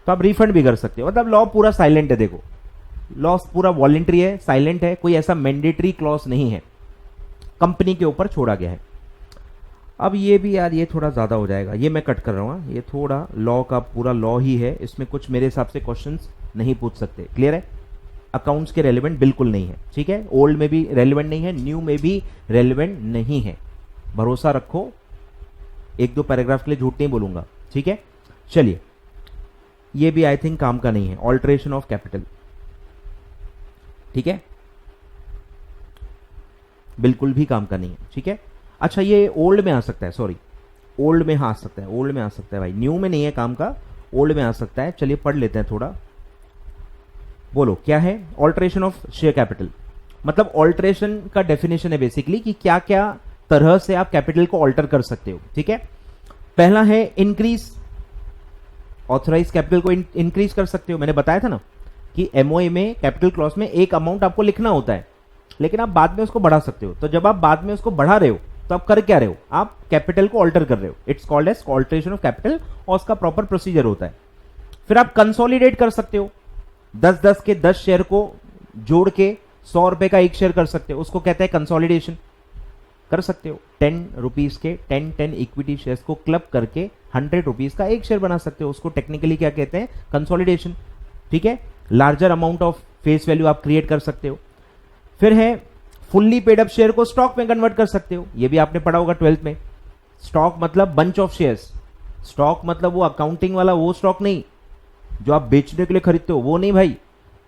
तो आप रिफंड भी कर सकते हो। मतलब लॉ पूरा साइलेंट है, देखो लॉ पूरा वॉलंटरी है, साइलेंट है, कोई ऐसा मैंडेटरी क्लॉज नहीं है, कंपनी के ऊपर छोड़ा गया है। अब ये भी यार ये थोड़ा ज्यादा हो जाएगा, ये मैं कट कर रहा हूँ, ये थोड़ा लॉ का पूरा लॉ ही है, इसमें कुछ मेरे हिसाब से क्वेश्चंस नहीं पूछ सकते, क्लियर है। अकाउंट्स के रेलिवेंट बिल्कुल नहीं है, ठीक है, ओल्ड में भी रेलिवेंट नहीं है, न्यू में भी रेलिवेंट नहीं है, भरोसा रखो, 1-2 पैराग्राफ के लिए झूठ नहीं बोलूंगा, ठीक है। चलिए, ये भी आई थिंक काम का नहीं है, ऑल्टरेशन ऑफ कैपिटल, ठीक है, बिल्कुल भी काम का नहीं है, ठीक है। अच्छा, ये ओल्ड में आ सकता है, सॉरी, ओल्ड में आ सकता है, ओल्ड में आ सकता है भाई, न्यू में नहीं है काम का, ओल्ड में आ सकता है। चलिए पढ़ लेते हैं थोड़ा, बोलो क्या है ऑल्टरेशन ऑफ शेयर कैपिटल। मतलब ऑल्टरेशन का डेफिनेशन है बेसिकली कि क्या क्या तरह से आप कैपिटल को ऑल्टर कर सकते हो, ठीक है। पहला है इंक्रीज, ऑथराइज कैपिटल को इंक्रीज कर सकते हो, मैंने बताया था ना कि एमओए में कैपिटल क्लॉज में एक अमाउंट आपको लिखना होता है, लेकिन आप बाद में उसको बढ़ा सकते हो। तो जब आप बाद में उसको बढ़ा रहे हो तो आप कर क्या रहे हो, आप कैपिटल को ऑल्टर कर रहे हो, it's called as alteration of capital, और उसका प्रॉपर प्रोसीजर होता है। फिर आप कंसोलिडेट कर सकते हो, 10-10 के 10 शेयर को जोड़ के 100 रुपए का एक शेयर कर सकते हो, उसको कहते हैं कंसोलिडेशन, कर सकते हो। 10 रुपीज के 10 इक्विटी शेयर्स को क्लब करके 100 रुपीज का एक शेयर बना सकते हो, उसको टेक्निकली क्या कहते हैं, कंसोलिडेशन, ठीक है। Larger amount of face value आप क्रिएट कर सकते हो। फिर है फुल्ली पेड अप शेयर को स्टॉक में कन्वर्ट कर सकते हो, ये भी आपने पढ़ा होगा 12th में। स्टॉक मतलब बंच ऑफ शेयर्स, स्टॉक मतलब वो अकाउंटिंग वाला वो स्टॉक नहीं जो आप बेचने के लिए खरीदते हो, वो नहीं भाई,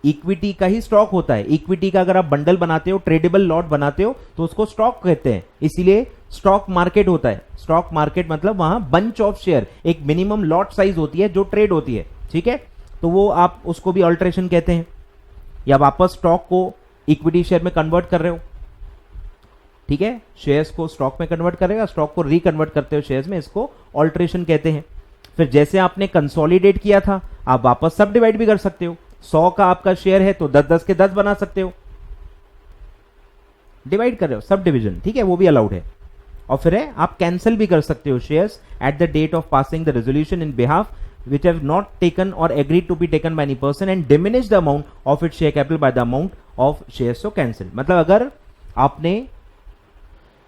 इक्विटी का ही स्टॉक होता है। इक्विटी का अगर आप बंडल बनाते हो, ट्रेडेबल लॉट बनाते हो, तो उसको स्टॉक कहते हैं, इसीलिए स्टॉक मार्केट होता है। स्टॉक मार्केट मतलब वहां बंच ऑफ शेयर, एक मिनिमम लॉट साइज होती है जो ट्रेड होती है, ठीक है। तो वो आप उसको भी अल्टरेशन कहते हैं, या वापस स्टॉक को इक्विटी शेयर में कन्वर्ट कर रहे हो, ठीक है, शेयर्स को स्टॉक में कन्वर्ट करेगा, स्टॉक को रिकन्वर्ट करते हो शेयर्स में, इसको ऑल्टरेशन कहते हैं। फिर जैसे आपने कंसोलिडेट किया था आप वापस सब डिवाइड भी कर सकते हो। 100 का आपका शेयर है तो 10 10 के 10 बना सकते हो, डिवाइड कर रहे हो, सब डिवीजन, ठीक है, वो भी अलाउड है। और फिर है आप कैंसिल भी कर सकते हो shares at the date of passing the resolution in behalf which have not taken or agreed to be taken by any person and diminish the amount of its share capital by the amount of shares so cancelled। मतलब अगर आपने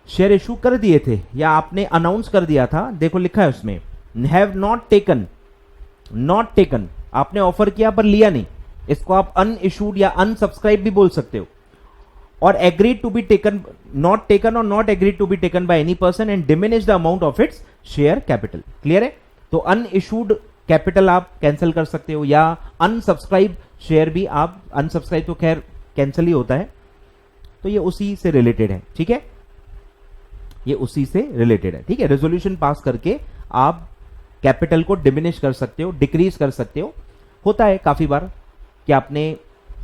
share issue कर दिए थे या आपने announce कर दिया था, देखो लिखा है उसमें have not taken, not taken, आपने ऑफर किया पर लिया नहीं, इसको आप अनइशूड या अनसब्सक्राइब भी बोल सकते हो। और agreed to be taken, not taken और not agreed to be taken by any person and diminish the amount of its share capital. Clear है? तो अनइशूड कैपिटल आप कैंसिल कर सकते हो या अनसब्सक्राइब शेयर भी आप, अनसब्सक्राइब तो खैर कैंसिल ही होता है, तो ये उसी से रिलेटेड है, ठीक है, ये उसी से रिलेटेड है, ठीक है। रेजोल्यूशन पास करके आप कैपिटल को डिमिनिश कर सकते हो, डिक्रीज कर सकते हो। होता है काफी बार कि आपने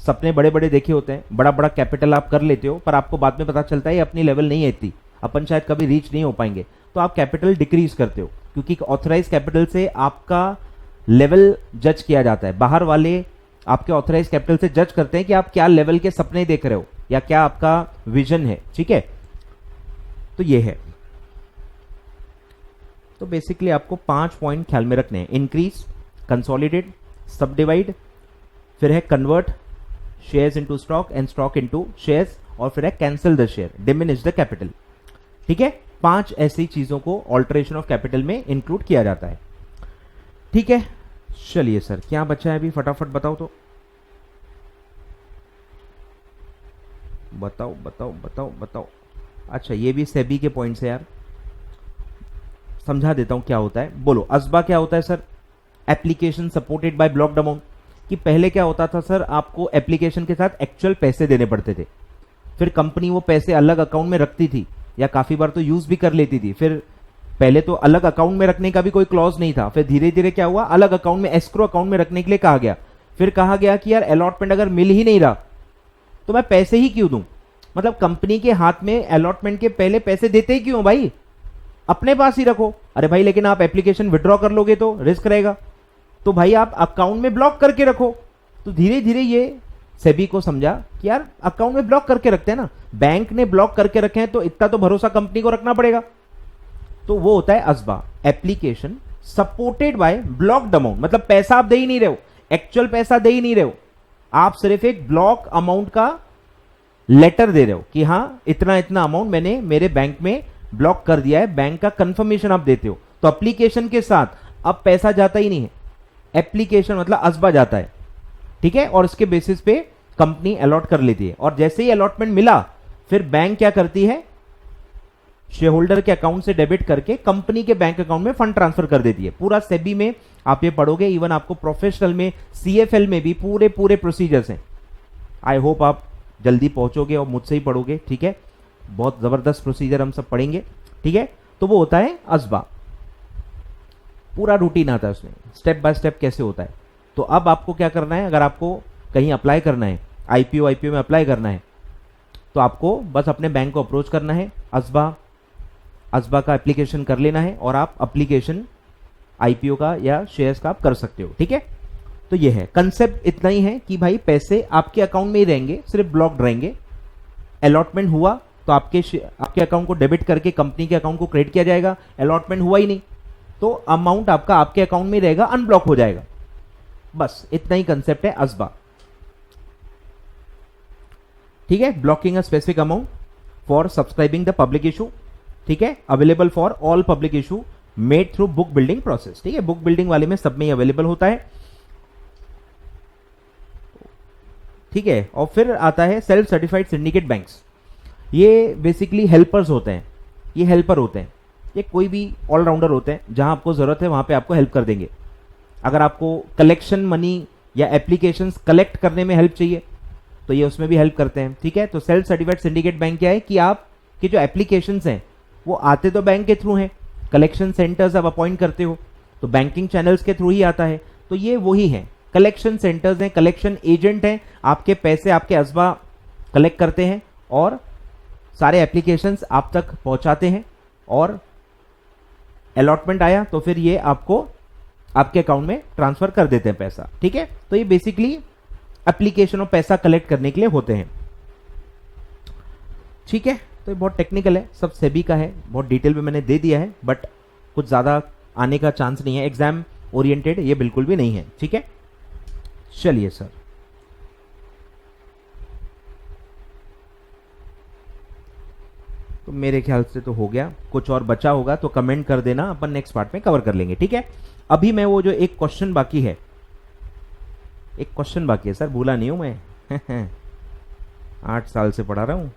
सपने बड़े बड़े देखे होते हैं, बड़ा बड़ा कैपिटल आप कर लेते हो पर आपको बाद में पता चलता है अपनी लेवल नहीं है इतनी, अपन शायद कभी रीच नहीं हो पाएंगे, तो आप कैपिटल डिक्रीज करते हो, क्योंकि ऑथराइज कैपिटल से आपका लेवल जज किया जाता है। बाहर वाले आपके ऑथराइज कैपिटल से जज करते हैं कि आप क्या लेवल के सपने देख रहे हो या क्या आपका विजन है, ठीक है। तो ये है, तो बेसिकली आपको 5 पॉइंट ख्याल में रखने हैं। इंक्रीज, कंसोलिडेट, सब डिवाइड, फिर है convert shares into stock and stock into shares, और फिर है cancel the share, diminish the capital, ठीक है। 5 ऐसी चीजों को ऑल्टरेशन ऑफ कैपिटल में इंक्लूड किया जाता है, ठीक है। चलिए सर क्या बचा है अभी, फटाफट बताओ तो, बताओ बताओ बताओ बताओ। अच्छा ये भी सेबी के पॉइंट्स है यार, समझा देता हूं क्या होता है, बोलो। असबा क्या होता है sir? Application supported by blocked amount. कि पहले क्या होता था सर, आपको एप्लीकेशन के साथ एक्चुअल पैसे देने पड़ते थे, फिर कंपनी वो पैसे अलग अकाउंट में रखती थी या काफी बार तो यूज भी कर लेती थी। फिर पहले तो अलग अकाउंट में रखने का भी कोई क्लॉज नहीं था, फिर धीरे धीरे क्या हुआ, अलग अकाउंट में, एस्क्रो अकाउंट में रखने के लिए कहा गया। फिर कहा गया कि यार अलॉटमेंट अगर मिल ही नहीं रहा तो मैं पैसे ही क्यों दूं, मतलब कंपनी के हाथ में अलॉटमेंट के पहले पैसे देते ही क्यों भाई, अपने पास ही रखो। अरे भाई लेकिन आप एप्लीकेशन विड्रॉ कर लोगे तो रिस्क रहेगा, तो भाई आप अकाउंट में ब्लॉक करके रखो। तो धीरे धीरे ये सेबी को समझा कि यार अकाउंट में ब्लॉक करके रखते हैं ना, बैंक ने ब्लॉक करके रखे हैं तो इतना तो भरोसा कंपनी को रखना पड़ेगा। तो वो होता है ASBA, application supported by blocked amount. मतलब पैसा आप दे ही नहीं रहे हो, एक्चुअल पैसा दे ही नहीं रहे हो, आप सिर्फ एक ब्लॉक अमाउंट का लेटर दे रहे हो कि हां इतना इतना अमाउंट मैंने मेरे बैंक में ब्लॉक कर दिया है, बैंक का कंफर्मेशन आप देते हो। तो एप्लीकेशन के साथ अब पैसा जाता ही नहीं है, एप्लीकेशन मतलब असबा जाता है, ठीक है। और इसके बेसिस पे कंपनी अलॉट कर लेती है, और जैसे ही अलॉटमेंट मिला फिर बैंक क्या करती है, शेयर होल्डर के अकाउंट से डेबिट करके कंपनी के बैंक अकाउंट में फंड ट्रांसफर कर देती है। पूरा सेबी में आप ये पढ़ोगे, इवन आपको प्रोफेशनल में सीएफएल में भी पूरे पूरे प्रोसीजर्स हैं। आई होप आप जल्दी पहुंचोगे और मुझसे ही पढ़ोगे, ठीक है। बहुत जबरदस्त प्रोसीजर हम सब पढ़ेंगे, ठीक है। तो वो होता है असबा, पूरा रूटीन आता है उसमें, स्टेप बाय स्टेप कैसे होता है। तो अब आपको क्या करना है, अगर आपको कहीं अप्लाई करना है, आईपीओ में अप्लाई करना है, तो आपको बस अपने बैंक को अप्रोच करना है, असबा का एप्लीकेशन कर लेना है, और आप एप्लीकेशन आईपीओ का या शेयर्स का आप कर सकते हो, ठीक है। तो ये है कंसेप्ट, इतना ही है कि भाई पैसे आपके अकाउंट में ही रहेंगे, सिर्फ ब्लॉक्ड रहेंगे। अलॉटमेंट हुआ तो आपके अकाउंट को डेबिट करके कंपनी के अकाउंट को क्रेडिट किया जाएगा, अलॉटमेंट हुआ ही नहीं तो अमाउंट आपका आपके अकाउंट में रहेगा, अनब्लॉक हो जाएगा। बस इतना ही कंसेप्ट है असबा, ठीक है। Blocking a specific amount for subscribing the public issue, ठीक है, available for all public issue made through book building process, ठीक है। बुक बिल्डिंग वाले में सब में अवेलेबल होता है, ठीक है। और फिर आता है सेल्फ सर्टिफाइड सिंडिकेट बैंक्स। ये बेसिकली हेल्पर्स होते हैं, ये हेल्पर होते हैं, ये कोई भी ऑलराउंडर होते हैं, जहां आपको जरूरत है वहां पे आपको हेल्प कर देंगे। अगर आपको कलेक्शन मनी या एप्लीकेशंस कलेक्ट करने में हेल्प चाहिए तो ये उसमें भी हेल्प करते हैं, ठीक है। तो सेल्फ सर्टिफाइड सिंडिकेट बैंक क्या है कि आपकी जो एप्लीकेशंस हैं वो आते तो बैंक के थ्रू हैं, कलेक्शन सेंटर्स आप अपॉइंट करते हो तो बैंकिंग चैनल्स के थ्रू ही आता है। तो ये वही है, कलेक्शन सेंटर्स हैं, कलेक्शन एजेंट हैं, आपके पैसे आपके असबा कलेक्ट करते हैं और सारे एप्लीकेशंस आप तक पहुंचाते हैं, और अलॉटमेंट आया तो फिर ये आपको आपके अकाउंट में ट्रांसफर कर देते हैं पैसा, ठीक है। तो ये बेसिकली एप्लीकेशन ऑफ पैसा कलेक्ट करने के लिए होते हैं, ठीक है। तो ये बहुत टेक्निकल है, सब सेबी का है, बहुत डिटेल में मैंने दे दिया है, बट कुछ ज्यादा आने का चांस नहीं है, एग्जाम ओरिएंटेड ये बिल्कुल भी नहीं है, ठीक है। चलिए सर, तो मेरे ख्याल से तो हो गया, कुछ और बचा होगा तो कमेंट कर देना, अपन नेक्स्ट पार्ट में कवर कर लेंगे, ठीक है। अभी मैं वो जो एक क्वेश्चन बाकी है, एक क्वेश्चन बाकी है सर, भूला नहीं हूं मैं 8 साल से पढ़ा रहा हूं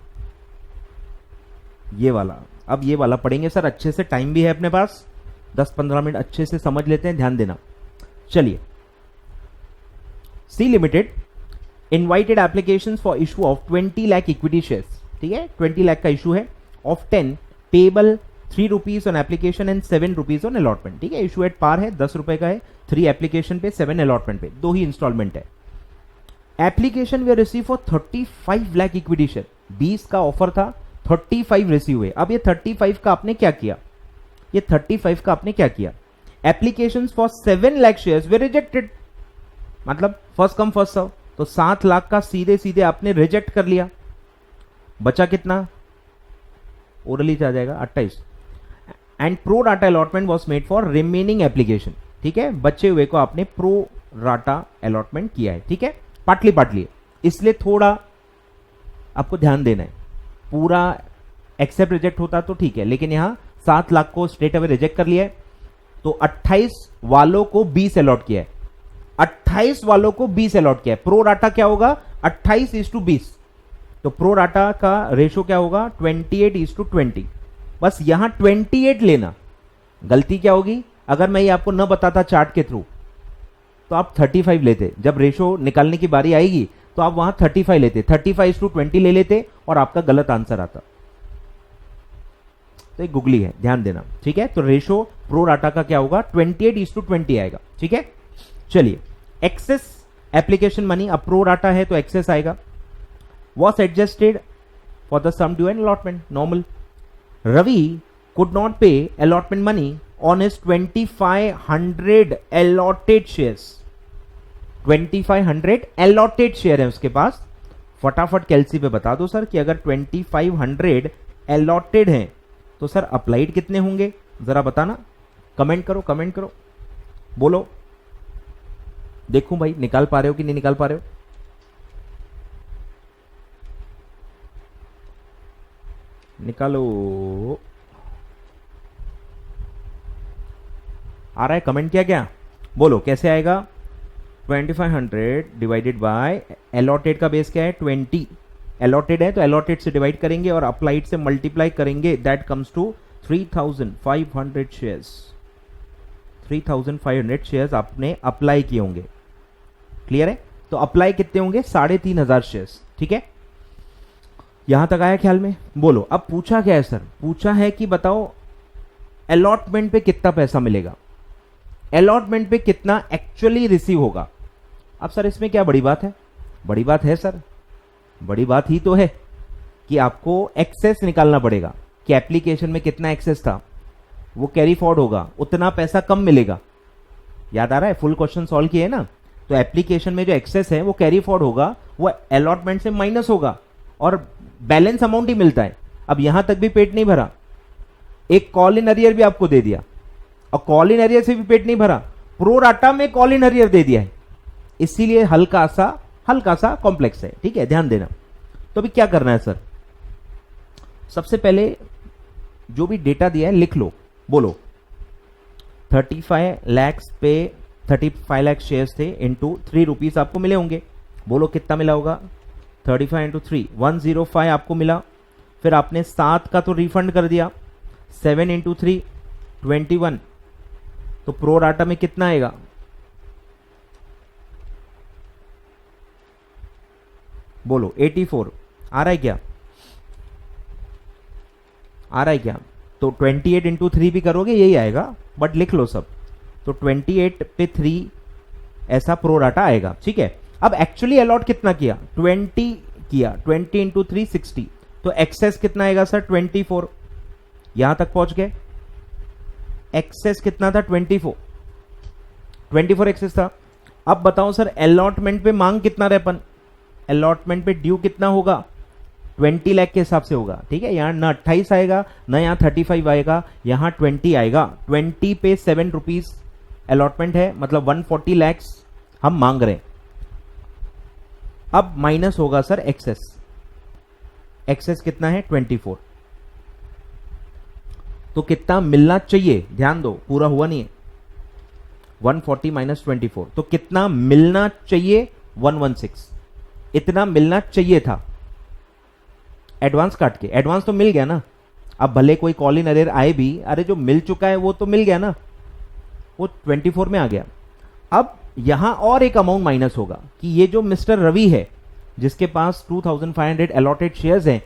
ये वाला। अब ये वाला पढ़ेंगे सर अच्छे से, टाइम भी है अपने पास, 10-15 मिनट अच्छे से समझ लेते हैं, ध्यान देना। चलिए, C limited invited application for issue of 20 lakh equity shares, ठीक है, 20 लाख का इशू है, of 10 payable 3 rupees on application and 7 rupees on allotment, ठीक है। इशू एट पार है, 10 रुपए का है, 3 एप्लीकेशन पे, 7 अलॉटमेंट पे, 2 ही इंस्टॉलमेंट है। Application we receive for 35 lakh equity share, 20 का ऑफर था, 35 रिसीव हुए। अब ये 35 का आपने क्या किया, ये 35 का आपने क्या किया, application for 7 lakh shares way rejected, मतलब फर्स्ट कम फर्स्ट सर्व, तो 7 लाख का सीधे सीधे आपने रिजेक्ट कर लिया। बचा कितना, ओरली आ जाएगा 28, and pro rata allotment was made for remaining application, ठीक है। बचे हुए को आपने प्रो राटा अलॉटमेंट किया है, ठीक है, पार्टली पार्टली, इसलिए थोड़ा आपको ध्यान देना है। पूरा एक्सेप्ट रिजेक्ट होता तो ठीक है, लेकिन यहां 7 लाख को स्ट्रेट अवे रिजेक्ट कर लिया है, तो 28 वालों को 20 अलॉट किया है, 28 वालों को 20 अलॉट किया है। प्रो राटा क्या होगा, 28:20, तो प्रो राटा का रेशो क्या होगा, 28:20। बस यहां 28 लेना। गलती क्या होगी, अगर मैं ये आपको न बताता चार्ट के थ्रू तो आप 35 लेते, जब रेशो निकालने की बारी आएगी तो आप वहां 35 लेते, 35:20 ले लेते और आपका गलत आंसर आता। तो एक गुगली है, ध्यान देना, ठीक है। तो रेशो प्रो राटा का क्या होगा, 28:20 आएगा, ठीक है। चलिए, एक्सेस एप्लीकेशन मनी, अब प्रो राटा है तो एक्सेस आएगा। Was adjusted for the sum due and allotment, normal. Ravi could not pay allotment money on his 2500 allotted shares. 2500 allotted share है उसके पास। फटाफट कैलसी पे बता दो सर कि अगर 2500 allotted हैं तो सर अप्लाइड कितने होंगे, जरा बताना, कमेंट करो, कमेंट करो, बोलो, देखूं भाई निकाल पा रहे हो कि नहीं निकाल पा रहे हो। निकालो, आ रहा है कमेंट, क्या क्या बोलो, कैसे आएगा। 2500 डिवाइडेड बाय अलॉटेड का बेस क्या है, 20 अलॉटेड है तो अलॉटेड से डिवाइड करेंगे और अप्लाइड से मल्टीप्लाई करेंगे, that comes to 3500 shares. 3500 shares आपने अप्लाई किए होंगे, क्लियर है। तो अप्लाई कितने होंगे, 3500 शेयर्स, ठीक है। यहां तक आया ख्याल में, बोलो। अब पूछा क्या है सर, पूछा है कि बताओ अलॉटमेंट पे कितना पैसा मिलेगा, अलॉटमेंट पे कितना एक्चुअली रिसीव होगा। अब सर इसमें क्या बड़ी बात है, बड़ी बात है सर, बड़ी बात ही तो है कि आपको एक्सेस निकालना पड़ेगा कि एप्लीकेशन में कितना एक्सेस था, वो कैरी फॉरवर्ड होगा, उतना पैसा कम मिलेगा। याद आ रहा है, फुल क्वेश्चन सॉल्व किए ना, तो एप्लीकेशन में जो एक्सेस है वो कैरी फॉरवर्ड होगा, वो अलॉटमेंट से माइनस होगा और बैलेंस अमाउंट ही मिलता है। अब यहां तक भी पेट नहीं भरा, एक कॉल इन अरियर भी आपको दे दिया और कॉल इन अरियर से भी पेट नहीं भरा, प्रो राटा में कॉल इन अरियर दे दिया है, इसीलिए हल्का सा कॉम्प्लेक्स है, ठीक है, ध्यान देना। तो अभी क्या करना है सर, सबसे पहले जो भी डेटा दिया है लिख लो, बोलो 35 लाख पे 35 लाख शेयर्स थे, इंटू 3 रुपीज आपको मिले होंगे, बोलो कितना मिला होगा, 35 इंटू 3 105 आपको मिला। फिर आपने 7 का तो रिफंड कर दिया, 7 इंटू 3 21, तो प्रो राटा में कितना आएगा, बोलो 84 आ रहा है क्या, आ रहा है क्या। तो 28 इंटू 3 भी करोगे यही आएगा, बट लिख लो सब, तो 28 पे 3 ऐसा प्रो राटा आएगा, ठीक है। अब एक्चुअली अलॉट कितना किया, 20 किया, 20 इंटू 3 60, तो एक्सेस कितना आएगा सर 24, यहां तक पहुंच गए। एक्सेस कितना था 24, 24 एक्सेस था। अब बताओ सर अलॉटमेंट पे मांग कितना रहे अपन, अलॉटमेंट पे ड्यू कितना होगा, 20 लाख के हिसाब से होगा। ठीक है, यहाँ ना 28 आएगा ना यहाँ 35 आएगा, यहाँ 20 आएगा। 20 पे 7 रुपीज अलॉटमेंट है, मतलब 140 लैक्स हम मांग रहे हैं। अब माइनस होगा सर एक्सेस, एक्सेस कितना है 24, तो कितना मिलना चाहिए, ध्यान दो पूरा हुआ नहीं है। 140 माइनस 24, तो कितना मिलना चाहिए 116, इतना मिलना चाहिए था एडवांस काट के। एडवांस तो मिल गया ना, अब भले कोई कॉल इन अरेर आए भी, अरे जो मिल चुका है वो तो मिल गया ना, वो 24 में आ गया। अब यहां और एक अमाउंट माइनस होगा कि ये जो मिस्टर रवि है जिसके पास 2500 अलॉटेड शेयर्स हैं,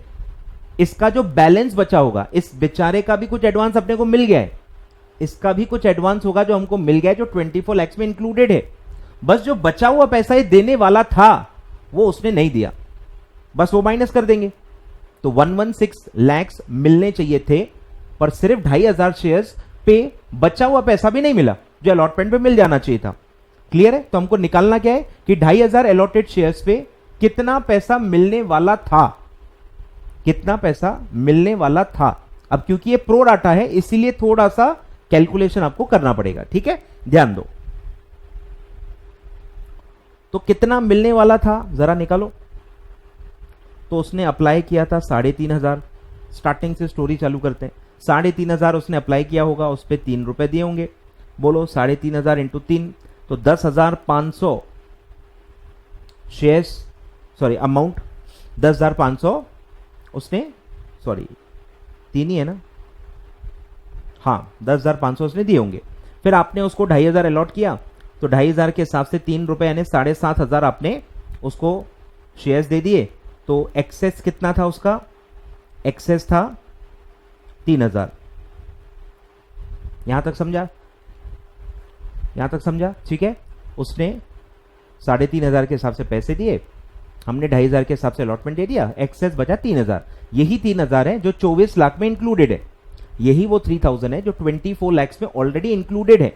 इसका जो बैलेंस बचा होगा, इस बेचारे का भी कुछ एडवांस अपने को मिल गया है, इसका भी कुछ एडवांस होगा जो हमको मिल गया, जो 24 लाख में इंक्लूडेड है। बस जो बचा हुआ पैसा ये देने वाला था वो उसने नहीं दिया, बस वो माइनस कर देंगे। तो 116 लाख मिलने चाहिए थे, पर सिर्फ 2500 शेयर्स पे बचा हुआ पैसा भी नहीं मिला जो अलॉटमेंट पे मिल जाना चाहिए था। क्लियर है? तो हमको निकालना क्या है कि 2500 अलॉटेड शेयर्स पे कितना पैसा मिलने वाला था, कितना पैसा मिलने वाला था। अब क्योंकि ये प्रो डाटा है इसीलिए थोड़ा सा कैलकुलेशन आपको करना पड़ेगा। ठीक है, ध्यान दो। तो कितना मिलने वाला था जरा निकालो। तो उसने अप्लाई किया था 3,500, स्टार्टिंग से स्टोरी चालू करते हैं। 3,500 उसने अप्लाई किया होगा, उस पर 3 रुपए दिए होंगे। बोलो 3,500 इंटू 3, तो 10,500 शेयर्स, सॉरी अमाउंट 10,500 उसने, सॉरी 3 ही है ना, हाँ 10,500 उसने दिए होंगे। फिर आपने उसको 2,500 अलॉट किया, तो 2,500 के हिसाब से 3 रुपए यानी 7,500 आपने उसको शेयर्स दे दिए। तो एक्सेस कितना था उसका, एक्सेस था 3,000। यहां तक समझा, यहां तक समझा? ठीक है, उसने 3,500 के हिसाब से पैसे दिए, हमने 2,500 के हिसाब से अलॉटमेंट दे दिया, एक्सेस बचा 3,000। यही 3,000 है जो 24 लाख में इंक्लूडेड है, यही वो 3,000 है जो 24 लाख में ऑलरेडी इंक्लूडेड है।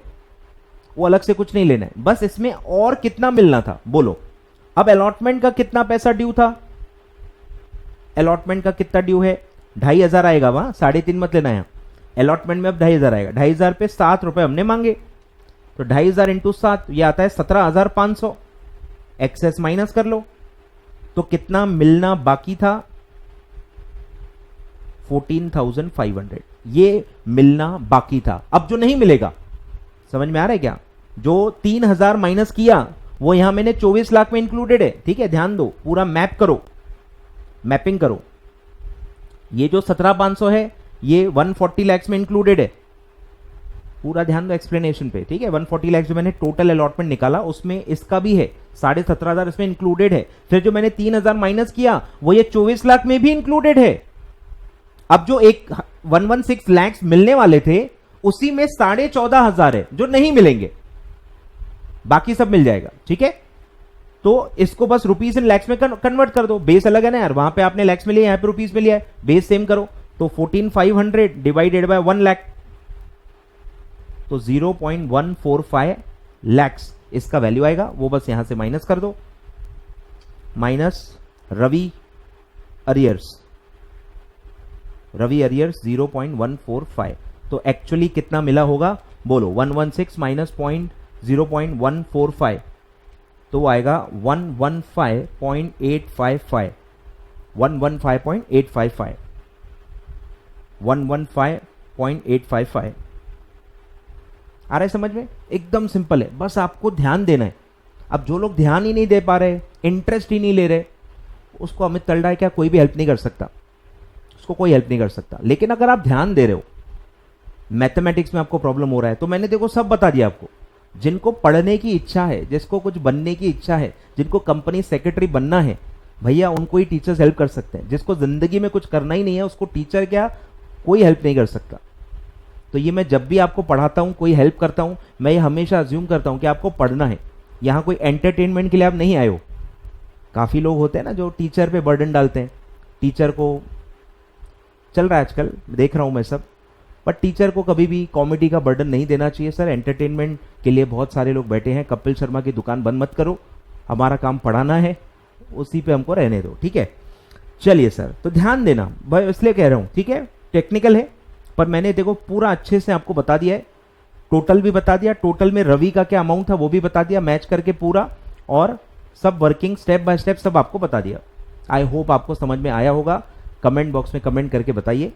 वो अलग से कुछ नहीं लेना है, बस इसमें और कितना मिलना था बोलो। अब अलॉटमेंट का कितना पैसा ड्यू था, अलॉटमेंट का कितना ड्यू है, 2,500 आएगा वहां, 3.5 मत लेना है। अलॉटमेंट में अब 2,500 आएगा, 2,500 पे 7 रुपए हमने मांगे, तो 2,500 इंटू 7 ये आता है 17,500। एक्सेस माइनस कर लो, तो कितना मिलना बाकी था 14,500, ये मिलना बाकी था। अब जो नहीं मिलेगा, समझ में आ रहा है क्या, जो 3,000 माइनस किया वो यहां मैंने 24 लाख में इंक्लूडेड है। ठीक है, ध्यान दो, पूरा मैप करो, मैपिंग करो। ये जो 17,500 है ये 140 लाख में इंक्लूडेड है, पूरा ध्यान दो एक्सप्लेनेशन पे। ठीक है, 140 लाख जो मैंने टोटल अलॉटमेंट निकाला उसमें इसका भी है, 17,500 इसमें इंक्लूडेड है। फिर जो मैंने 3,000 माइनस किया वो ये 24 लाख में भी इंक्लूडेड है। अब जो एक 116 लाख मिलने वाले थे उसी में 14,500 है जो नहीं मिलेंगे, बाकी सब मिल जाएगा। ठीक है, तो इसको बस रुपीज इन लैक्स में कन्वर्ट कर दो, बेस अलग है ना यार, वहां पे आपने लैक्स में लिया, यहां पे रुपीज में लिया है, बेस सेम करो। तो 14,500 डिवाइडेड बाय 1 लाख, तो 0.145 लैक्स इसका वैल्यू आएगा, वो बस यहां से माइनस कर दो, minus Ravi arrears, Ravi arrears 0.145। तो एक्चुअली कितना मिला होगा बोलो, 116 माइनस 0.145, तो वो आएगा 115.855, 115.855, 115.855। आ रहा है समझ में? एकदम सिंपल है, बस आपको ध्यान देना है। अब जो लोग ध्यान ही नहीं दे पा रहे, इंटरेस्ट ही नहीं ले रहे, उसको अमित तलड़ा क्या कोई भी हेल्प नहीं कर सकता, उसको कोई हेल्प नहीं कर सकता। लेकिन अगर आप ध्यान दे रहे हो, मैथमेटिक्स में आपको प्रॉब्लम हो रहा है, तो मैंने देखो सब बता दिया आपको। जिनको पढ़ने की इच्छा है, जिसको कुछ बनने की इच्छा है, जिनको कंपनी सेक्रेटरी बनना है, भैया उनको ही टीचर्स हेल्प कर सकते हैं। जिसको जिंदगी में कुछ करना ही नहीं है उसको टीचर क्या कोई हेल्प नहीं कर सकता। तो ये मैं जब भी आपको पढ़ाता हूं, कोई हेल्प करता हूं, मैं ये हमेशा अज्यूम करता हूं कि आपको पढ़ना है, यहां कोई एंटरटेनमेंट के लिए आप नहीं आए हो। काफी लोग होते हैं ना जो टीचर पे बर्डन डालते हैं, टीचर को, चल रहा है आजकल देख रहा हूं मैं सब, बट टीचर को कभी भी कॉमेडी का बर्डन नहीं देना चाहिए सर। एंटरटेनमेंट के लिए बहुत सारे लोग बैठे हैं। कपिल शर्मा की दुकान बंद मत करो, हमारा काम पढ़ाना है, उसी पे हमको रहने दो, ठीक है। चलिए सर, तो ध्यान देना भाई, इसलिए कह रहा हूं, ठीक है। टेक्निकल है पर मैंने देखो पूरा अच्छे से आपको बता दिया है। टोटल भी बता दिया, टोटल में रवि का क्या अमाउंट था वो भी बता दिया मैच करके पूरा, और सब वर्किंग स्टेप बाय स्टेप सब आपको बता दिया। आई होप आपको समझ में आया होगा। कमेंट बॉक्स में कमेंट करके बताइए,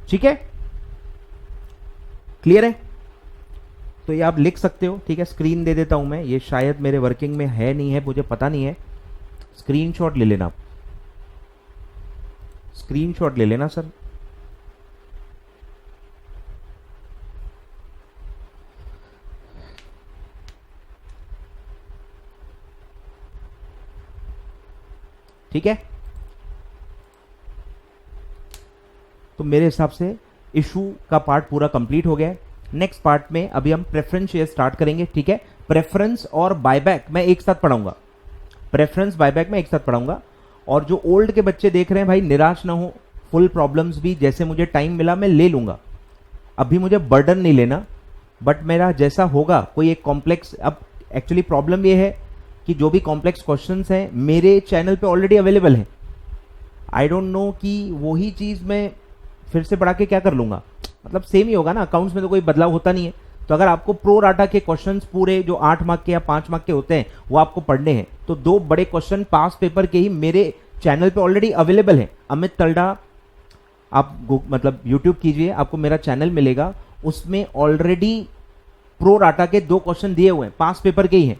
ठीक है। क्लियर है? तो ये आप लिख सकते हो, ठीक है। स्क्रीन दे देता हूं मैं, ये शायद मेरे वर्किंग में है नहीं है, मुझे पता नहीं है। स्क्रीनशॉट ले लेना, स्क्रीनशॉट ले लेना सर। ठीक है, तो मेरे हिसाब से इशू का पार्ट पूरा कंप्लीट हो गया है। नेक्स्ट पार्ट में अभी हम प्रेफरेंस शेयर स्टार्ट करेंगे, ठीक है। प्रेफरेंस और बायबैक मैं एक साथ पढ़ाऊंगा, प्रेफरेंस बायबैक में एक साथ पढ़ाऊंगा। और जो ओल्ड के बच्चे देख रहे हैं भाई, निराश ना हो, फुल प्रॉब्लम्स भी जैसे मुझे टाइम मिला मैं ले लूंगा, अभी मुझे बर्डन नहीं लेना। बट मेरा जैसा होगा कोई एक कॉम्प्लेक्स, अब एक्चुअली प्रॉब्लम ये है कि जो भी कॉम्प्लेक्स क्वेश्चंस हैं मेरे चैनल पे ऑलरेडी अवेलेबल हैं। आई डोंट नो कि वही चीज मैं फिर से पढ़ा के क्या कर लूंगा, मतलब सेम ही होगा ना, अकाउंट्स में तो कोई बदलाव होता नहीं है। तो अगर आपको प्रो राटा के क्वेश्चंस पूरे जो 8 मार्क के या 5 मार्क के होते हैं वो आपको पढ़ने हैं, तो 2 बड़े क्वेश्चन पास पेपर के ही मेरे चैनल पे ऑलरेडी अवेलेबल है। अमित तलडा आप मतलब यूट्यूब कीजिए, आपको मेरा चैनल मिलेगा, उसमें ऑलरेडी प्रो राटा के 2 क्वेश्चन दिए हुए हैं, पास पेपर के ही हैं,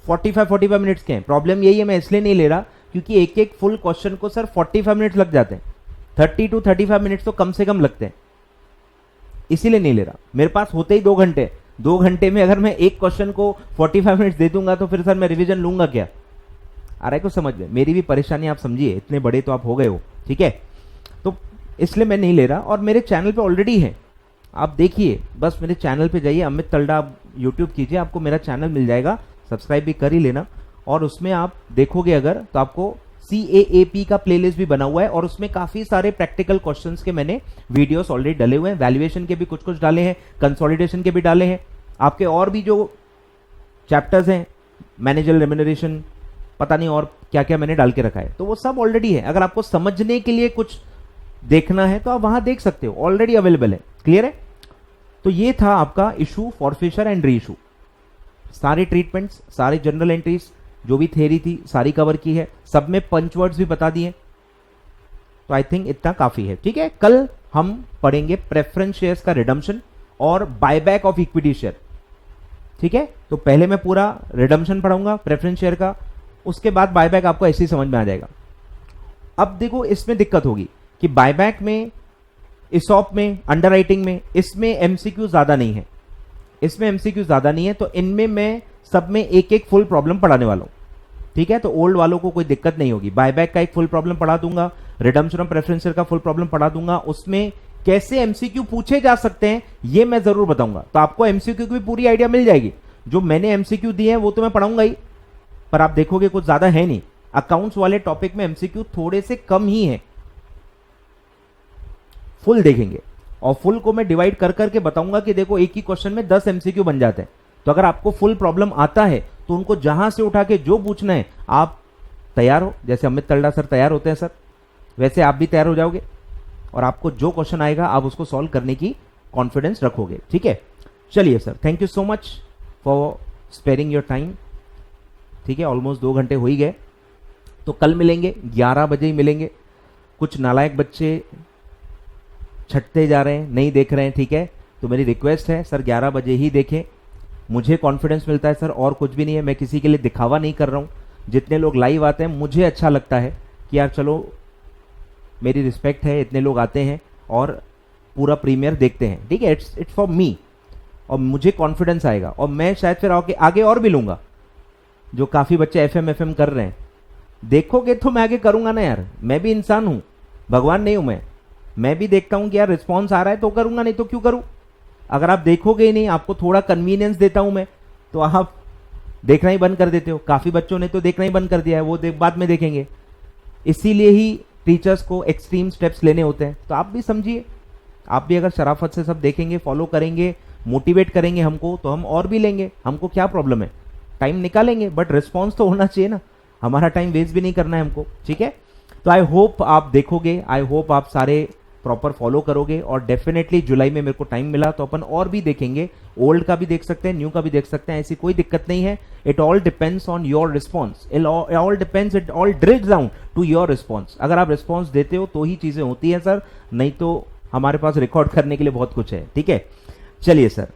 45 मिनट्स के हैं। प्रॉब्लम यही है, मैं इसलिए नहीं ले रहा क्योंकि एक एक फुल क्वेश्चन को सर 45 मिनट्स लग जाते हैं, 30 to 35 मिनट्स तो कम से कम लगते हैं, इसीलिए नहीं ले रहा। मेरे पास होते ही 2 घंटे, 2 घंटे में अगर मैं एक क्वेश्चन को 45 मिनट्स दे दूंगा तो फिर सर मैं रिवीजन लूंगा क्या? आ रहा है को समझ में? मेरी भी परेशानी आप समझिए, इतने बड़े तो आप हो गए हो, ठीक है। तो इसलिए मैं नहीं ले रहा, और मेरे चैनल पे ऑलरेडी है, आप देखिए, बस मेरे चैनल पे जाइए, अमित तलडा आप यूट्यूब कीजिए, आपको मेरा चैनल मिल जाएगा, सब्सक्राइब भी कर ही लेना। और उसमें आप देखोगे अगर तो आपको CAAP का प्लेलिस्ट भी बना हुआ है, और उसमें काफी सारे प्रैक्टिकल क्वेश्चंस के मैंने वीडियोस ऑलरेडी डाले हुए हैं, वैल्यूएशन के भी कुछ कुछ डाले हैं, कंसोलिडेशन के भी डाले हैं, आपके और भी जो चैप्टर्स हैं, मैनेजर रेम्यूनरेशन, पता नहीं और क्या क्या मैंने डाल के रखा है, तो वो सब ऑलरेडी है। अगर आपको समझने के लिए कुछ देखना है तो आप वहां देख सकते हो, ऑलरेडी अवेलेबल है। क्लियर है? तो ये था आपका इशू, फॉरफिशर एंड री इशू, सारे ट्रीटमेंट्स, सारे जनरल एंट्रीज, जो भी थ्योरी थी सारी कवर की है, सब में पंच वर्ड्स भी बता दिए। तो आई थिंक इतना काफी है, ठीक है। कल हम पढ़ेंगे प्रेफरेंस शेयर्स का रिडम्पशन और बायबैक ऑफ इक्विटी शेयर, ठीक है। तो पहले मैं पूरा रिडम्पशन पढ़ाऊंगा प्रेफरेंस शेयर का, उसके बाद बायबैक आपको ऐसे ही समझ में आ जाएगा। अब देखो इसमें दिक्कत होगी कि बायबैक में, इसॉप में, अंडरराइटिंग में, इसमें एमसीक्यू ज्यादा नहीं है, इसमें एमसीक्यू ज्यादा नहीं है, तो इनमें मैं सब में एक एक फुल प्रॉब्लम पढ़ाने वाला हूं, ठीक है। तो ओल्ड वालों को कोई दिक्कत नहीं होगी, बायबैक का एक फुल प्रॉब्लम पढ़ा दूंगा, रिडम्पशन ऑफ प्रेफरेंस शेयर का फुल प्रॉब्लम पढ़ा दूंगा, उसमें कैसे एमसीक्यू पूछे जा सकते हैं ये मैं जरूर बताऊंगा। तो आपको एमसीक्यू की भी पूरी आइडिया मिल जाएगी, जो मैंने एमसीक्यू दिए हैं वो तो मैं पढ़ाऊंगा ही, पर आप देखोगे कुछ ज्यादा है नहीं। अकाउंट्स वाले टॉपिक में एमसीक्यू थोड़े से कम ही है, फुल देखेंगे, और फुल को मैं डिवाइड कर करके बताऊंगा कि देखो एक ही क्वेश्चन में 10 एमसीक्यू बन जाते हैं। तो अगर आपको फुल प्रॉब्लम आता है तो उनको जहां से उठा के जो पूछना है आप तैयार हो, जैसे अमित तलडा सर तैयार होते हैं सर, वैसे आप भी तैयार हो जाओगे, और आपको जो क्वेश्चन आएगा आप उसको सॉल्व करने की कॉन्फिडेंस रखोगे, ठीक है। चलिए sir, thank you so much for sparing your time, ठीक है। ऑलमोस्ट 2 घंटे हो ही गए, तो कल मिलेंगे 11 बजे ही मिलेंगे। कुछ नालायक बच्चे छटते जा रहे हैं, नहीं देख रहे हैं, ठीक है। तो मेरी रिक्वेस्ट है सर 11 बजे ही देखें, मुझे कॉन्फिडेंस मिलता है सर, और कुछ भी नहीं है, मैं किसी के लिए दिखावा नहीं कर रहा हूं। जितने लोग लाइव आते हैं मुझे अच्छा लगता है कि यार चलो मेरी रिस्पेक्ट है, इतने लोग आते हैं और पूरा प्रीमियर देखते हैं, ठीक है। इट्स फॉर मी, और मुझे कॉन्फिडेंस आएगा, और मैं शायद फिर आगे और भी लूंगा। जो काफी बच्चे एफएम कर रहे हैं, देखोगे तो मैं आगे करूंगा ना यार, मैं भी इंसान हूं, भगवान नहीं हूं मैं भी देखता हूं कि यार रिस्पॉन्स आ रहा है तो करूंगा, नहीं तो क्यों करूं। अगर आप देखोगे ही नहीं, आपको थोड़ा कन्वीनियंस देता हूं मैं, तो आप देखना ही बंद कर देते हो। काफी बच्चों ने तो देखना ही बंद कर दिया है, वो बाद में देखेंगे। इसीलिए ही टीचर्स को एक्सट्रीम स्टेप्स लेने होते हैं, तो आप भी समझिए आप भी अगर शराफत से सब देखेंगे, फॉलो करेंगे, मोटिवेट करेंगे हमको, तो हम और भी लेंगे, हमको क्या प्रॉब्लम है, टाइम निकालेंगे, बट रिस्पॉन्स तो होना चाहिए ना, हमारा टाइम वेस्ट भी नहीं करना है हमको, ठीक है। तो आई होप आप देखोगे, आई होप आप सारे प्रॉपर फॉलो करोगे, और डेफिनेटली जुलाई में मेरे को टाइम मिला तो अपन और भी देखेंगे, ओल्ड का भी देख सकते हैं, न्यू का भी देख सकते हैं, ऐसी कोई दिक्कत नहीं है। It all depends on your response, it all depends, it all drills down to your response. अगर आप रिस्पॉन्स देते हो तो ही चीजें होती है सर, नहीं तो हमारे पास रिकॉर्ड करने के लिए बहुत कुछ है, ठीक है। चलिए सर,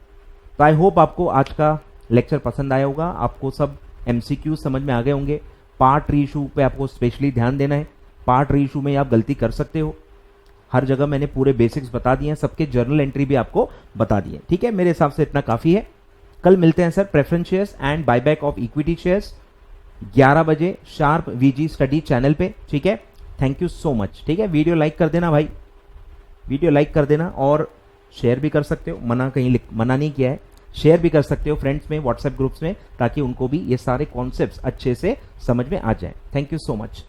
तो आई होप आपको आज का लेक्चर पसंद आया होगा, आपको सब एमसीक्यू समझ में आ गए होंगे। पार्ट री इशू पे आपको स्पेशली ध्यान देना है, पार्ट री इशू में आप गलती कर सकते हो, हर जगह मैंने पूरे बेसिक्स बता दिए हैं, सबके जर्नल एंट्री भी आपको बता दी है, ठीक है। मेरे हिसाब से इतना काफी है। कल मिलते हैं sir preference shares and buyback of equity shares 11 बजे शार्प वीजी स्टडी चैनल पे, ठीक है। थैंक यू सो मच, ठीक है। वीडियो लाइक कर देना भाई, वीडियो लाइक कर देना, और शेयर भी कर सकते हो, मना नहीं किया है, शेयर भी कर सकते हो फ्रेंड्स में, व्हाट्सएप ग्रुप्स में, ताकि उनको भी ये सारे कॉन्सेप्ट्स अच्छे से समझ में आ जाए। Thank you so much.